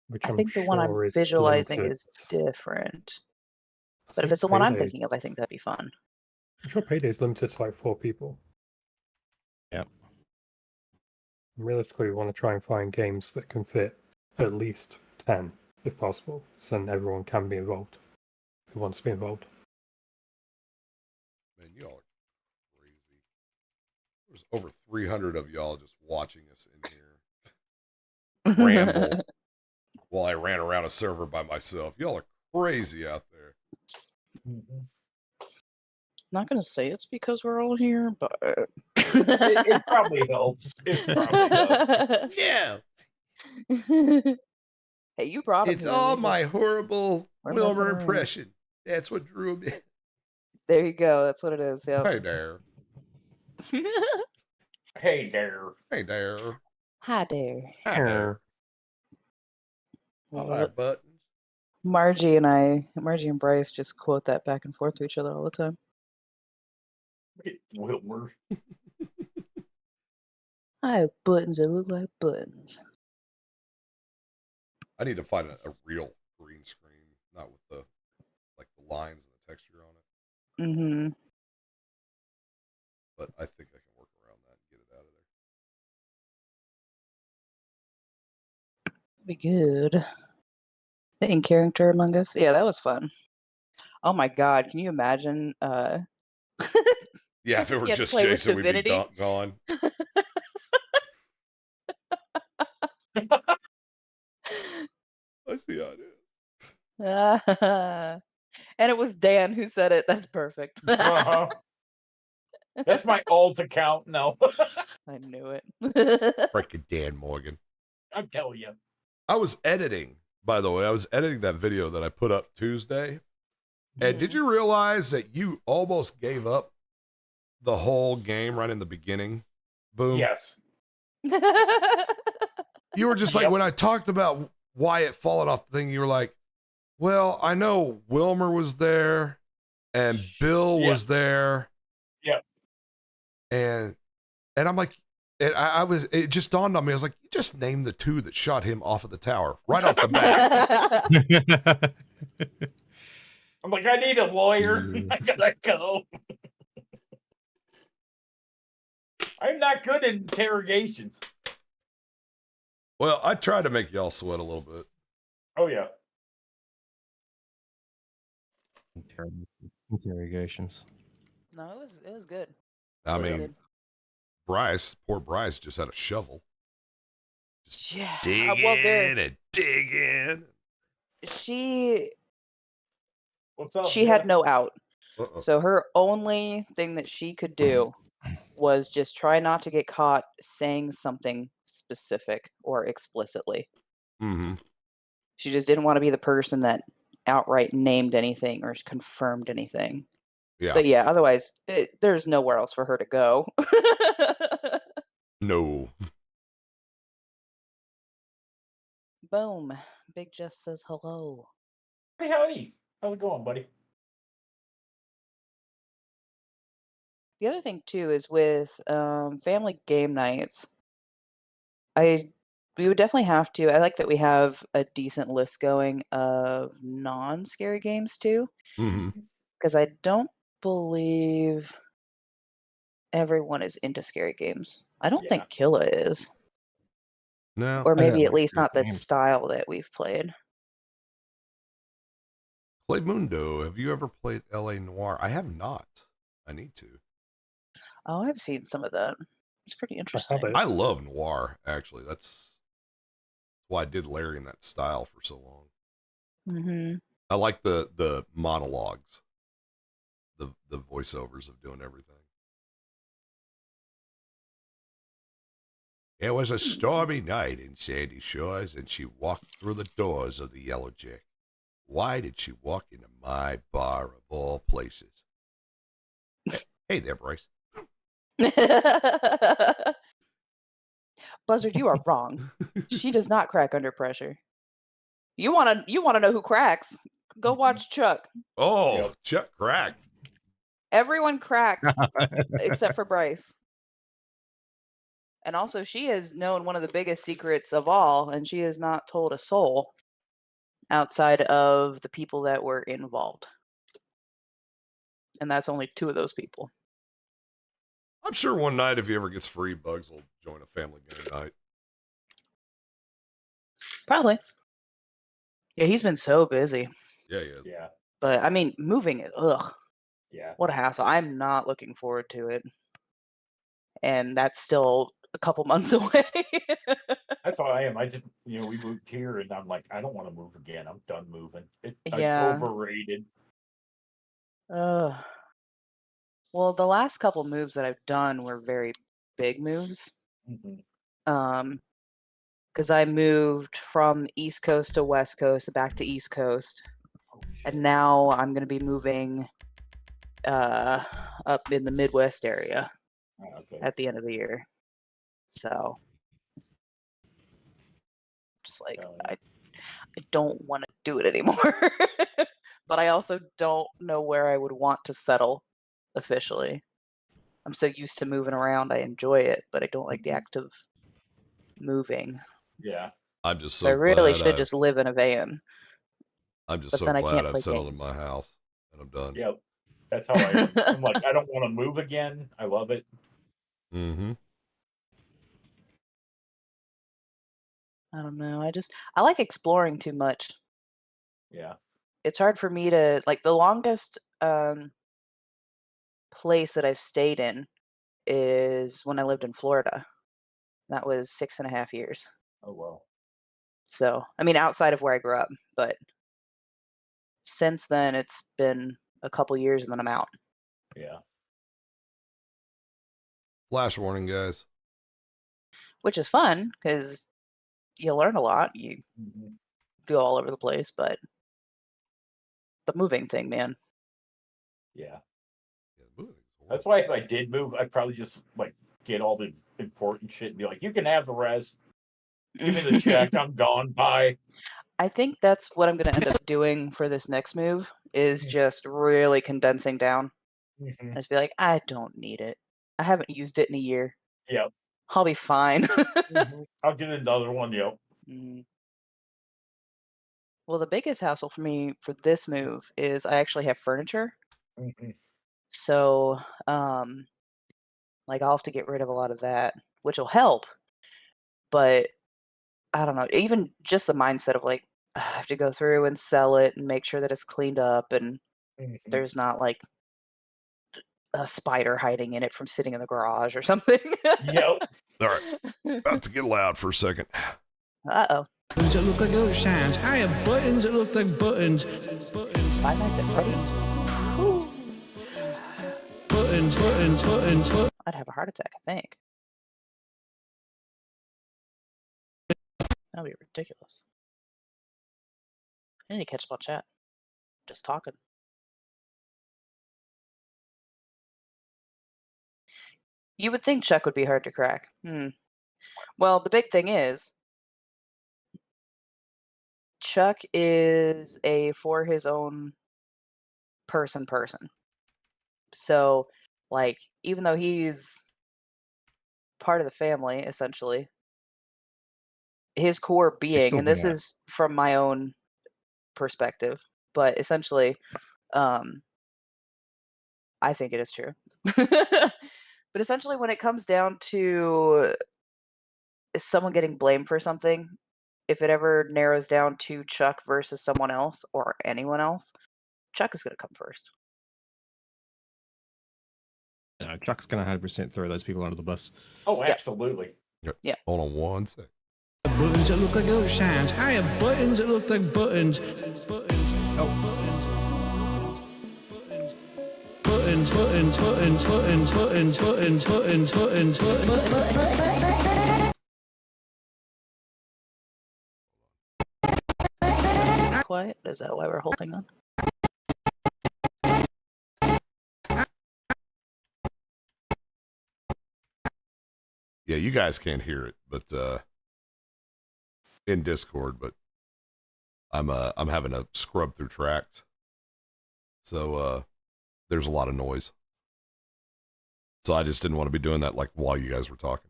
Which I I'm think the one I'm sure is visualizing limited. is different. I But if think it's the one I'm Payday's- thinking of, I think that'd be fun. I'm sure Payday's limited to like 4 people. Yep. Realistically, we want to try and find games that can fit at least 10, if possible, so then everyone can be involved who wants to be involved. man, y'all are crazy. There's over 300 of y'all just watching us in here ramble while I ran around a server by myself. Y'all are crazy out there. Not gonna say it's because we're all here, but It probably helps. It probably helps. Yeah, Hey, you brought him it's here. all we my just- horrible we're messing Wilmer around. impression. That's what drew him in. There you go. That's what it is. Yep. Hey there. Hey there. Hey there. Hi there. Hi there. All Well, right, buttons. Margie and Bryce just quote that back and forth to each other all the time. Look at Wilmer. I have buttons that look like buttons. I need to find a real green screen, not with the lines and the texture on it. Mm-hmm. But I think I can work around that and get it out of there. Be good. The in character Among Us. Yeah, that was fun. Oh my god, can you imagine Yeah, if it were You had to just play with Jason, we'd be Divinity? gone. I see how it is. And it was Dan who said it. That's perfect. Uh-huh. That's my alt account. No. I knew it. Freaking Dan Morgan. I'm telling you. I was editing, by the way. I was editing that video that I put up Tuesday. And did you realize that you almost gave up the whole game right in the beginning? Boom. Yes. You were just like, Yep. when I talked about Wyatt falling off the thing, you were like, well, I know Wilmer was there and Bill was there. Yep. And I'm like, and it just dawned on me. I was like, you just named the two that shot him off of the tower right off the bat. I'm like, I need a lawyer. I gotta go. I'm not good at interrogations. Well, I tried to make y'all sweat a little bit. Oh yeah. Interrogations. No, it was good. I Really mean, good. poor Bryce just had a shovel. Just Yeah. dig well, in and dig in. she What's up? she had Jeff? no out. Uh-oh. So her only thing that she could do was just try not to get caught saying something specific or explicitly. Mm-hmm. She just didn't want to be the person that outright named anything or confirmed anything. Yeah. But yeah, otherwise, there's nowhere else for her to go. No. Boom. Big Jess says hello. Hey, howdy. How's it going, buddy? The other thing too is with family game nights. We would definitely have to. I like that we have a decent list going of non-scary games too, Mm-hmm. because I don't believe everyone is into scary games. I don't think Killa is, No. or I don't maybe at like least scary not the games. style that we've played. Play Mundo. Have you ever played L.A. Noir? I have not. I need to. Oh, I've seen some of that. It's pretty interesting. I love noir, actually. That's why I did Larry in that style for so long. Mm-hmm. I like the monologues, the voiceovers of doing everything. It was a stormy night in Sandy Shores, and she walked through the doors of the Yellow Jack. Why did she walk into my bar of all places? Hey there, Bryce. Buzzard, you are wrong. She does not crack under pressure. You wanna know who cracks? Go watch Chuck. Oh, Yep. Chuck cracked. Everyone cracked except for Bryce. And also, she has known one of the biggest secrets of all, and she has not told a soul outside of the people that were involved. And that's only 2 of those people. I'm sure one night, if he ever gets free, Bugs will join a Family Guy night. Probably. Yeah, he's been so busy. Yeah, he is. Yeah. But, I mean, moving it, ugh. Yeah. What a hassle. I'm not looking forward to it. And that's still a couple months away. That's how I am. I just, we moved here, and I'm like, I don't want to move again. I'm done moving. It's Yeah. overrated. Well, the last couple moves that I've done were very big moves. Mm-hmm. Because I moved from East Coast to West Coast, back to East Coast. And now I'm going to be moving up in the Midwest area at the end of the year. So, just like, I don't want to do it anymore. But I also don't know where I would want to settle officially. I'm so used to moving around. I enjoy it, but I don't like the act of moving. Yeah. I'm just So I so really glad should just live in a van. I'm just But so then I glad can't I've play settled games. in my house and I'm done. Yep. That's how I am. I'm like, I don't want to move again. I love it. Mm-hmm. I don't know. I like exploring too much. Yeah. It's hard for me to like the longest place that I've stayed in is when I lived in Florida. That was 6.5 years. Oh, well. So, I mean, outside of where I grew up, but since then it's been a couple years and then I'm out. Yeah. Flash warning, guys. Which is fun because you learn a lot. You go all over the place, but the moving thing, man. Yeah. That's why if I did move, I'd probably just like get all the important shit and be like, you can have the rest. Give me the check. I'm gone. Bye. I think that's what I'm going to end up doing for this next move is just really condensing down. Mm-hmm. Just be like, I don't need it. I haven't used it in a year. Yep. I'll be fine. I'll get another one. Yep. Well, the biggest hassle for me for this move is I actually have furniture. Mm-hmm. So, like I'll have to get rid of a lot of that, which will help. But I don't know, even just the mindset of like, I have to go through and sell it and make sure that it's cleaned up and there's not like a spider hiding in it from sitting in the garage or something. Yep. All right. About to get loud for a second. Uh-oh. Buttons that look like other signs. I have buttons that look like buttons. Five Nights at Freddy's. Buttons. I'd have a heart attack, I think. That'd be ridiculous. I need to catch up on chat. Just talking. You would think Chuck would be hard to crack. Well, the big thing is, Chuck is a for his own person. So, like, even though he's part of the family, essentially, his core being, still and this bad. is from my own perspective, but essentially, I think it is true. But essentially, when it comes down to someone getting blamed for something, if it ever narrows down to Chuck versus someone else or anyone else, Chuck is going to come first. Chuck's gonna 100% throw those people under the bus. Oh, absolutely. Yep. Yeah. Hold on one sec. Buttons that look like other signs. I have buttons that look like buttons. Buttons. Is that why we're holding on? Yeah, you guys can't hear it, but in Discord, but I'm having to scrub through tracks. So there's a lot of noise. So I just didn't want to be doing that like while you guys were talking.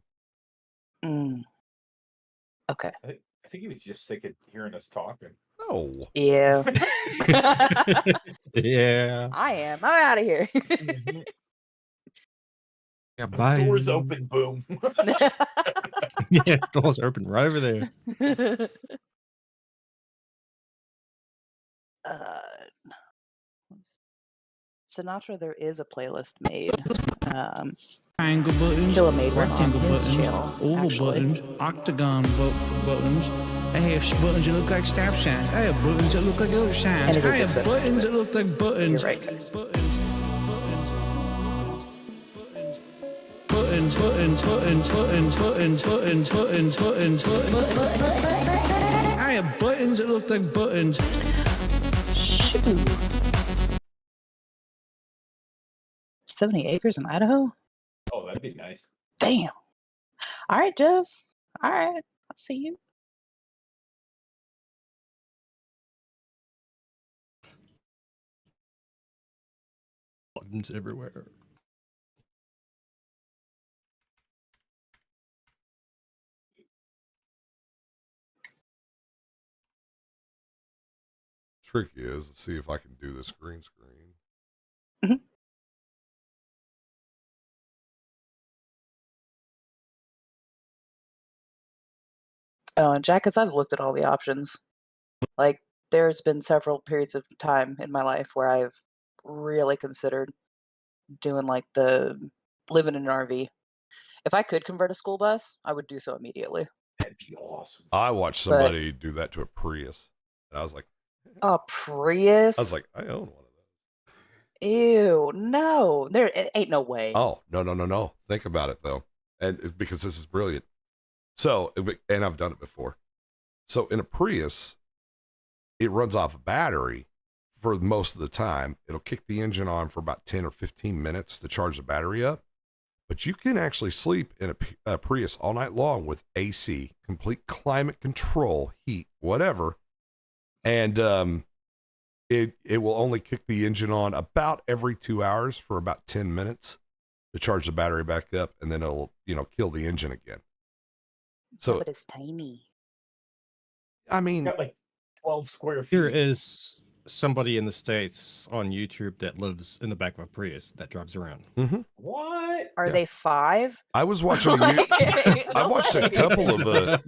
Okay. I think he was just sick of hearing us talking. Oh. Yeah. Yeah. I am. I'm out of here. Yeah, bye. Doors open, boom. Yeah, doors are open right over there. Sinatra, there is a playlist made. Triangle buttons, Killa made one on rectangle his buttons, channel, oval actually. buttons, octagon buttons. I have buttons that look like stop signs. I have buttons that look like other signs. And it is I have expensive, buttons that look like buttons. You're right, guys. Buttons, buttons, buttons, buttons, buttons, buttons, buttons, buttons, buttons. I have buttons that look like buttons. Shoo. 70 acres in Idaho? Oh, that'd be nice. Damn. All right, Jess. All right. I'll see you. Buttons everywhere. Tricky is to see if I can do this green screen. Oh, and Jackets, I've looked at all the options. Like, there's been several periods of time in my life where I've really considered doing like the living in an RV. If I could convert a school bus, I would do so immediately. That'd be awesome. I watched somebody do that to a Prius, and I was like, A Prius? I was like, I own one of those. Ew, no. There ain't no way. Oh, no. Think about it, though. And it's because this is brilliant. So, and I've done it before. So in a Prius, it runs off a battery for most of the time. It'll kick the engine on for about 10 or 15 minutes to charge the battery up. But you can actually sleep in a Prius all night long with AC, complete climate control, heat, whatever. And it will only kick the engine on about every 2 hours for about 10 minutes to charge the battery back up, and then it'll, kill the engine again. So, but it's tiny. I mean, got like 12 square feet. There is somebody in the States on YouTube that lives in the back of a Prius that drives around. Mm-hmm. What? Are they 5? I was watching I watched a couple of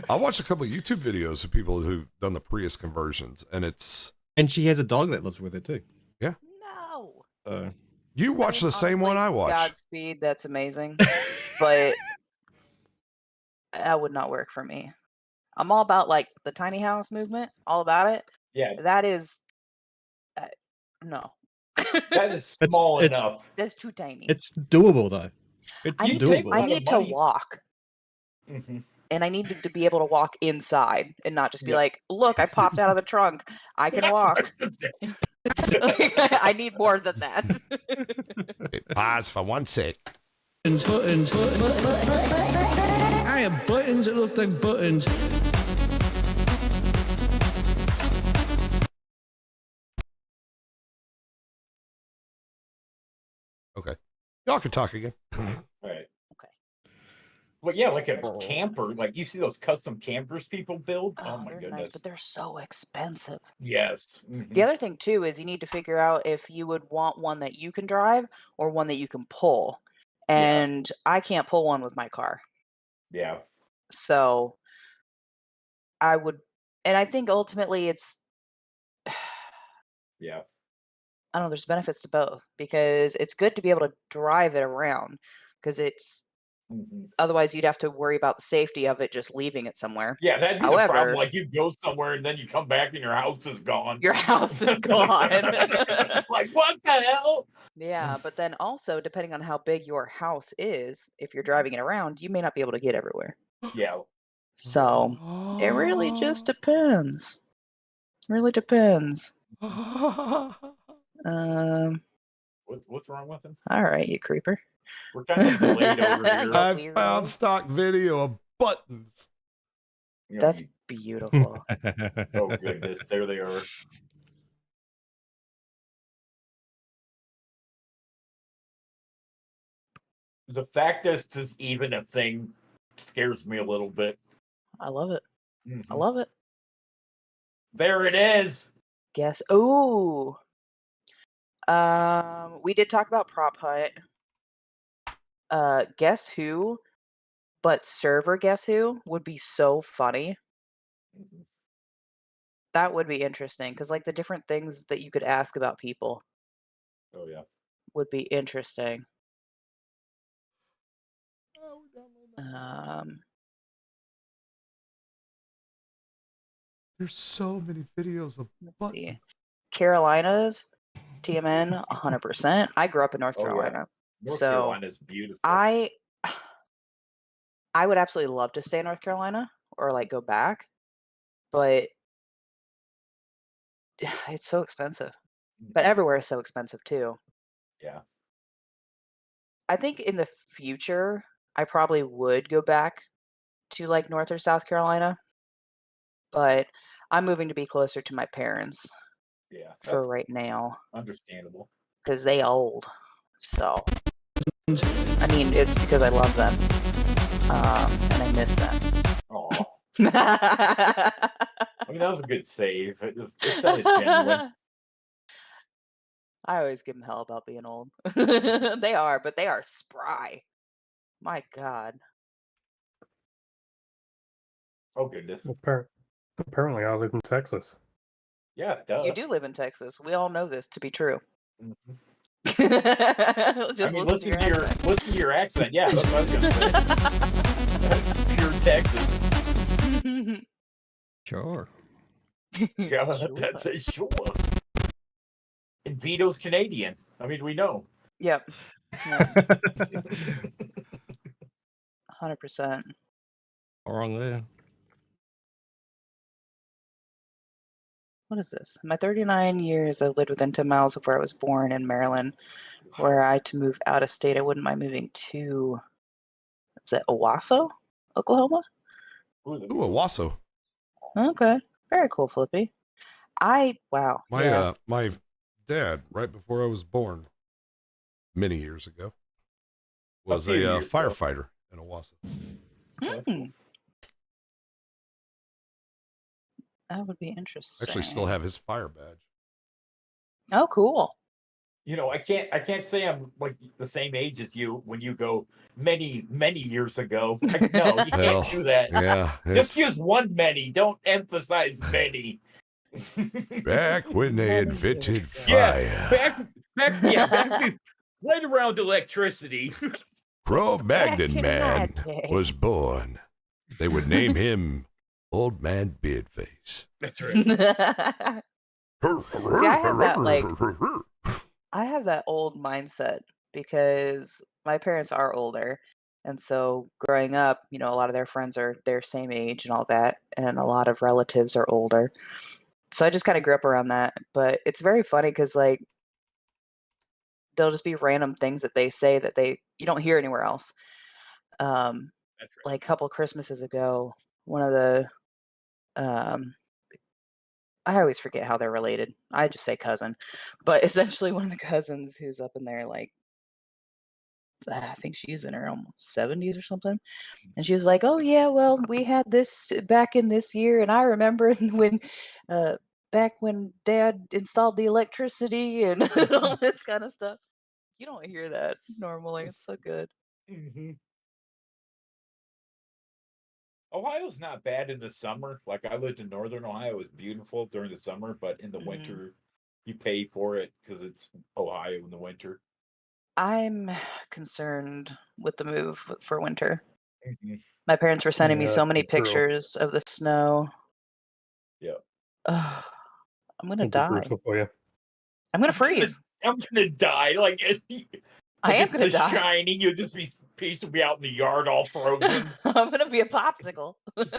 I watched a couple of YouTube videos of people who've done the Prius conversions, and she has a dog that lives with it too. Yeah. No. You watch the same one I watch. Godspeed, that's amazing. But that would not work for me. I'm all about like the tiny house movement, all about it. Yeah. That is no. That is small enough. That's too tiny. It's doable though. It's I doable. need to walk. Mm-hmm. And I need to be able to walk inside and not just be like, look, I popped out of the trunk. I can walk. I need more than that. Pause for 1 sec. Buttons. I have buttons that look like buttons. Okay. Y'all can talk again. Right. Okay. Well, yeah, like a camper. Like you see those custom campers people build. Oh my they're goodness. nice, but they're so expensive. Yes. Mm-hmm. The other thing too is you need to figure out if you would want one that you can drive or one that you can pull. And I can't pull one with my car. Yeah. So I would, and I think ultimately it's, Yeah. I don't know, there's benefits to both because it's good to be able to drive it around because it's, otherwise you'd have to worry about the safety of it just leaving it somewhere. Yeah, that'd be the However, problem. Like you go somewhere and then you come back and your house is gone. your house is gone. Like what the hell? Yeah, but then also depending on how big your house is, if you're driving it around, you may not be able to get everywhere. Yeah. So it really just depends. Really depends. What's wrong with him? All right, you creeper. We're kind of delayed over here. Yeah. I weirdo. found stock video of buttons. You know, That's beautiful. oh goodness, there they are. The fact that this is even a thing scares me a little bit. I love it. I Mhm. love it. There it is. Guess. Ooh. We did talk about prop hunt. Guess who? But server guess who would be so funny. Mhm. That would be interesting because like the different things that you could ask about people Oh yeah. would be interesting. There's so many videos of Let's buttons. see. Carolinas, TMN, 100%. I grew up in North Oh, yeah. Carolina, North so Carolina's beautiful. I would absolutely love to stay in North Carolina or like go back, but it's so expensive. But everywhere is so expensive too. Yeah. I think in the future, I probably would go back to like North or South Carolina, but I'm moving to be closer to my parents Yeah. for That's right now understandable. because they old. So, I mean, it's because I love them and I miss them. Oh. I mean, that was a good save. It sounded genuine. I always give them hell about being old. They are, but they are spry. My God. Oh goodness. Apparently, I live in Texas. Yeah, duh. You do live in Texas. We all know this to be true. Mhm. Just I mean, listen to your accent. listen to your accent. Yeah, that's what I was gonna say. That's pure Texas. Sure. Yeah, Sure. that's a sure. And Vito's Canadian. I mean, we know. Yep. 100%. All wrong there. What is this? My 39 years, I've lived within 10 miles of where I was born in Maryland. Were I to move out of state, I wouldn't mind moving to, is it Owasso, Oklahoma? Ooh, Ooh, Owasso. Okay. Very cool, Flippy. Wow. My Yeah. my dad, right before I was born, many years ago, was a few years ago. firefighter in Owasso. That's cool. That would be interesting. Actually, still have his fire badge. Oh, cool. You know, I can't say I'm like the same age as you when you go many years ago. No, you can't Well, do that. Yeah, Just it's use one many. Don't emphasize many. back when they invented Yeah, fire. back right around electricity. Cro-Magnon Back in Man my day. was born. They would name him Old Man Beardface. That's right. See, I have that like I have that old mindset because my parents are older. And so growing up, you know, a lot of their friends are their same age and all that, and a lot of relatives are older. So I just kind of grew up around that. But it's very funny because like they'll just be random things that they say that you don't hear anywhere else. That's right. Like a couple Christmases ago, one of the I always forget how they're related. I just say cousin. But essentially one of the cousins who's up in there like I think she's in her almost 70s or something. And she was like, "Oh yeah, well, we had this back in this year, and I remember when, back when Dad installed the electricity and all this kind of stuff." You don't hear that normally. It's so good. Mhm. Ohio's not bad in the summer. Like I lived in northern Ohio, it was beautiful during the summer, but in the Mhm. winter, you pay for it because it's Ohio in the winter. I'm concerned with the move for winter. Mhm. My parents were sending me Yeah, so many me too. pictures of the snow. Yeah. Ugh, I'm gonna It'd be die. brutal for you. I'm gonna freeze. I'm gonna die. Like I am it's gonna the die. shiny. You'll just be piece will be out in the yard all frozen. I'm gonna be a popsicle. I'm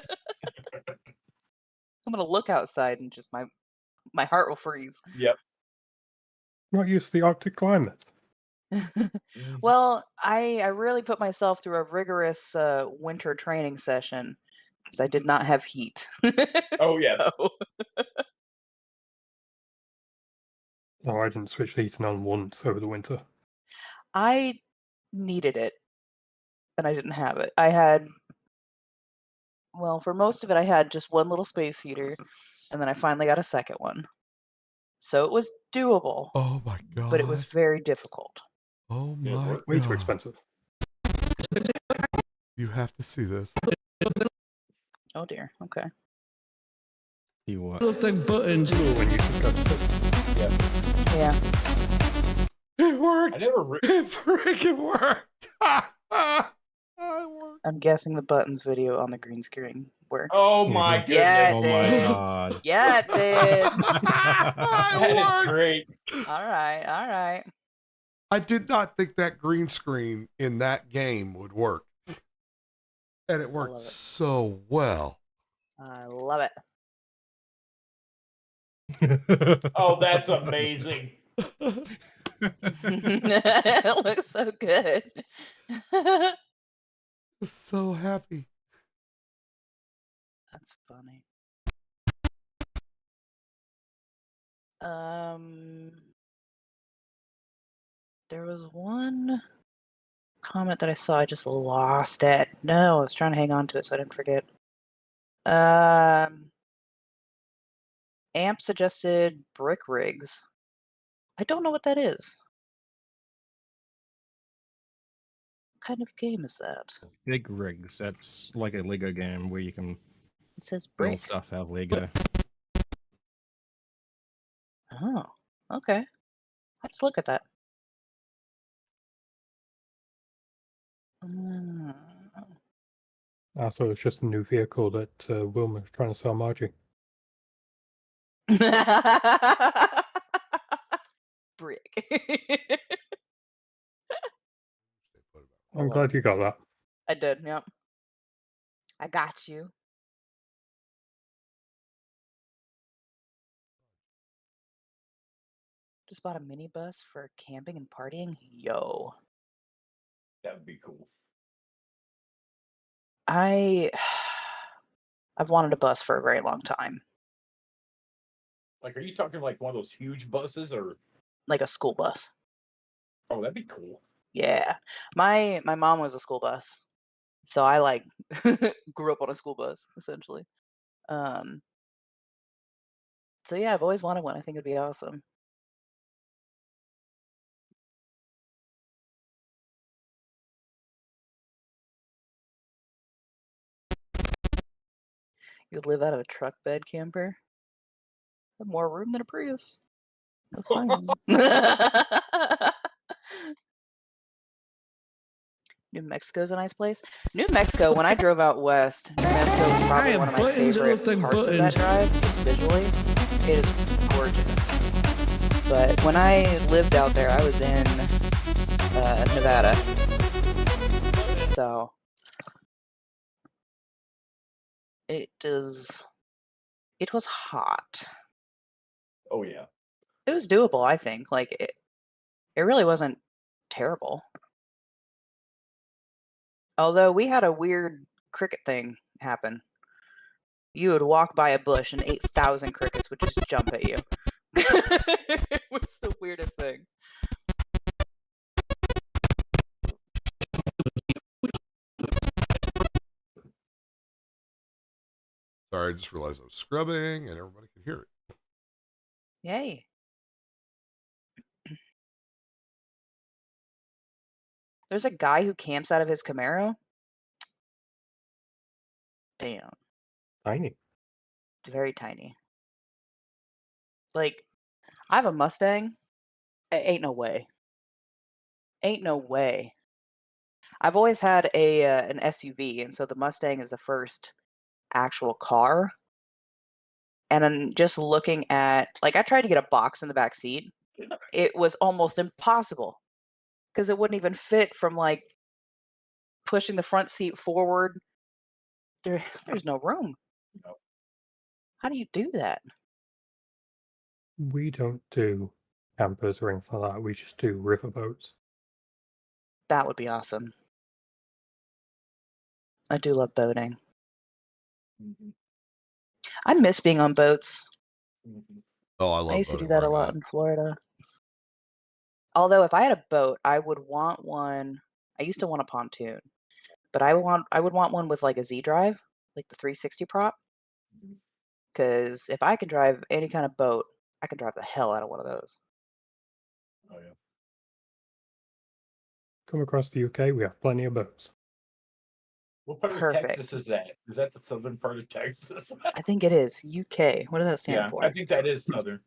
gonna look outside and just my My heart will freeze. Yep. Not used to the Arctic climate. Well, I really put myself through a rigorous winter training session because I did not have heat. Oh yes. So, No, I didn't switch the heating on once over the winter. I needed it, and I didn't have it. I had, well, for most of it, I had just one little space heater, and then I finally got a second one. So it was doable, Oh my god. but it was very difficult. Oh Good my work. Way god. too expensive. You have to see this. Oh dear. Okay. You what? Look like buttons. When you can touch it. Yeah. It worked. I never. It freaking worked. It worked. I'm guessing the buttons video on the green screen worked. Oh my goodness. Yeah, it Oh did. my god. Yeah, it did. That is great. All right. All right. I did not think that green screen in that game would work. And it worked love it. so well. I love it. Oh, that's amazing. It looks so good. So happy. That's funny. There was one comment that I saw. I just lost it. No, I was trying to hang on to it so I didn't forget. Amp suggested brick rigs. I don't know what that is. What kind of game is that? Big rigs. That's like a Lego game where you can It says build brick. stuff out of Lego. Oh, okay. Let's look at that. I thought it was just a new vehicle that Wilma was trying to sell Margie. Brick. I'm glad you got that. I did, yep. I got you. Just bought a minibus for camping and partying. Yo. That would be cool. I've wanted a bus for a very long time. Like, are you talking like one of those huge buses, or Like a school bus. oh, that'd be cool. Yeah. My mom was a school bus. So I like grew up on a school bus, essentially. So yeah, I've always wanted one. I think it'd be awesome. You'd live out of a truck bed camper. Have more room than a Prius. That's fine. New Mexico's a nice place. New Mexico, when I drove out west, New Mexico was probably one of my buttons that favorite look like parts of that buttons. drive, just visually. It is gorgeous. But when I lived out there, I was in Nevada. So it was hot. Oh yeah. It was doable, I think. Like it really wasn't terrible. Although we had a weird cricket thing happen. You would walk by a bush and 8,000 crickets would just jump at you. It was the weirdest thing. Sorry, I just realized I was scrubbing and everybody could hear it. Yay. There's a guy who camps out of his Camaro. Damn. Tiny. Very tiny. Like, I have a Mustang. Ain't no way. Ain't no way. I've always had an SUV, and so the Mustang is the first actual car. And I'm just looking at, like, I tried to get a box in the back seat. It was almost impossible because it wouldn't even fit from like pushing the front seat forward. There's no room. No. How do you do that? We don't do campers or anything like that. We just do riverboats. That would be awesome. I do love boating. Mm-hmm. I miss being on boats. Mm-hmm. Oh, I love I used to boating do that where a I'm lot at. in Florida. Although if I had a boat, I would want one. I used to want a pontoon, but I would want one with like a Z drive, like the 360 prop. Mm-hmm. Because if I can drive any kind of boat, I can drive the hell out of one of those. Oh yeah. Come across the UK, we have plenty of boats. What part of Texas is that? Is that the southern part of Texas? I think it is UK. What does that stand Yeah, for? I think that is southern.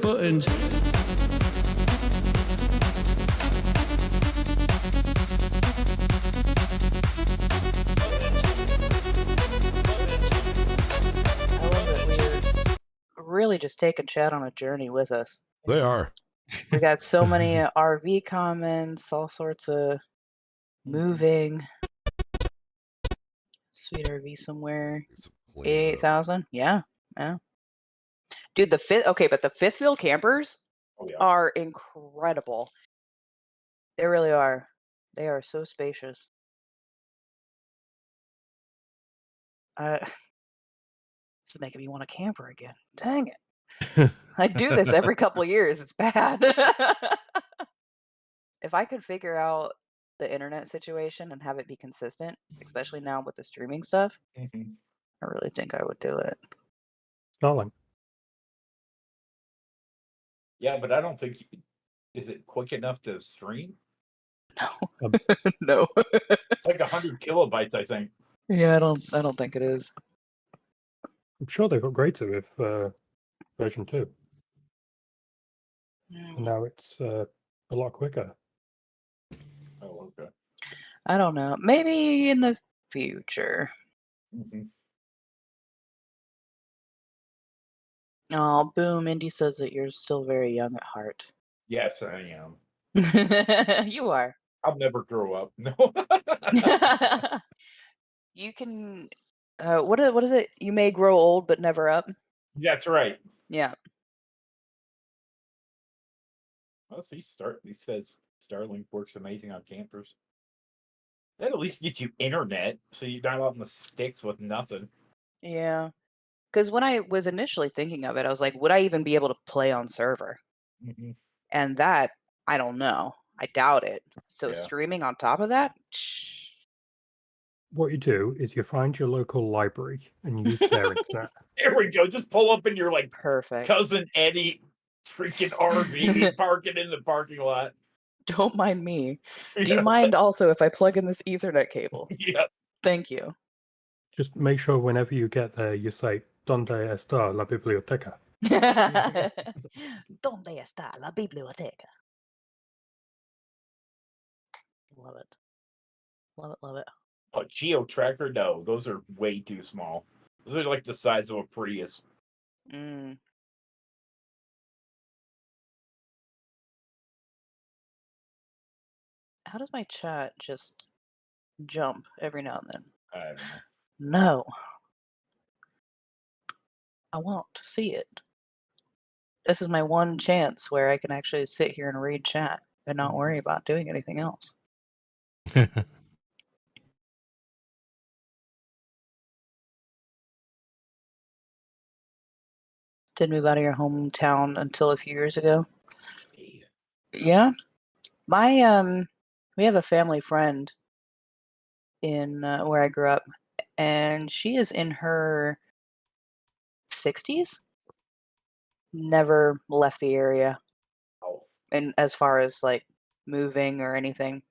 Buttons. I love that we're really just taking Chad on a journey with us. They are. We got so many RV comments, all sorts of moving. Sweet RV somewhere. 8,000. Yeah, yeah. Dude, the fifth wheel campers Oh yeah. are incredible. They really are. They are so spacious. This is making me want a camper again. Dang it. I do this every couple of years. It's bad. If I could figure out the internet situation and have it be consistent, especially now with the streaming stuff, Mm-hmm. I really think I would do it. Starlink. Yeah, but I don't think. Is it quick enough to stream? No. No. It's like 100 kilobytes, I think. Yeah, I don't think it is. I'm sure they've upgraded with version 2. And now it's a lot quicker. Oh, okay. I don't know. Maybe in the future. Mm-hmm. Oh, boom. Indy says that you're still very young at heart. Yes, I am. You are. I'll never grow up. No. You can. What is it? You may grow old, but never up. That's right. Yeah. Well, see, he says Starlink works amazing on campers. That at least gets you internet, so you're not on the sticks with nothing. Yeah. Because when I was initially thinking of it, I was like, would I even be able to play on server? Mm-hmm. And that, I don't know. I doubt it. So Yeah. streaming on top of that? What you do is you find your local library and use their internet. There we go. Just pull up in your like Perfect. cousin Eddie freaking RV, parking in the parking lot. Don't mind me. Do Yeah. you mind also if I plug in this Ethernet cable? Yeah. Thank you. Just make sure whenever you get there, you say, ¿Dónde está la biblioteca? ¿Dónde está la biblioteca? Love it. Love it, love it. Oh, Geo Tracker? No, those are way too small. Those are like the size of a Prius. Mm. How does my chat just jump every now and then? I don't know. No. I want to see it. This is my one chance where I can actually sit here and read chat and not worry about doing anything else. Didn't move out of your hometown until a few years ago. Yeah. My we have a family friend in where I grew up, and she is in her 60s. Never left the area. Oh. And as far as like moving or anything,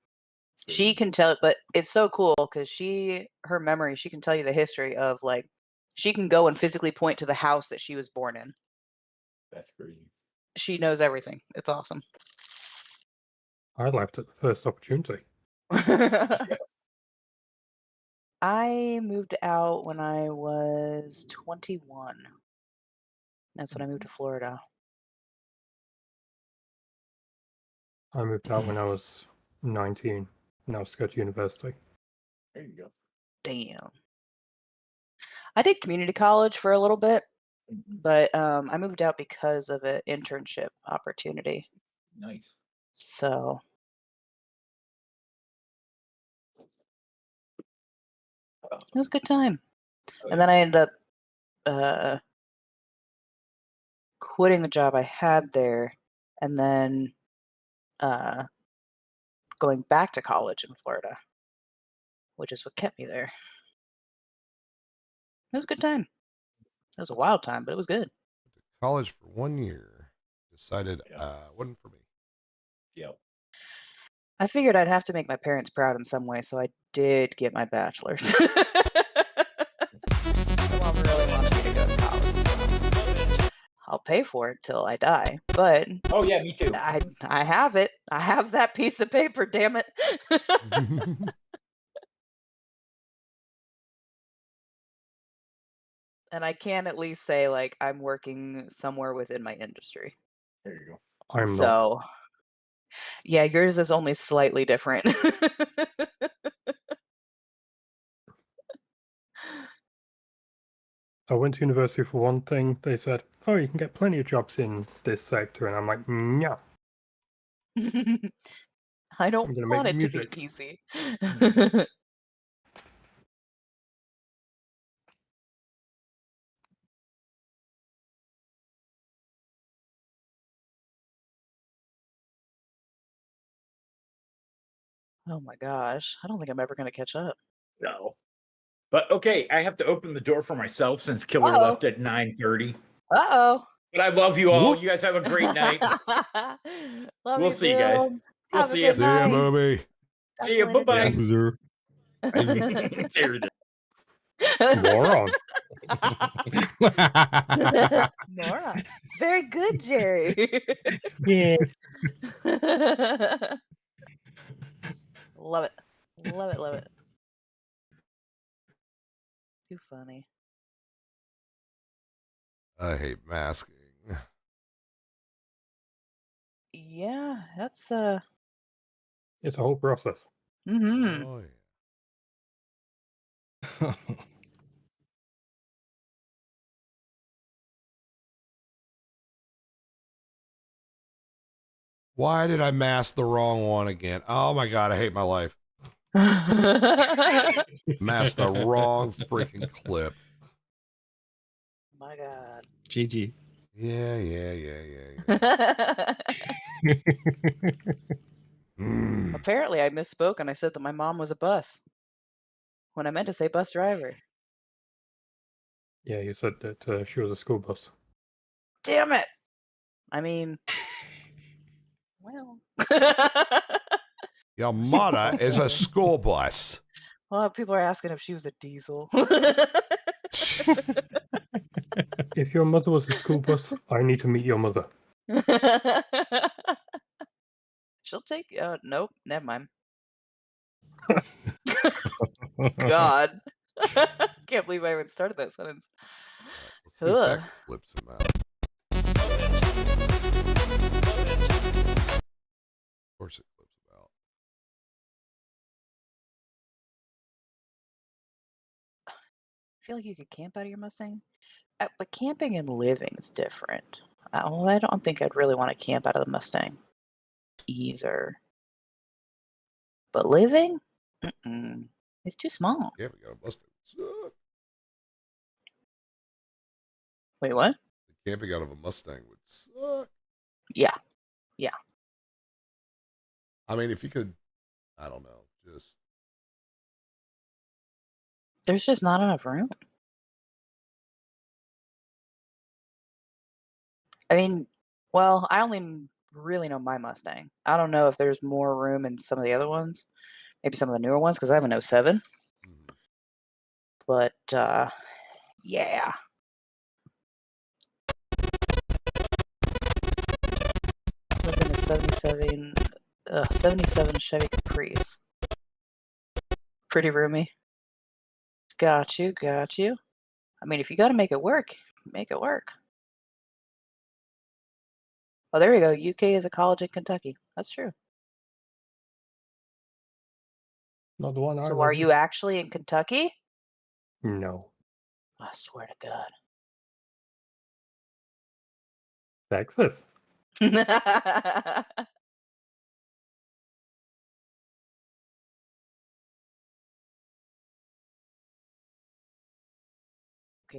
she can tell. But it's so cool because her memory, she can tell you the history of like, she can go and physically point to the house that she was born in. That's crazy. She knows everything. It's awesome. I left at the first opportunity. I moved out when I was 21. That's when I moved to Florida. I moved out when I was 19 and I was to go to university. There you go. Damn. I did community college for a little bit, but I moved out because of an internship opportunity. Nice. So it was a good time. And then I ended up quitting the job I had there, and then going back to college in Florida, which is what kept me there. It was a good time. It was a wild time, but it was good. College for 1 year. Decided wasn't for me. Yep. I figured I'd have to make my parents proud in some way, so I did get my bachelor's. My mom really wanted me to go to college. I'll pay for it till I die, but Oh yeah, me too. I have it. I have that piece of paper, damn it. And I can at least say, like, I'm working somewhere within my industry. There you go. I'm not. So, yeah, yours is only slightly different. I went to university for one thing. They said, "Oh, you can get plenty of jobs in this sector," and I'm like, "Yeah, I I'm don't gonna want make it to be music." easy. Oh my gosh. I don't think I'm ever going to catch up. No. But okay, I have to open the door for myself since Killer Uh-oh. left at 9:30. Uh-oh. But I love you all. Whoop. You guys have a great night. Love We'll you, see you guys. Bill. We'll Have a see good you. See ya, night. Booby. Talk See to you. later, Bye-bye. Jerry. Loser. There it is. Moron. Nora. Very good, Jerry. Yeah. Love it. Love it. Love it. Too funny. I hate masking. Yeah, that's It's a whole process. mm-hmm. Oh, yeah. Why did I mask the wrong one again? Oh my god, I hate my life. Masked the wrong freaking clip. My god. GG. Yeah. Apparently I misspoke and I said that my mom was a bus when I meant to say bus driver. Yeah, you said that she was a school bus. Damn it. I mean, well. Yamada is a school bus. Well, people are asking if she was a diesel. If your mother was a school bus, I need to meet your mother. She'll take nope, never mind. God. Can't believe I even started that sentence. Let's see if Ugh. that flips him out. Of course it flips him out. I feel like you could camp out of your Mustang. But camping and living is different. Well, I don't think I'd really want to camp out of the Mustang either. But living? Mm-mm. It's too small. Yeah, we got a Mustang. Suck. Wait, what? The camping out of a Mustang would suck. Yeah. I mean, if you could, I don't know, just. There's just not enough room. I mean, well, I only really know my Mustang. I don't know if there's more room in some of the other ones. Maybe some of the newer ones, because I have an 07. But, yeah. Lived in a 77 Chevy Caprice. Pretty roomy. Got you. I mean, if you got to make it work, make it work. Oh, there you go. UK is a college in Kentucky. That's true. Not the one I So live are in. you actually in Kentucky? No. I swear to God. Texas. Okay,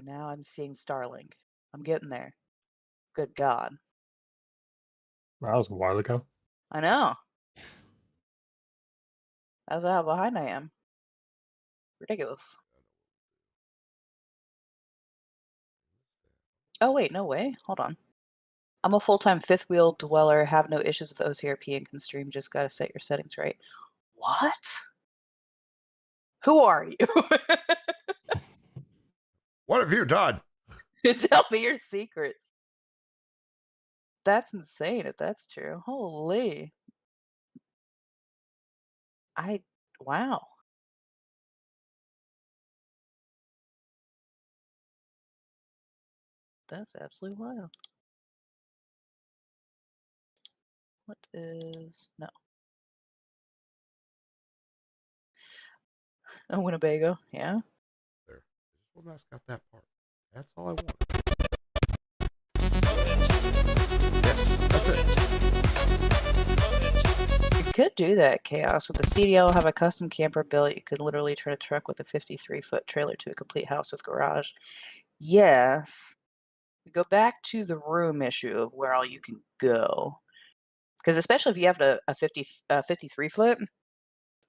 now I'm seeing Starlink. I'm getting there. Good God. That was a while ago. I know. That's how behind I am. Ridiculous. Oh, wait, no way. Hold on. I'm a full-time fifth wheel dweller, have no issues with OCRP and can stream, just gotta set your settings right. What? Who are you? What have you done? Tell me your secrets. That's insane if that's true. Holy. Wow. That's absolutely wild. What is, no. Oh, Winnebago, yeah. There. This one that's got that part. That's all I want. Yes, that's it. You could do that, Chaos. With the CDL, have a custom camper built. You could literally turn a truck with a 53-foot trailer to a complete house with garage. Yes. We go back to the room issue of where all you can go. Because especially if you have a 53-foot,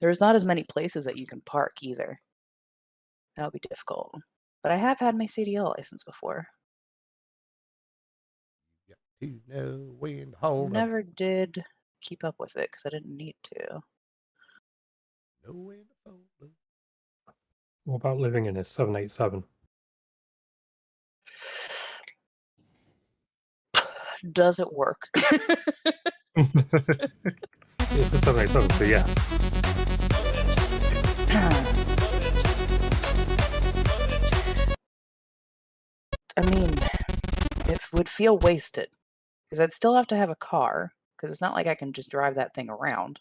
there's not as many places that you can park either. That would be difficult. But I have had my CDL license before. You know when to hold up. Never did keep up with it because I didn't need to. Know when to fold up. What about living in a 787? Does it work? It's a 787, so yes. I mean, it would feel wasted because I'd still have to have a car because it's not like I can just drive that thing around.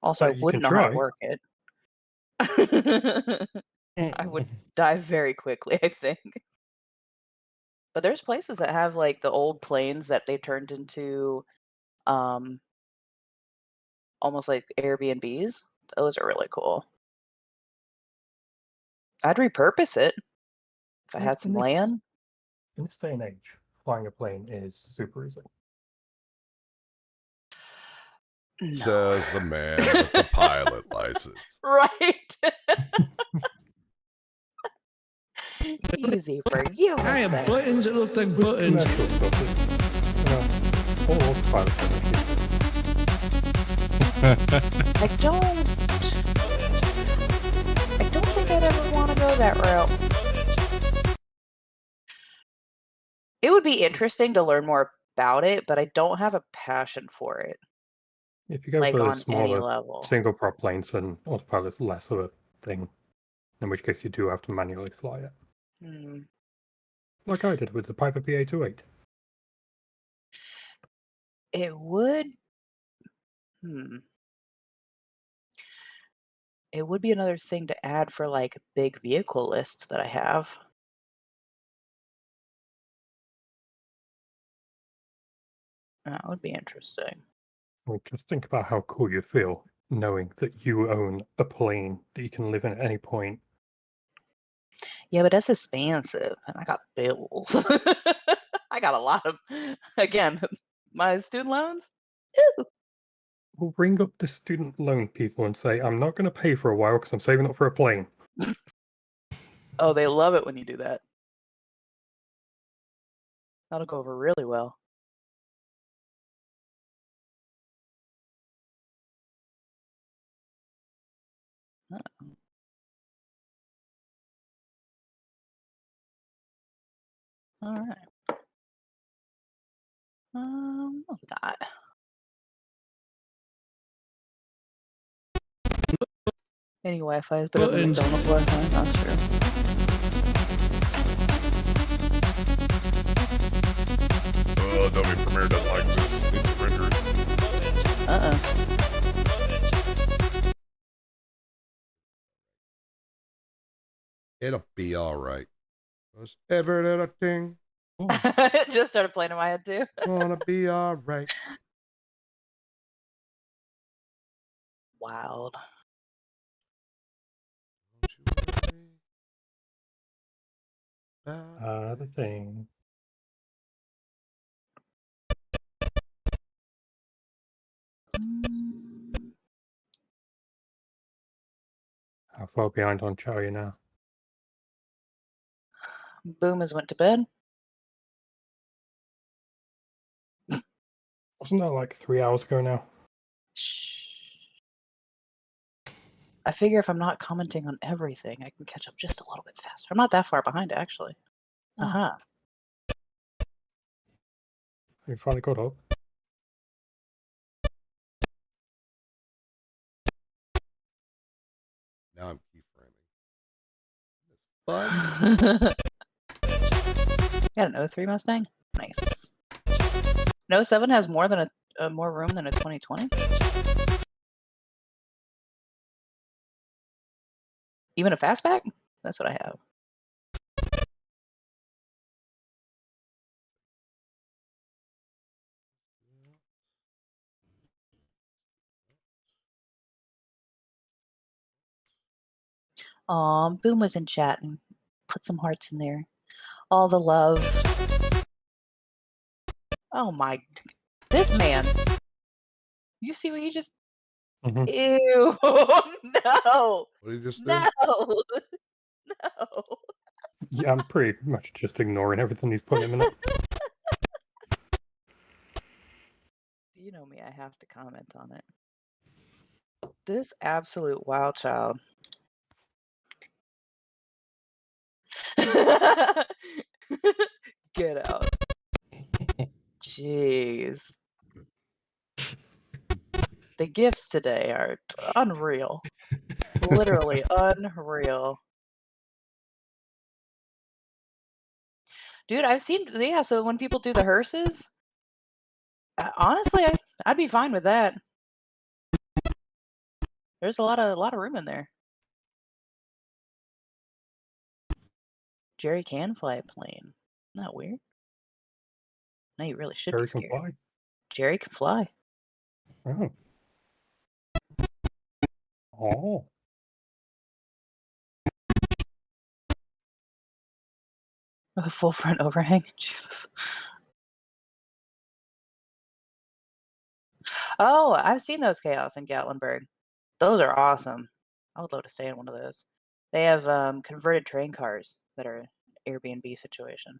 Also, I You wouldn't can know how to try. work it. I would die very quickly, I think. But there's places that have like the old planes that they turned into almost like Airbnbs. Those are really cool. I'd repurpose it if I had some land. In this day and age, flying a plane is super easy. No. Says the man with the pilot license. Right. Easy for you. I have buttons that look like buttons. Commercial stuff is, all autopilot I don't think I'd ever want to go that route. It would be interesting to learn more about it, but I don't have a passion for it. If you go Like for on the any smaller level. single prop planes, then autopilot's less of a thing. In which case you do have to manually fly it. Hmm. Like I did with the Piper PA-28. It would. It would be another thing to add for like a big vehicle list that I have. That would be interesting. Well, just think about how cool you'd feel knowing that you own a plane that you can live in at any point. Yeah, but that's expensive, and I got bills. I got a lot of, again, my student loans. Ew. We'll ring up the student loan people and say, I'm not going to pay for a while because I'm saving up for a plane. Oh, they love it when you do that. That'll go over really well. Uh-oh. All right. What we got? Any Wi-Fi is better than Buttons. McDonald's Wi-Fi. That's true. Adobe Premiere doesn't like this. It's rendered. It'll be all right. 'Cause every little thing It just started playing in my head too. gonna be alright. Wild. The thing. How far behind on Chow are you now? Boom has went to bed. Wasn't that like 3 hours ago now? I figure if I'm not commenting on everything, I can catch up just a little bit faster. I'm not that far behind, actually. Uh-huh. You finally caught up? Now I'm keyframing. Got an 03 Mustang? Nice. No 07 has more than more room than a 2020? Even a fastback? That's what I have. Boom was in chat and put some hearts in there. All the love. Oh my, this man. You see what he just... Mm-hmm. Ew, no. What did you just No. do? No. Yeah, I'm pretty much just ignoring everything he's putting in it. You know me, I have to comment on it. This absolute wild child. Get out. Jeez. The gifts today are unreal. Literally unreal. Dude, I've seen, yeah, so when people do the hearses, honestly, I'd be fine with that. There's a lot of room in there. Jerry can fly a plane. Isn't that weird? No, you really should Jerry be can scared. fly. Jerry can fly. Oh. Oh. With a full front overhang. Jesus. Oh, I've seen those chaos in Gatlinburg. Those are awesome. I would love to stay in one of those. They have converted train cars that are Airbnb situation.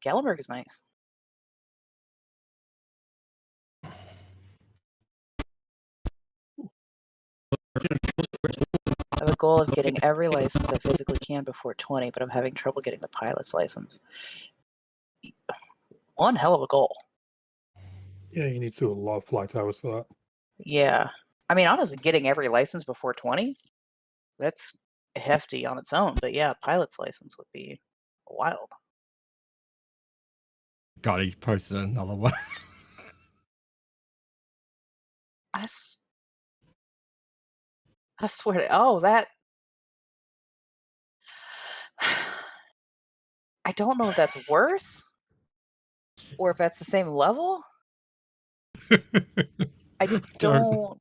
Gatlinburg is nice. I have a goal of getting every license I physically can before 20, but I'm having trouble getting the pilot's license. One hell of a goal. Yeah, you need to do a lot of flight hours for that. Yeah. I mean, honestly, getting every license before 20, that's hefty on its own. But yeah, pilot's license would be wild. God, he's posted another one. I swear to, oh, that. I don't know if that's worse or if that's the same level. I don't.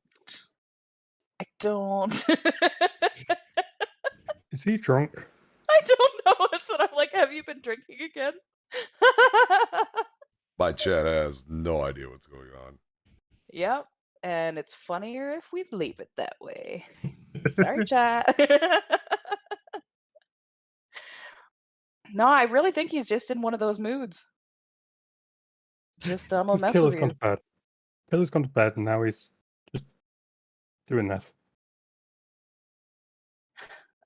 Is he drunk? I don't know. That's what I'm like. Have you been drinking again? My chat has no idea what's going on. Yep. And it's funnier if we leave it that way. Sorry, chat. No, I really think he's just in one of those moods. Just I'm gonna mess Killer's with gone you. to bed. Killer's gone to bed and now he's just doing this.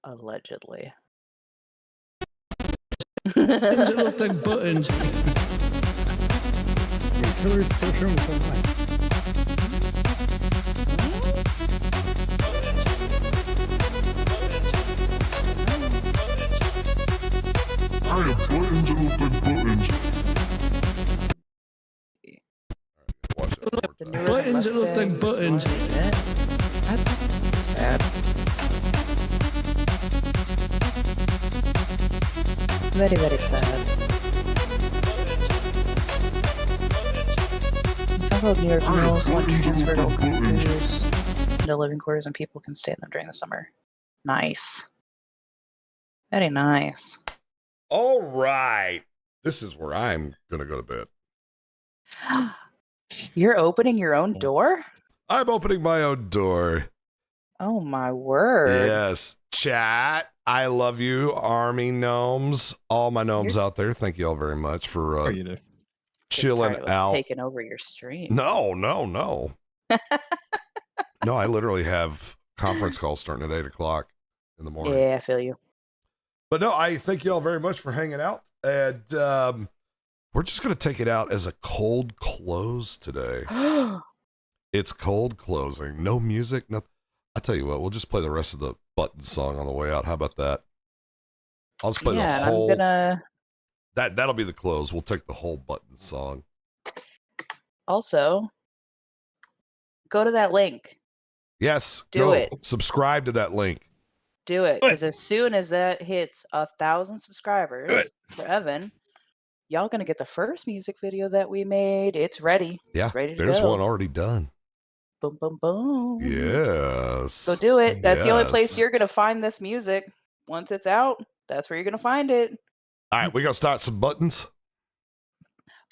Allegedly. Things that look like buttons. I mean, Killer's still showing us online. I have buttons that look like buttons. Watch that one more The time. newer Buttons that look like Mustang is buttons. fine, isn't it? That's sad. Very, very sad. Talk about New York rules want to transfer to quarters into living quarters and people can stay in them during the summer. Nice. Very nice. All right. This is where I'm going to go to bed. You're opening your own door? I'm opening my own door. Oh my word. Yes. Chat. I love you, Army Gnomes. All my gnomes out there. Thank you all very much for you do. chilling out. Taking over your stream. No. No, I literally have conference calls starting at 8 o'clock in the morning. Yeah, I feel you. But no, I thank you all very much for hanging out. And we're just going to take it out as a cold close today. It's cold closing. No music. No. I tell you what, we'll just play the rest of the Button song on the way out. How about that? I'll just play the whole. I'm gonna. That'll be the close. We'll take the whole Button song. Also, go to that link. Yes. Do it. Subscribe to that link. Do it, because as soon as that hits 1,000 subscribers for Evan, y'all gonna get the first music video that we made. It's ready. Yeah, it's ready to there's go. one already done. Boom, boom, boom. Yes. Go do it. That's the only place Yes. you're gonna find this music. Once it's out, that's where you're gonna find it. All right, we gonna start some buttons.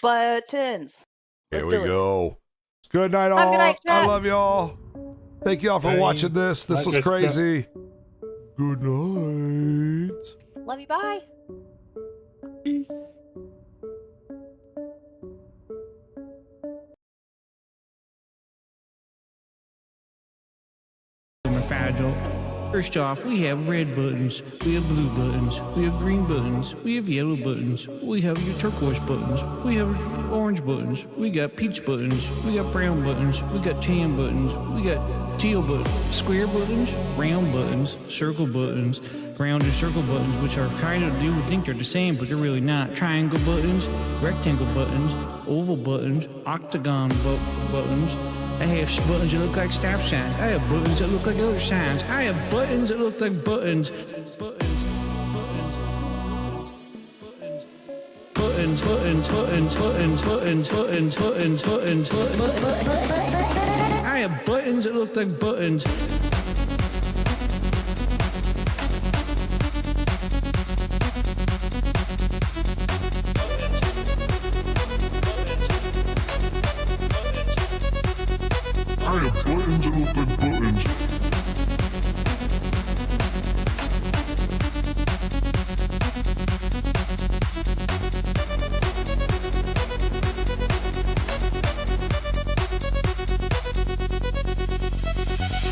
Buttons. Here Let's we do it. go. Good night, Have a all. good night, I chat. love y'all. Thank y'all for Hey, watching this. This night, was Mr. crazy. Good night. Love you, bye. Fragile. First off, we have red buttons, we have blue buttons, we have green buttons, we have yellow buttons, we have your turquoise buttons, we have orange buttons, we got peach buttons, we got brown buttons, we got tan buttons, we got teal buttons, square buttons, round buttons, circle buttons, round and circle buttons, which are kind of, you would think they're the same, but they're really not. Triangle buttons, rectangle buttons, oval buttons, octagon buttons. I have buttons that look like stop signs. I have buttons that look like other signs. I have buttons that look like buttons. Buttons. I have buttons that look like buttons. I have buttons that look like buttons.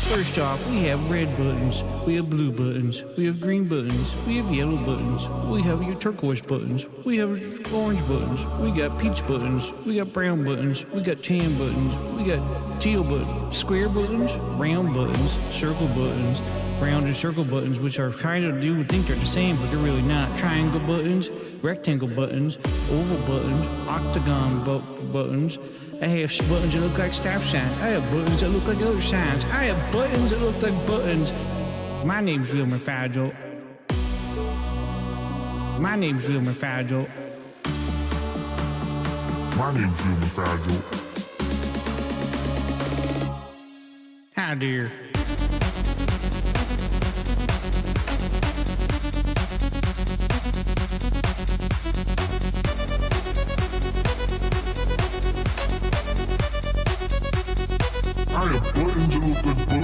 First off, we have red buttons, we have blue buttons, we have green buttons, we have yellow buttons, we have your turquoise buttons, we have orange buttons, we got peach buttons, we got brown buttons, we got tan buttons, we got teal buttons, square buttons, round buttons, circle buttons, round and circle buttons, which are kind of, you would think they're the same, but they're really not. Triangle buttons, rectangle buttons, oval buttons, octagon buttons. I have buttons that look like stop signs. I have buttons that look like other signs. I have buttons that look like buttons. My name's Wilmer Fagel. My name's Wilmer Fagel. My name's Wilmer Fagel. Hi, dear. I have buttons that look like buttons.